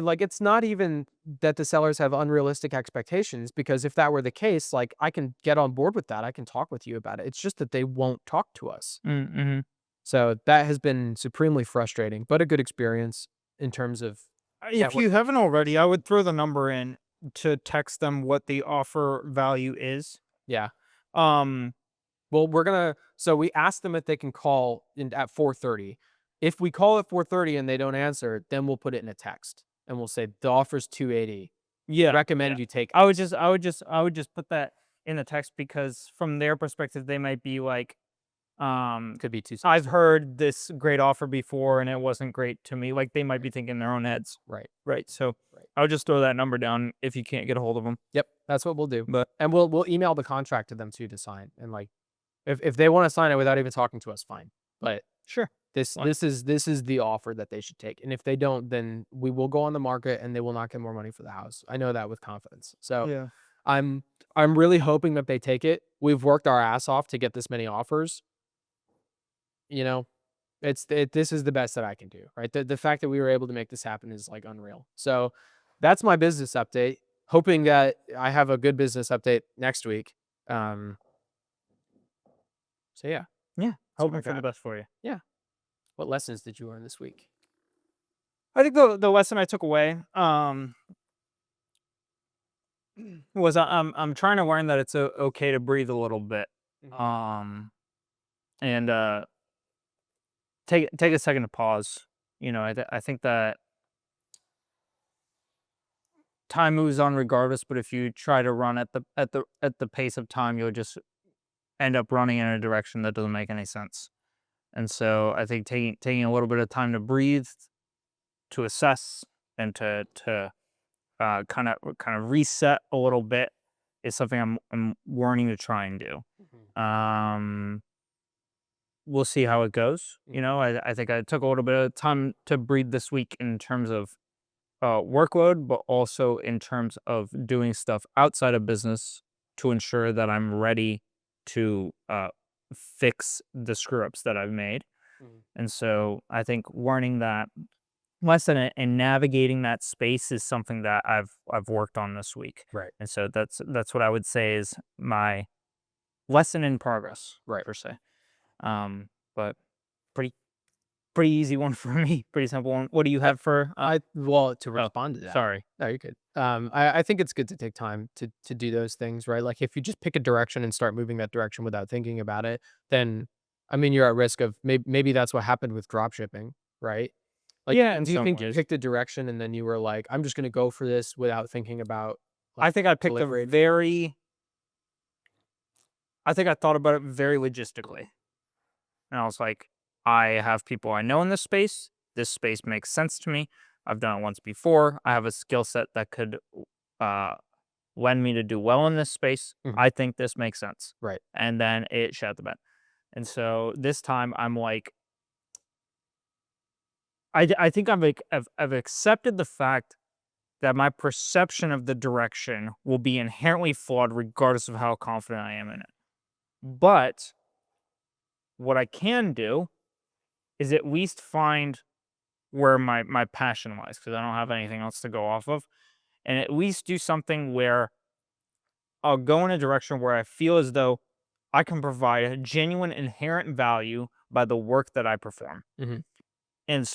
like it's not even that the sellers have unrealistic expectations because if that were the case, like I can get on board with that. I can talk with you about it. It's just that they won't talk to us. Mm-hmm. So that has been supremely frustrating, but a good experience in terms of If network. you haven't already, I would throw the number in to text them what the offer value is. Yeah. Um, Well, so we asked them if they can call in at 4:30. If we call at 4:30 and they don't answer, then we'll put it in a text and we'll say the offer's 280. yeah, yeah. Recommend you take this. I would just put that in the text because from their perspective, they might be like, Could be I've 260. heard this great offer before and it wasn't great to me. Like they might be thinking in their own heads, Right. right? So Right. I would just throw that number down if you can't get a hold of them. Yep. That's what we'll do. But And we'll email the contract to them too to sign. And like if they want to sign it without even talking to us, fine. But sure, this fine. this is the offer that they should take. And if they don't, then we will go on the market and they will not get more money for the house. I know that with confidence. So Yeah. I'm I'm really hoping that they take it. We've worked our ass off to get this many offers. You know, this is the best that I can do, right? The fact that we were able to make this happen is like unreal. So that's my business update. Hoping that I have a good business update next week. Um, so yeah, Yeah. that's what I Hoping for the got. best for you. Yeah. What lessons did you learn this week? I think the lesson I took away was I'm trying to learn that it's okay to breathe a little bit. Mhm. And take a second to pause. You know, I think that time moves on regardless, but if you try to run at the pace of time, you'll just end up running in a direction that doesn't make any sense. And so I think taking a little bit of time to breathe, to assess, and to kind of reset a little bit is something I'm learning to try and do. Mhm. We'll see how it goes. You know, I think I took a little bit of time to breathe this week in terms of workload, but also in terms of doing stuff outside of business to ensure that I'm ready to fix the screw ups that I've made. Mhm. And so I think learning that lesson and navigating that space is something that I've worked on this week. Right. And so that's what I would say is my lesson in progress, Right. per se. But pretty pretty easy one for me, pretty simple one. What do you have for? Well, to Oh, respond to that. sorry. No, you're good. I think it's good to take time to do those things, right? Like if you just pick a direction and start moving that direction without thinking about it, then I mean you're at risk of maybe that's what happened with drop shipping, right? Like, Yeah, in do you some think you ways. picked a direction and then you were like, I'm just gonna go for this without thinking about I think I picked deliberate? I think I thought about it very logistically. And I was like, I have people I know in this space. This space makes sense to me. I've done it once before. I have a skill set that could uh, lend me to do well in this space. Mhm. I think this makes sense. Right. And then it shat the bed. And so this time I'm like, I think I've accepted the fact that my perception of the direction will be inherently flawed regardless of how confident I am in it. But what I can do is at least find where my passion lies because I don't have anything else to go off of, and at least do something where I'll go in a direction where I feel as though I can provide a genuine inherent value by the work that I perform. Mhm.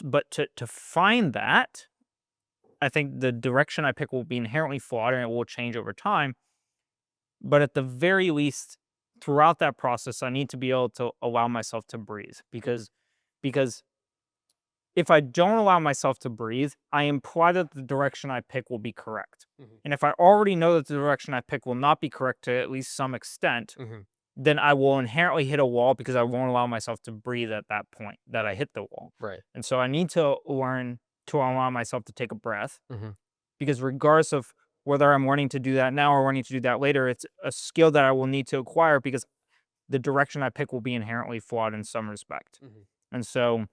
But to find that, I think the direction I pick will be inherently flawed and it will change over time. But at the very least, throughout that process, I need to be able to allow myself to breathe because if I don't allow myself to breathe, I imply that the direction I pick will be correct. Mhm. And if I already know that the direction I pick will not be correct to at least some extent, Mhm. then I will inherently hit a wall because I won't allow myself to breathe at that point that I hit the wall. Right. And so I need to learn to allow myself to take a breath Mhm. because regardless of whether I'm learning to do that now or wanting to do that later, it's a skill that I will need to acquire because the direction I pick will be inherently flawed in some respect. Mhm. And so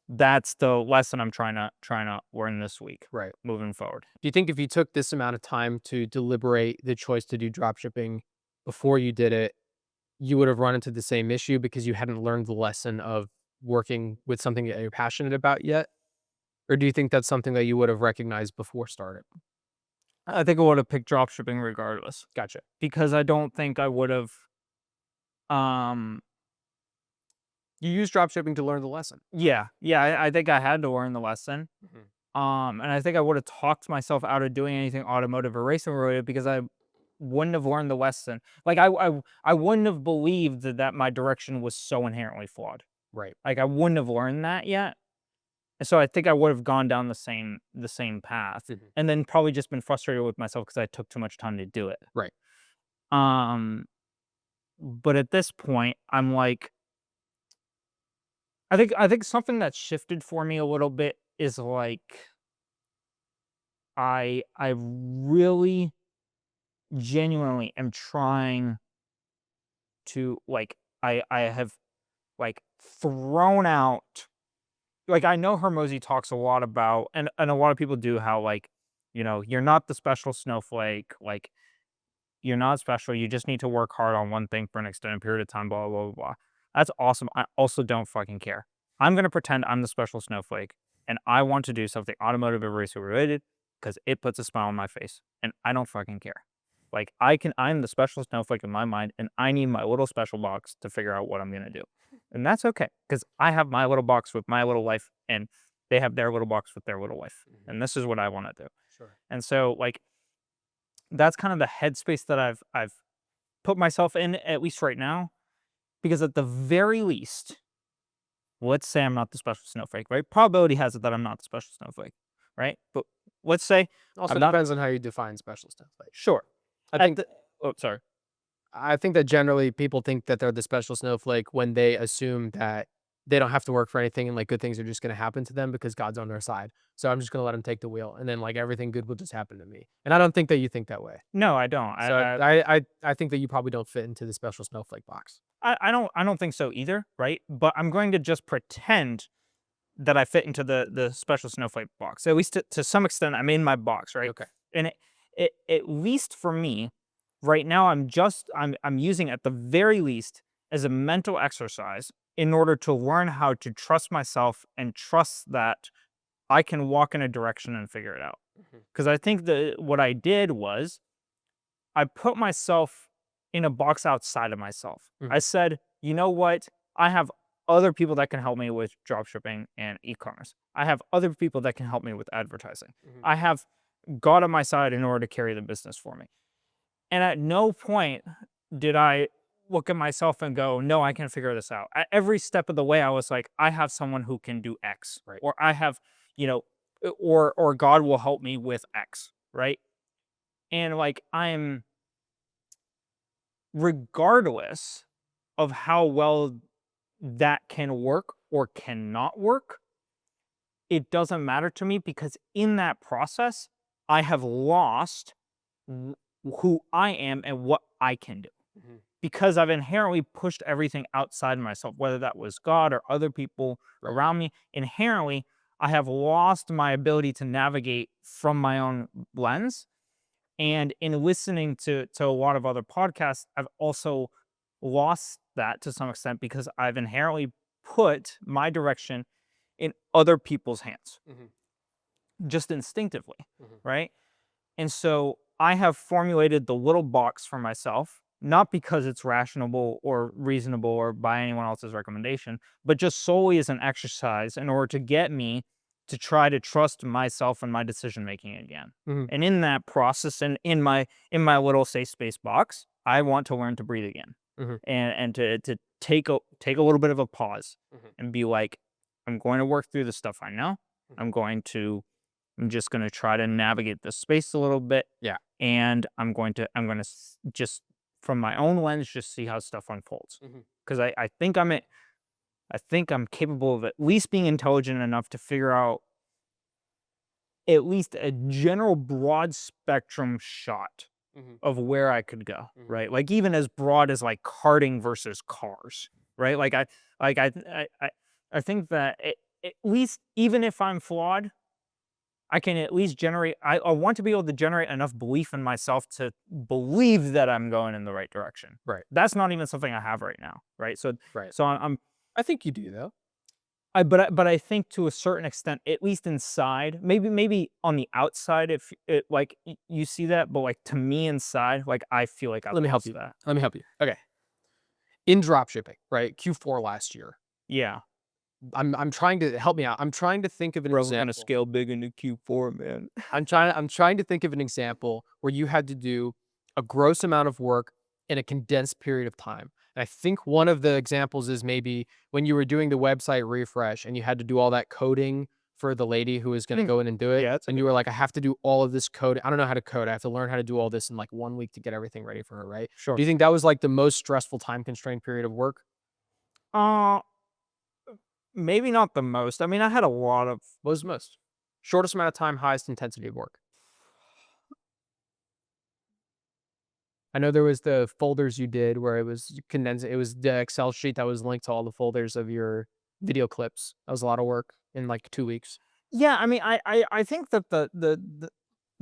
that's the lesson I'm trying to learn this week Right. moving forward. Do you think if you took this amount of time to deliberate the choice to do drop shipping before you did it, you would have run into the same issue because you hadn't learned the lesson of working with something that you're passionate about yet? Or do you think that's something that you would have recognized before starting? I think I would have picked drop shipping regardless Gotcha. because I don't think I would have um You use drop shipping to learn the lesson. yeah, I think I had to learn the lesson. Mhm. And I think I would have talked myself out of doing anything automotive or racing related because I wouldn't have learned the lesson. Like I wouldn't have believed that my direction was so inherently flawed. Right. Like I wouldn't have learned that yet. And so I think I would have gone down the same path Mhm. and then probably just been frustrated with myself because I took too much time to do it. Right. Um, but at this point, I'm like, I think something that shifted for me a little bit is like I really genuinely am trying to like I have like thrown out like I know Hermosi talks a lot about and a lot of people do how like you're not the special snowflake like you're not special you just need to work hard on one thing for an extended period of time blah blah blah blah. That's awesome. I also don't fucking care. I'm going to pretend I'm the special snowflake and I want to do something automotive or racer related because it puts a smile on my face and I don't fucking care. Like I'm the special snowflake in my mind and I need my little special box to figure out what I'm going to do. And that's okay because I have my little box with my little life and they have their little box with their little life. Mhm. And this is what I want to do. Sure. And so like that's kind of the headspace that I've put myself in at least right now because at the very least, let's say I'm not the special snowflake, right? Probability has it that I'm not the special snowflake, right? But let's say Also I'm not depends on how you define special stuff. Like, sure. I At think the oh sorry. I think that generally people think that they're the special snowflake when they assume that they don't have to work for anything and like good things are just going to happen to them because God's on their side. So I'm just going to let him take the wheel and then like everything good will just happen to me. And I don't think that you think that way. No, I don't. So I think that you probably don't fit into the special snowflake box. I don't think so either, right? But I'm going to just pretend that I fit into the special snowflake box. At least to some extent, I'm in my box, right? Okay. And it at least for me, right now, I'm using at the very least as a mental exercise in order to learn how to trust myself and trust that I can walk in a direction and figure it out. Mhm. Because I think that what I did was I put myself in a box outside of myself. I Mhm. said, you know what? I have other people that can help me with dropshipping and e-commerce. I have other people that can help me with advertising. Mhm. I have God on my side in order to carry the business for me. And at no point did I look at myself and go, no, I can figure this out. At every step of the way, I was like, I have someone who can do X, Right. or I have, you know, or God will help me with X, right? And like I'm regardless of how well that can work or cannot work, it doesn't matter to me because in that process, I have lost wh- who I am and what I can do Mhm. because I've inherently pushed everything outside myself, whether that was God or other people Right. around me. Inherently, I have lost my ability to navigate from my own lens. And in listening to a lot of other podcasts, I've also lost that to some extent because I've inherently put my direction in other people's hands Mhm. just instinctively, Mhm. right? And so I have formulated the little box for myself, not because it's rational or reasonable or by anyone else's recommendation, but just solely as an exercise in order to get me to try to trust myself and my decision making again. Mhm. And in that process and in my little safe space box, I want to learn to breathe again. Mhm. And to take a little bit of a pause Mhm. and be like, I'm going to work through the stuff I know. Mhm. I'm just going to try to navigate this space a little bit, Yeah. and I'm going to just from my own lens just see how stuff unfolds Mhm. because I think I'm capable of at least being intelligent enough to figure out at least a general broad spectrum shot Mhm. of where I could go, Mhm. right? Like even as broad as like karting versus cars, right? Like I think that at least even if I'm flawed, I can at least generate. I want to be able to generate enough belief in myself to believe that I'm going in the right direction. Right. That's not even something I have right now, right? So Right. so I'm I think you do though. but I think to a certain extent, at least inside, maybe on the outside, if it like you see that, but like to me inside, like I feel like I've Let me help lost you. that. Let me help you. Okay. In drop shipping, right? Q4 last year. Yeah, I'm trying to help me out. I'm trying to think of an bro, we're gonna example. scale big into Q4, man. I'm trying to think of an example where you had to do a gross amount of work in a condensed period of time. And I think one of the examples is maybe when you were doing the website refresh and you had to do all that coding for the lady who was going to Mm, go in and do it. yeah, that's a And good. you were like, I have to do all of this code. I don't know how to code. I have to learn how to do all this in like 1 week to get everything ready for her, right? Sure. Do you think that was like the most stressful time constrained period of work? Uh, maybe not the most. I mean, I had a lot of. What was the most? Shortest amount of time, highest intensity of work. I know there was the folders you did where it was condensed. It was the Excel sheet that was linked to all the folders of your video clips. That was a lot of work in like 2 weeks. Yeah, I mean, I think that the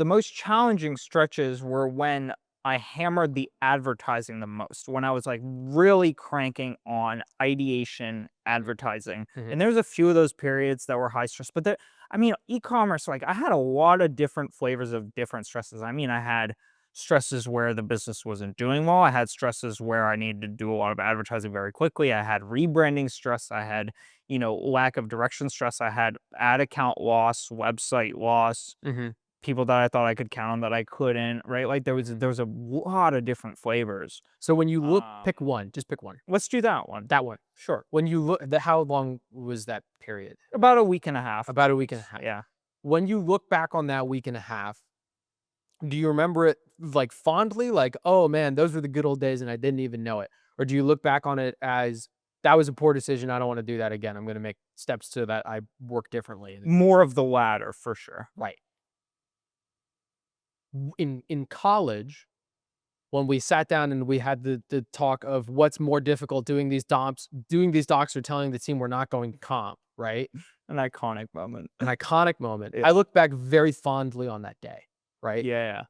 most challenging stretches were when I hammered the advertising the most, when I was like really cranking on ideation advertising. Mhm. And there's a few of those periods that were high stress, but there, I mean, e-commerce, like I had a lot of different flavors of different stresses. I mean, I had stresses where the business wasn't doing well. I had stresses where I needed to do a lot of advertising very quickly. I had rebranding stress. I had lack of direction stress. I had ad account loss, website loss, Mhm. people that I thought I could count on that I couldn't, right? Like Mhm. there was a lot of different flavors. So when you look, Um, pick one. Just pick one. let's do that one. That one. Sure. When you look, how long was that period? About a week and a half. About a week and a half. Yeah. When you look back on that week and a half, do you remember it like fondly, like, oh man, those were the good old days and I didn't even know it? Or do you look back on it as that was a poor decision. I don't want to do that again. I'm going to make steps so that I work differently in the future. More of the latter for sure. Right. In college, when we sat down and we had the talk of what's more difficult doing these docs or telling the team we're not going to comp, right? An iconic moment. An iconic moment. Yeah. I look back very fondly on that day, right? Yeah.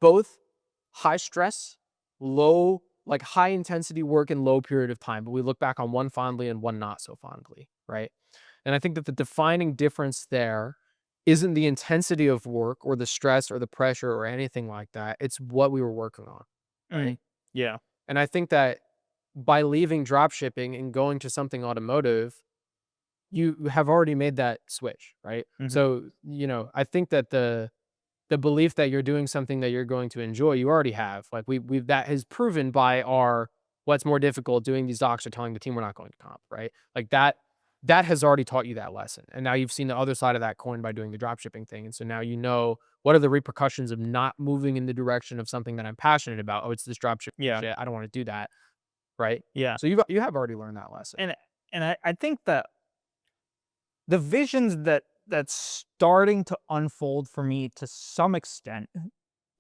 Both high stress, low, like high intensity work in low period of time, but we look back on one fondly and one not so fondly, right? And I think that the defining difference there isn't the intensity of work or the stress or the pressure or anything like that. It's what we were working on, right? Mm, yeah. And I think that by leaving drop shipping and going to something automotive, you have already made that switch, right? Hmm. So, I think that the belief that you're doing something that you're going to enjoy, you already have. Like we've that has proven by our what's more difficult doing these docs or telling the team we're not going to comp, right? Like that has already taught you that lesson. And now you've seen the other side of that coin by doing the drop shipping thing. And so now you know what are the repercussions of not moving in the direction of something that I'm passionate about? Oh, it's this dropship Yeah. shit. I don't want to do that. Right. Yeah. So you have already learned that lesson. And I think that the visions that's starting to unfold for me to some extent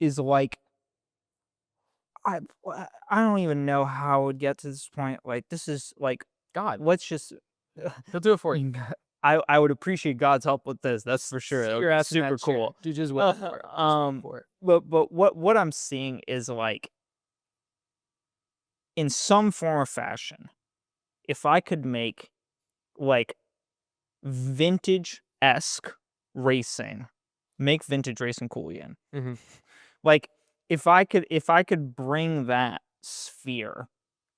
is like I I don't even know how I would get to this point. Like this is like God, let's just he'll do it for you. I would appreciate God's help with this. That's for sure. Sit That would your be ass in super that chair. cool. Dude, just wait for it. Just wait for it. But what I'm seeing is like in some form or fashion, if I could make like vintage-esque racing, make vintage racing cool again. Mhm. Like if I could bring that sphere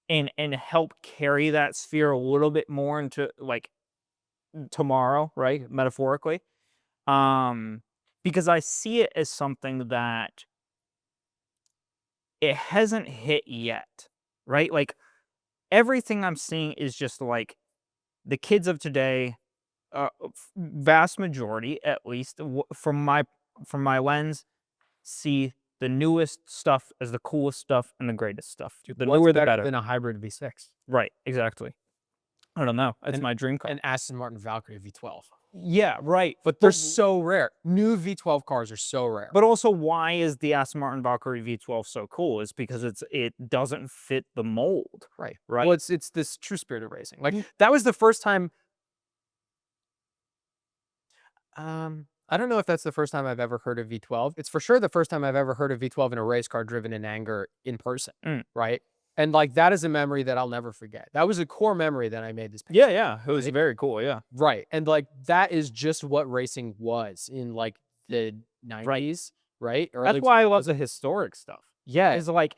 and help carry that sphere a little bit more into like tomorrow, right? Metaphorically. Because I see it as something that it hasn't hit yet, right? Like everything I'm seeing is just like the kids of today, vast majority, at least from my lens, see the newest stuff as the coolest stuff and the greatest stuff. Dude, The what's newer, the better better. than a hybrid V6? Right, exactly. I don't know. That's And my dream car. An Aston Martin Valkyrie V12. Yeah, right. But they're so rare. New V12 cars are so rare. But also, why is the Aston Martin Valkyrie V12 so cool? Is because it doesn't fit the mold, Right. right? Well, it's this true spirit of racing. Like that was the first time. I don't know if that's the first time I've ever heard of V12. It's for sure the first time I've ever heard of V12 in a race car driven in anger in person. Mm. Right. And like that is a memory that I'll never forget. That was a core memory that I made this. Yeah, yeah. It was Right? very cool. Yeah. Right. And like that is just what racing was in like the 90s. Right. That's why I love the historic stuff. Yeah. It's like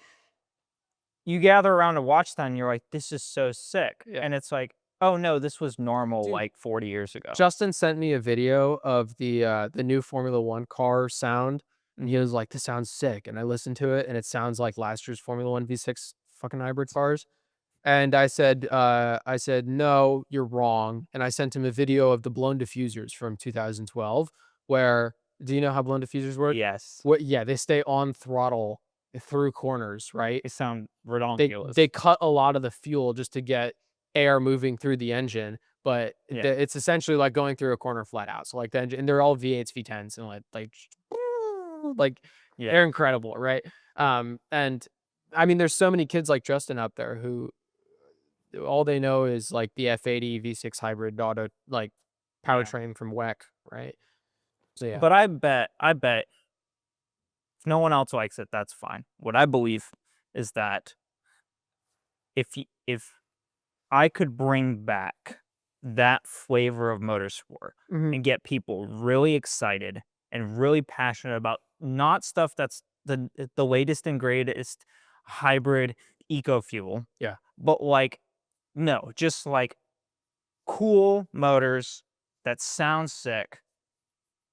you gather around a watch stand and you're like, this is so sick. Yeah. And it's like, oh no, this was normal Dude, like 40 years ago. Justin sent me a video of the new Formula One car sound, and he was like, "This sounds sick." And I listened to it, and it sounds like last year's Formula One V6 fucking hybrid cars. And I said, "No, you're wrong." And I sent him a video of the blown diffusers from 2012, where do you know how blown diffusers work? Yes. What? Yeah, they stay on throttle through corners, right? They sound They redonkulous. they cut a lot of the fuel just to get air moving through the engine, but Yeah. it's essentially like going through a corner flat out. So like the engine, and they're all V8s, V10s, and like Yeah. they're incredible, right? And I mean, there's so many kids like Justin out there who all they know is like the F80 V6 hybrid auto like powertrain from WEC, right? So yeah, But I bet if no one else likes it, that's fine. What I believe is that if I could bring back that flavor of motorsport and get people really excited and really passionate about not stuff that's the latest and greatest hybrid eco fuel. Yeah. But like no, just like cool motors that sound sick,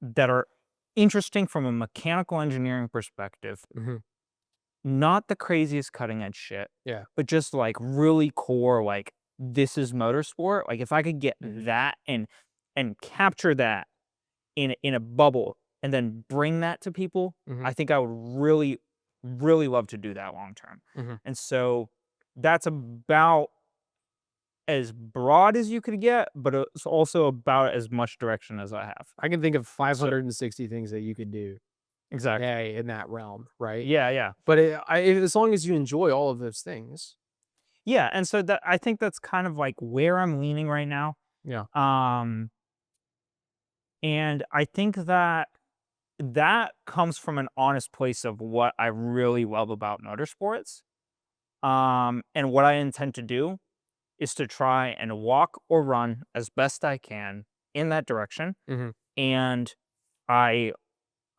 that are interesting from a mechanical engineering perspective, Mhm. not the craziest cutting edge shit, Yeah. but just like really core, like this is motorsport. Like if I could get that and capture that in a bubble and then bring that to people, I think I would really, really love to do that long term. And so that's about as broad as you could get, but it's also about as much direction as I have. I can think of 560 things that you could do. Exactly. In that realm, right? Yeah, yeah. But as long as you enjoy all of those things. Yeah, and so that I think that's kind of like where I'm leaning right now. Yeah. And I think that that comes from an honest place of what I really love about motorsports. And what I intend to do is to try and walk or run as best I can in that direction. And I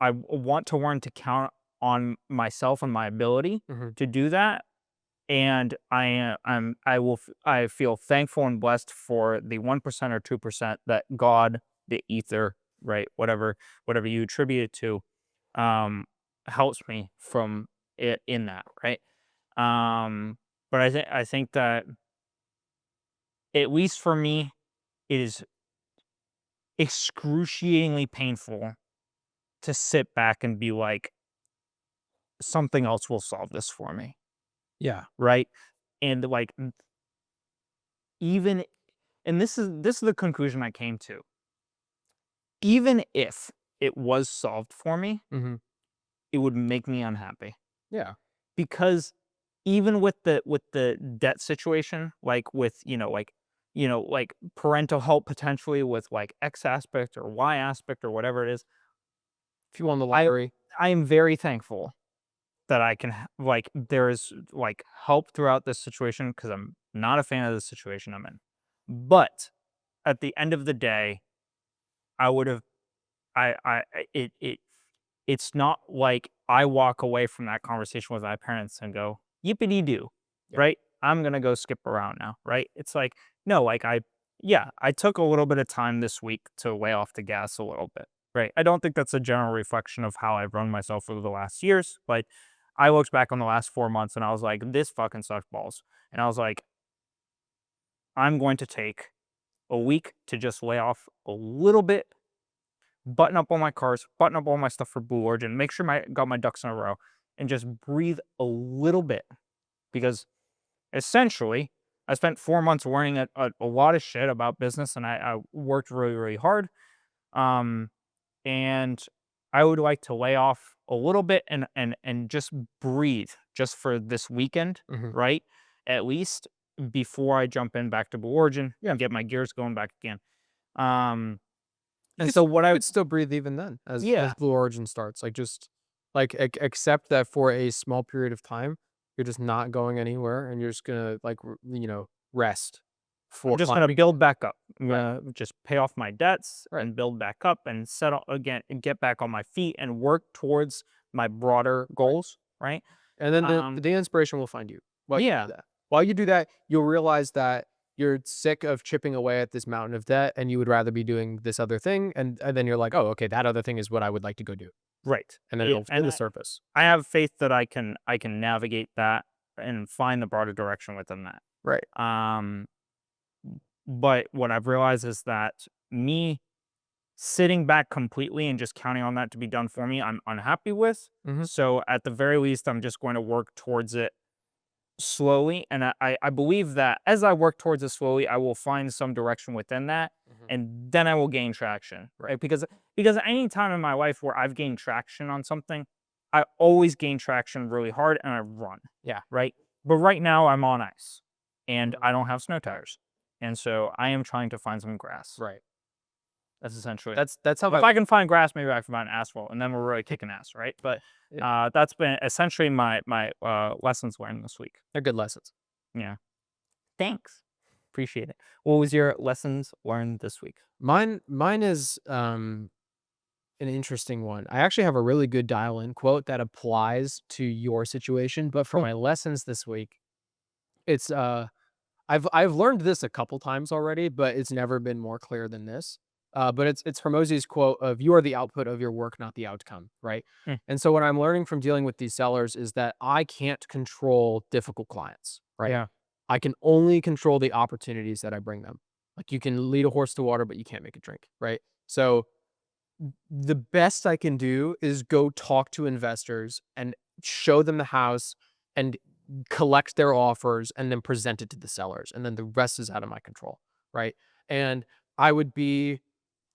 want to learn to count on myself and my ability to do that. And I feel thankful and blessed for the 1% or 2% that God, the ether, right, whatever you attribute it to, helps me from it in that, right. But I think that at least for me, it is excruciatingly painful to sit back and be like, something else will solve this for me, Yeah. right? And like even and this is the conclusion I came to. Even if it was solved for me, Mm-hmm. it would make me unhappy. Yeah. Because even with the debt situation, like with, like parental help potentially with like X aspect or Y aspect or whatever it is, If you won the I lottery. I am very thankful that I can like there is like help throughout this situation because I'm not a fan of the situation I'm in. But at the end of the day, I would have it it's not like I walk away from that conversation with my parents and go, "Yippity doo," Yeah. right? I'm gonna go skip around now, right? It's like, no, like yeah, I took a little bit of time this week to lay off the gas a little bit, right? I don't think that's a general reflection of how I've run myself over the last years, but I looked back on the last 4 months and I was like, this fucking sucks balls. And I was like, I'm going to take a week to just lay off a little bit, button up all my cars, button up all my stuff for Blue Origin, make sure I got my ducks in a row, and just breathe a little bit. Because essentially, I spent 4 months worrying a lot of shit about business, and I worked really, really hard. Um, and I would like to lay off a little bit and just breathe just for this weekend, Mm-hmm. right? At least before I jump in back to Blue Origin Yeah. and get my gears going back again. Um, You and could, so you what I could still breathe even then, as yeah, Blue Origin starts. Like just like accept that for a small period of time, you're just not going anywhere, and you're just gonna like rest I'm for just gonna climbing. build back up. I'm Right. gonna just pay off my debts Right. and build back up and settle again and get back on my feet and work towards my broader Right. goals, right? And then Um, the inspiration will find you while you yeah, do that. While you do that, you'll realize that you're sick of chipping away at this mountain of debt, and you would rather be doing this other thing. And then you're like, oh, okay, that other thing is what I would like to go do. right. And then it'll And hit the surface. I have faith that I can navigate that and find the broader direction within that. Right. Um, but what I've realized is that me sitting back completely and just counting on that to be done for me, I'm unhappy with. Mm-hmm. So at the very least, I'm just going to work towards it slowly. And I believe that as I work towards it slowly, I will find some direction within that. Mm-hmm. And then I will gain traction. Right. Right. Because any time in my life where I've gained traction on something, I always gain traction really hard and I run. Yeah. Right. But right now I'm on ice and Mhm. I don't have snow tires. And so I am trying to find some grass. Right. That's essentially it. That's how If I. I can find grass, maybe I can find asphalt, and then we're really kicking ass, right? But Yeah, that's been essentially my lessons learned this week. they're good lessons. Yeah. Thanks. Appreciate it. What was your lessons learned this week? Mine is an interesting one. I actually have a really good dial-in quote that applies to your situation, but for Cool. my lessons this week, it's I've learned this a couple times already, but it's never been more clear than this. But it's Hormozi's quote of "You are the output of your work, not the outcome." Right. Mm, And so what I'm learning from dealing with these sellers is that I can't control difficult clients. Right. yeah. I can only control the opportunities that I bring them. Like you can lead a horse to water, but you can't make it drink. Right. So the best I can do is go talk to investors and show them the house and collect their offers and then present it to the sellers. And then the rest is out of my control. Right. And I would be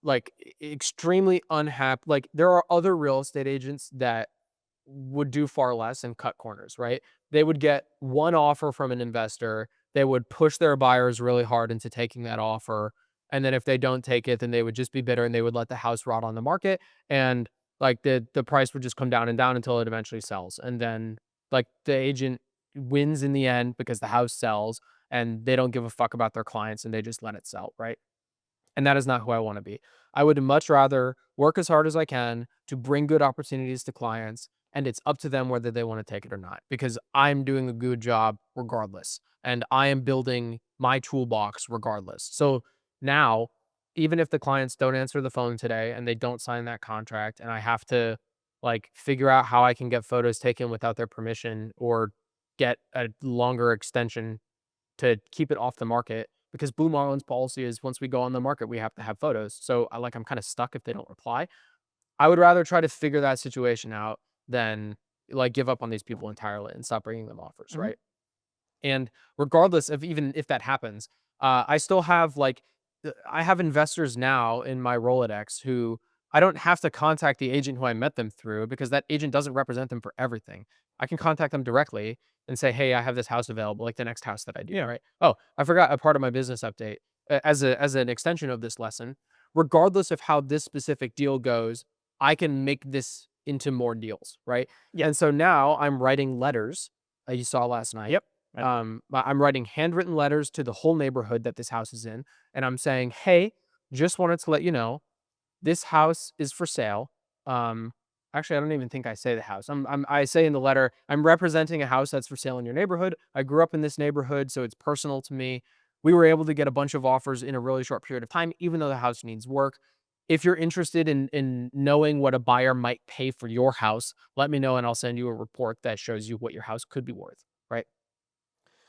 like extremely unhappy. Like there are other real estate agents that would do far less and cut corners, right? They would get one offer from an investor. They would push their buyers really hard into taking that offer. And then if they don't take it, then they would just be bitter and they would let the house rot on the market. And like the price would just come down and down until it eventually sells. And then like the agent wins in the end because the house sells and they don't give a fuck about their clients and they just let it sell, right? And that is not who I want to be. I would much rather work as hard as I can to bring good opportunities to clients, and it's up to them whether they want to take it or not, because I'm doing a good job regardless, and I am building my toolbox regardless. So now, even if the clients don't answer the phone today and they don't sign that contract, and I have to like figure out how I can get photos taken without their permission or get a longer extension to keep it off the market because Blue Marlin's policy is once we go on the market, we have to have photos. So I'm kind of stuck if they don't reply. I would rather try to figure that situation out than like give up on these people entirely and stop bringing them offers, Mhm. right? And regardless of even if that happens, I still have I have investors now in my Rolodex who I don't have to contact the agent who I met them through because that agent doesn't represent them for everything. I can contact them directly and say, "Hey, I have this house available," like the next house that I do, Yeah. right? Oh, I forgot a part of my business update as an extension of this lesson. Regardless of how this specific deal goes, I can make this into more deals, right? Yeah. And so now I'm writing letters. You saw last night. Yep. I'm writing handwritten letters to the whole neighborhood that this house is in, and I'm saying, "Hey, just wanted to let you know this house is for sale." Um, Actually, I don't even think I say the house. I say in the letter, "I'm representing a house that's for sale in your neighborhood. I grew up in this neighborhood, so it's personal to me. We were able to get a bunch of offers in a really short period of time, even though the house needs work. If you're interested in knowing what a buyer might pay for your house, let me know, and I'll send you a report that shows you what your house could be worth." Right?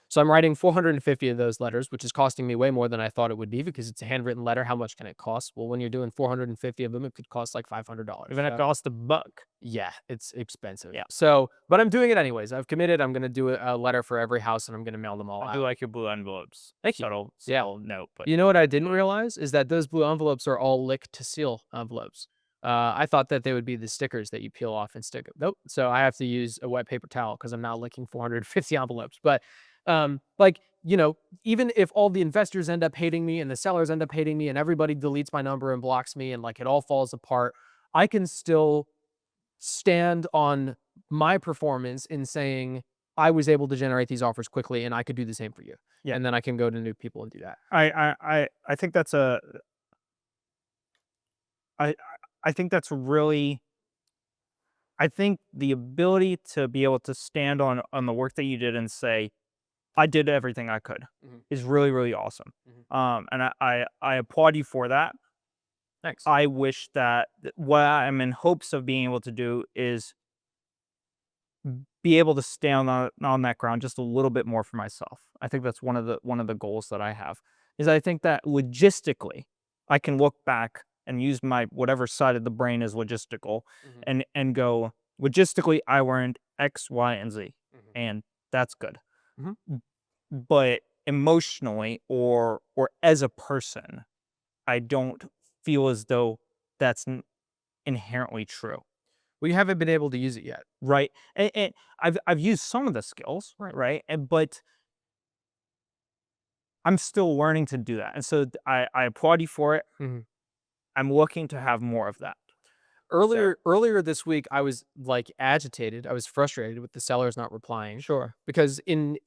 So I'm writing 450 of those letters, which is costing me way more than I thought it would be because it's a handwritten letter. How much can it cost? Well, when you're doing 450 of them, it could cost like $500. Even it cost $1. Yeah, it's expensive. Yeah. So, but I'm doing it anyways. I've committed. I'm going to do a letter for every house and I'm going to mail them all I do out. like your blue envelopes. Thank you. Subtle, Yeah. subtle note, but You know what I didn't realize is that those blue envelopes are all lick to seal envelopes. I thought that they would be the stickers that you peel off and stick. Nope. So I have to use a wet paper towel because I'm now licking 450 envelopes. But like even if all the investors end up hating me and the sellers end up hating me and everybody deletes my number and blocks me and like it all falls apart, I can still stand on my performance in saying I was able to generate these offers quickly and I could do the same for you. yeah. And then I can go to new people and do that. I think that's a I I think that's really I think the ability to be able to stand on the work that you did and say, "I did everything I could," Mhm, is really, really awesome. mhm. And I applaud you for that. Thanks. I wish that what I'm in hopes of being able to do is be able to stand on that ground just a little bit more for myself. I think that's one of the goals that I have, is I think that logistically, I can look back and use my whatever side of the brain is logistical Mhm, and go, logistically, I learned X, Y, and Z, mhm, and that's good. mhm. But emotionally or as a person, I don't feel as though that's inherently true. Well, you haven't been able to use it yet. Right, and I've used some of the skills, Right. right, and but I'm still learning to do that, and so I applaud you for it. Mhm. I'm looking to have more of that. So Earlier this week, I was like agitated. I was frustrated with the sellers not replying sure. because in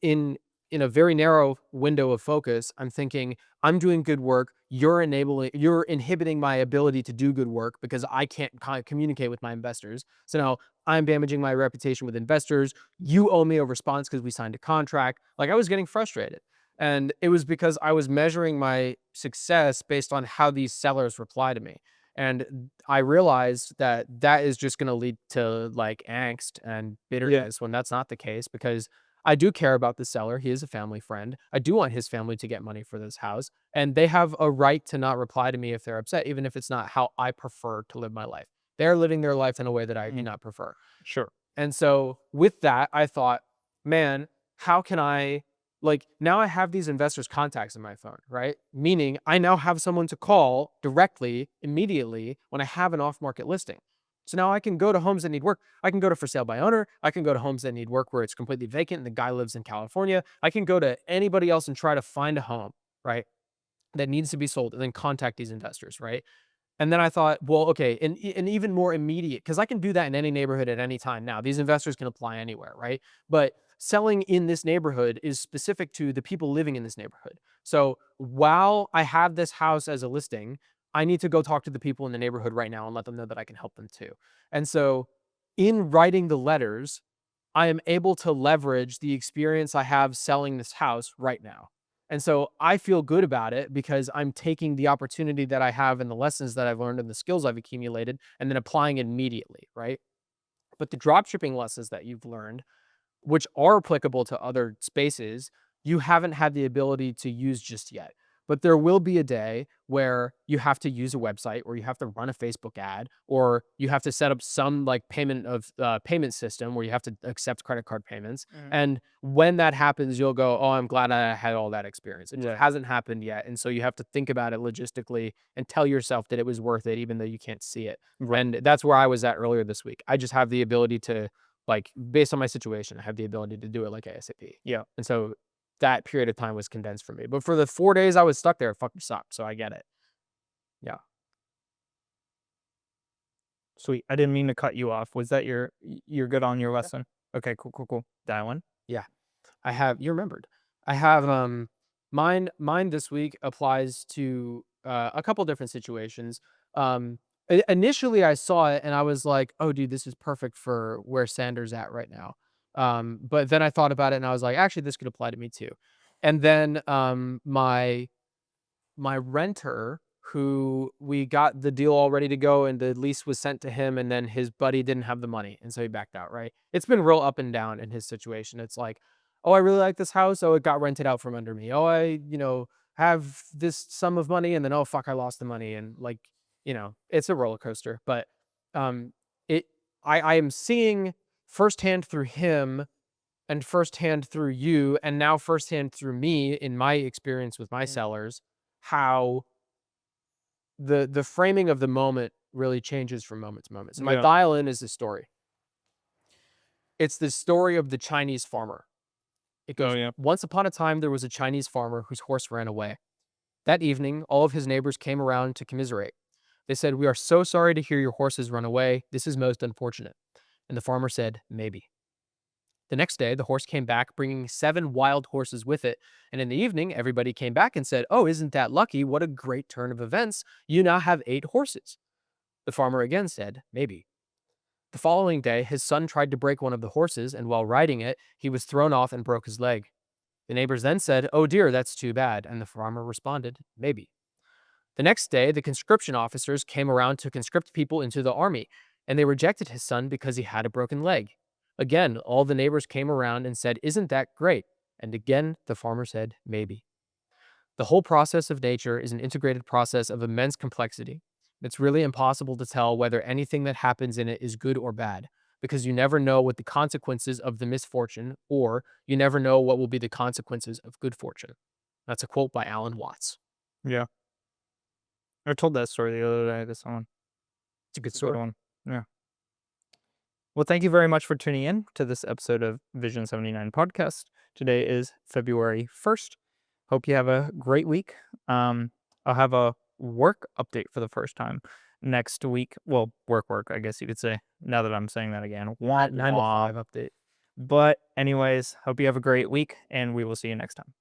a very narrow window of focus, I'm thinking I'm doing good work. You're inhibiting my ability to do good work because I can't communicate with my investors. So now I'm damaging my reputation with investors. You owe me a response because we signed a contract. Like I was getting frustrated. And it was because I was measuring my success based on how these sellers reply to me. And I realized that that is just going to lead to like angst and Yeah. bitterness when that's not the case because I do care about the seller. He is a family friend. I do want his family to get money for this house, and they have a right to not reply to me if they're upset, even if it's not how I prefer to live my life. They're living their life in a way that I do Mhm. not prefer. Sure. And so with that, I thought, man, how can I like now I have these investors' contacts in my phone, right? Meaning I now have someone to call directly, immediately when I have an off-market listing. So now I can go to homes that need work. I can go to for sale by owner. I can go to homes that need work where it's completely vacant and the guy lives in California. I can go to anybody else and try to find a home, right? That needs to be sold and then contact these investors, right? And then I thought, well, okay, and even more immediate, because I can do that in any neighborhood at any time now. These investors can apply anywhere, right? But selling in this neighborhood is specific to the people living in this neighborhood. So while I have this house as a listing, I need to go talk to the people in the neighborhood right now and let them know that I can help them too. And so in writing the letters, I am able to leverage the experience I have selling this house right now. And so I feel good about it because I'm taking the opportunity that I have and the lessons that I've learned and the skills I've accumulated and then applying it immediately, right? But the drop shipping lessons that you've learned, which are applicable to other spaces, you haven't had the ability to use just yet. but there will be a day where you have to use a website, or you have to run a Facebook ad, or you have to set up some like payment system where you have to accept credit card payments. And when that happens, you'll go, oh, I'm glad I had all that experience. It just Yeah. hasn't happened yet. And so you have to think about it logistically and tell yourself that it was worth it, even though you can't see it. Right. And that's where I was at earlier this week. I just have the ability to, like, based on my situation, I have the ability to do it like ASAP. Yeah. And so that period of time was condensed for me. But for the 4 days I was stuck there, it fucking sucked. So I get it. Yeah. Sweet. I didn't mean to cut you off. Was that you're good on your lesson? Okay, cool. That one? Yeah. I have, you remembered. I have mine this week applies to a couple different situations. Initially I saw it and I was like, "Oh dude, this is perfect for where Sanders at right now." But then I thought about it and I was like, "Actually, this could apply to me too." And then my renter, who we got the deal all ready to go and the lease was sent to him, and then his buddy didn't have the money, and so he backed out, right? It's been real up and down in his situation. It's like, "Oh, I really like this house. Oh, it got rented out from under me. Oh, have this sum of money, and then, oh, fuck, I lost the money." And like, it's a roller coaster. But um it I am seeing firsthand through him, and firsthand through you, and now firsthand through me in my experience with my sellers, how the framing of the moment really changes from moment to moment. So my Yeah. violin is this story. It's the story of the Chinese farmer. It Oh, goes, yeah. once upon a time, there was a Chinese farmer whose horse ran away. That evening, all of his neighbors came around to commiserate. They said, "We are so sorry to hear your horse has run away. This is most unfortunate." And the farmer said, "Maybe." The next day, the horse came back, bringing 7 wild horses with it. And in the evening, everybody came back and said, "Oh, isn't that lucky? What a great turn of events. You now have 8 horses." The farmer again said, "Maybe." The following day, his son tried to break one of the horses, and while riding it, he was thrown off and broke his leg. The neighbors then said, "Oh dear, that's too bad." And the farmer responded, "Maybe." The next day, the conscription officers came around to conscript people into the army, and they rejected his son because he had a broken leg. Again, all the neighbors came around and said, "Isn't that great?" And again, the farmer said, "Maybe." The whole process of nature is an integrated process of immense complexity. It's really impossible to tell whether anything that happens in it is good or bad, because you never know what the consequences of the misfortune, or you never know what will be the consequences of good fortune. That's a quote by Alan Watts. Yeah. I told that story the other day to someone. It's a good It's a good story. one. Yeah. Well, thank you very much for tuning in to this episode of Vision 79 podcast. Today is February 1st. Hope you have a great week. I'll have a work update for the first time next week. Well, work, I guess you could say, now that I'm saying that again. Wah, wah. 905 update. But anyways, hope you have a great week, and we will see you next time.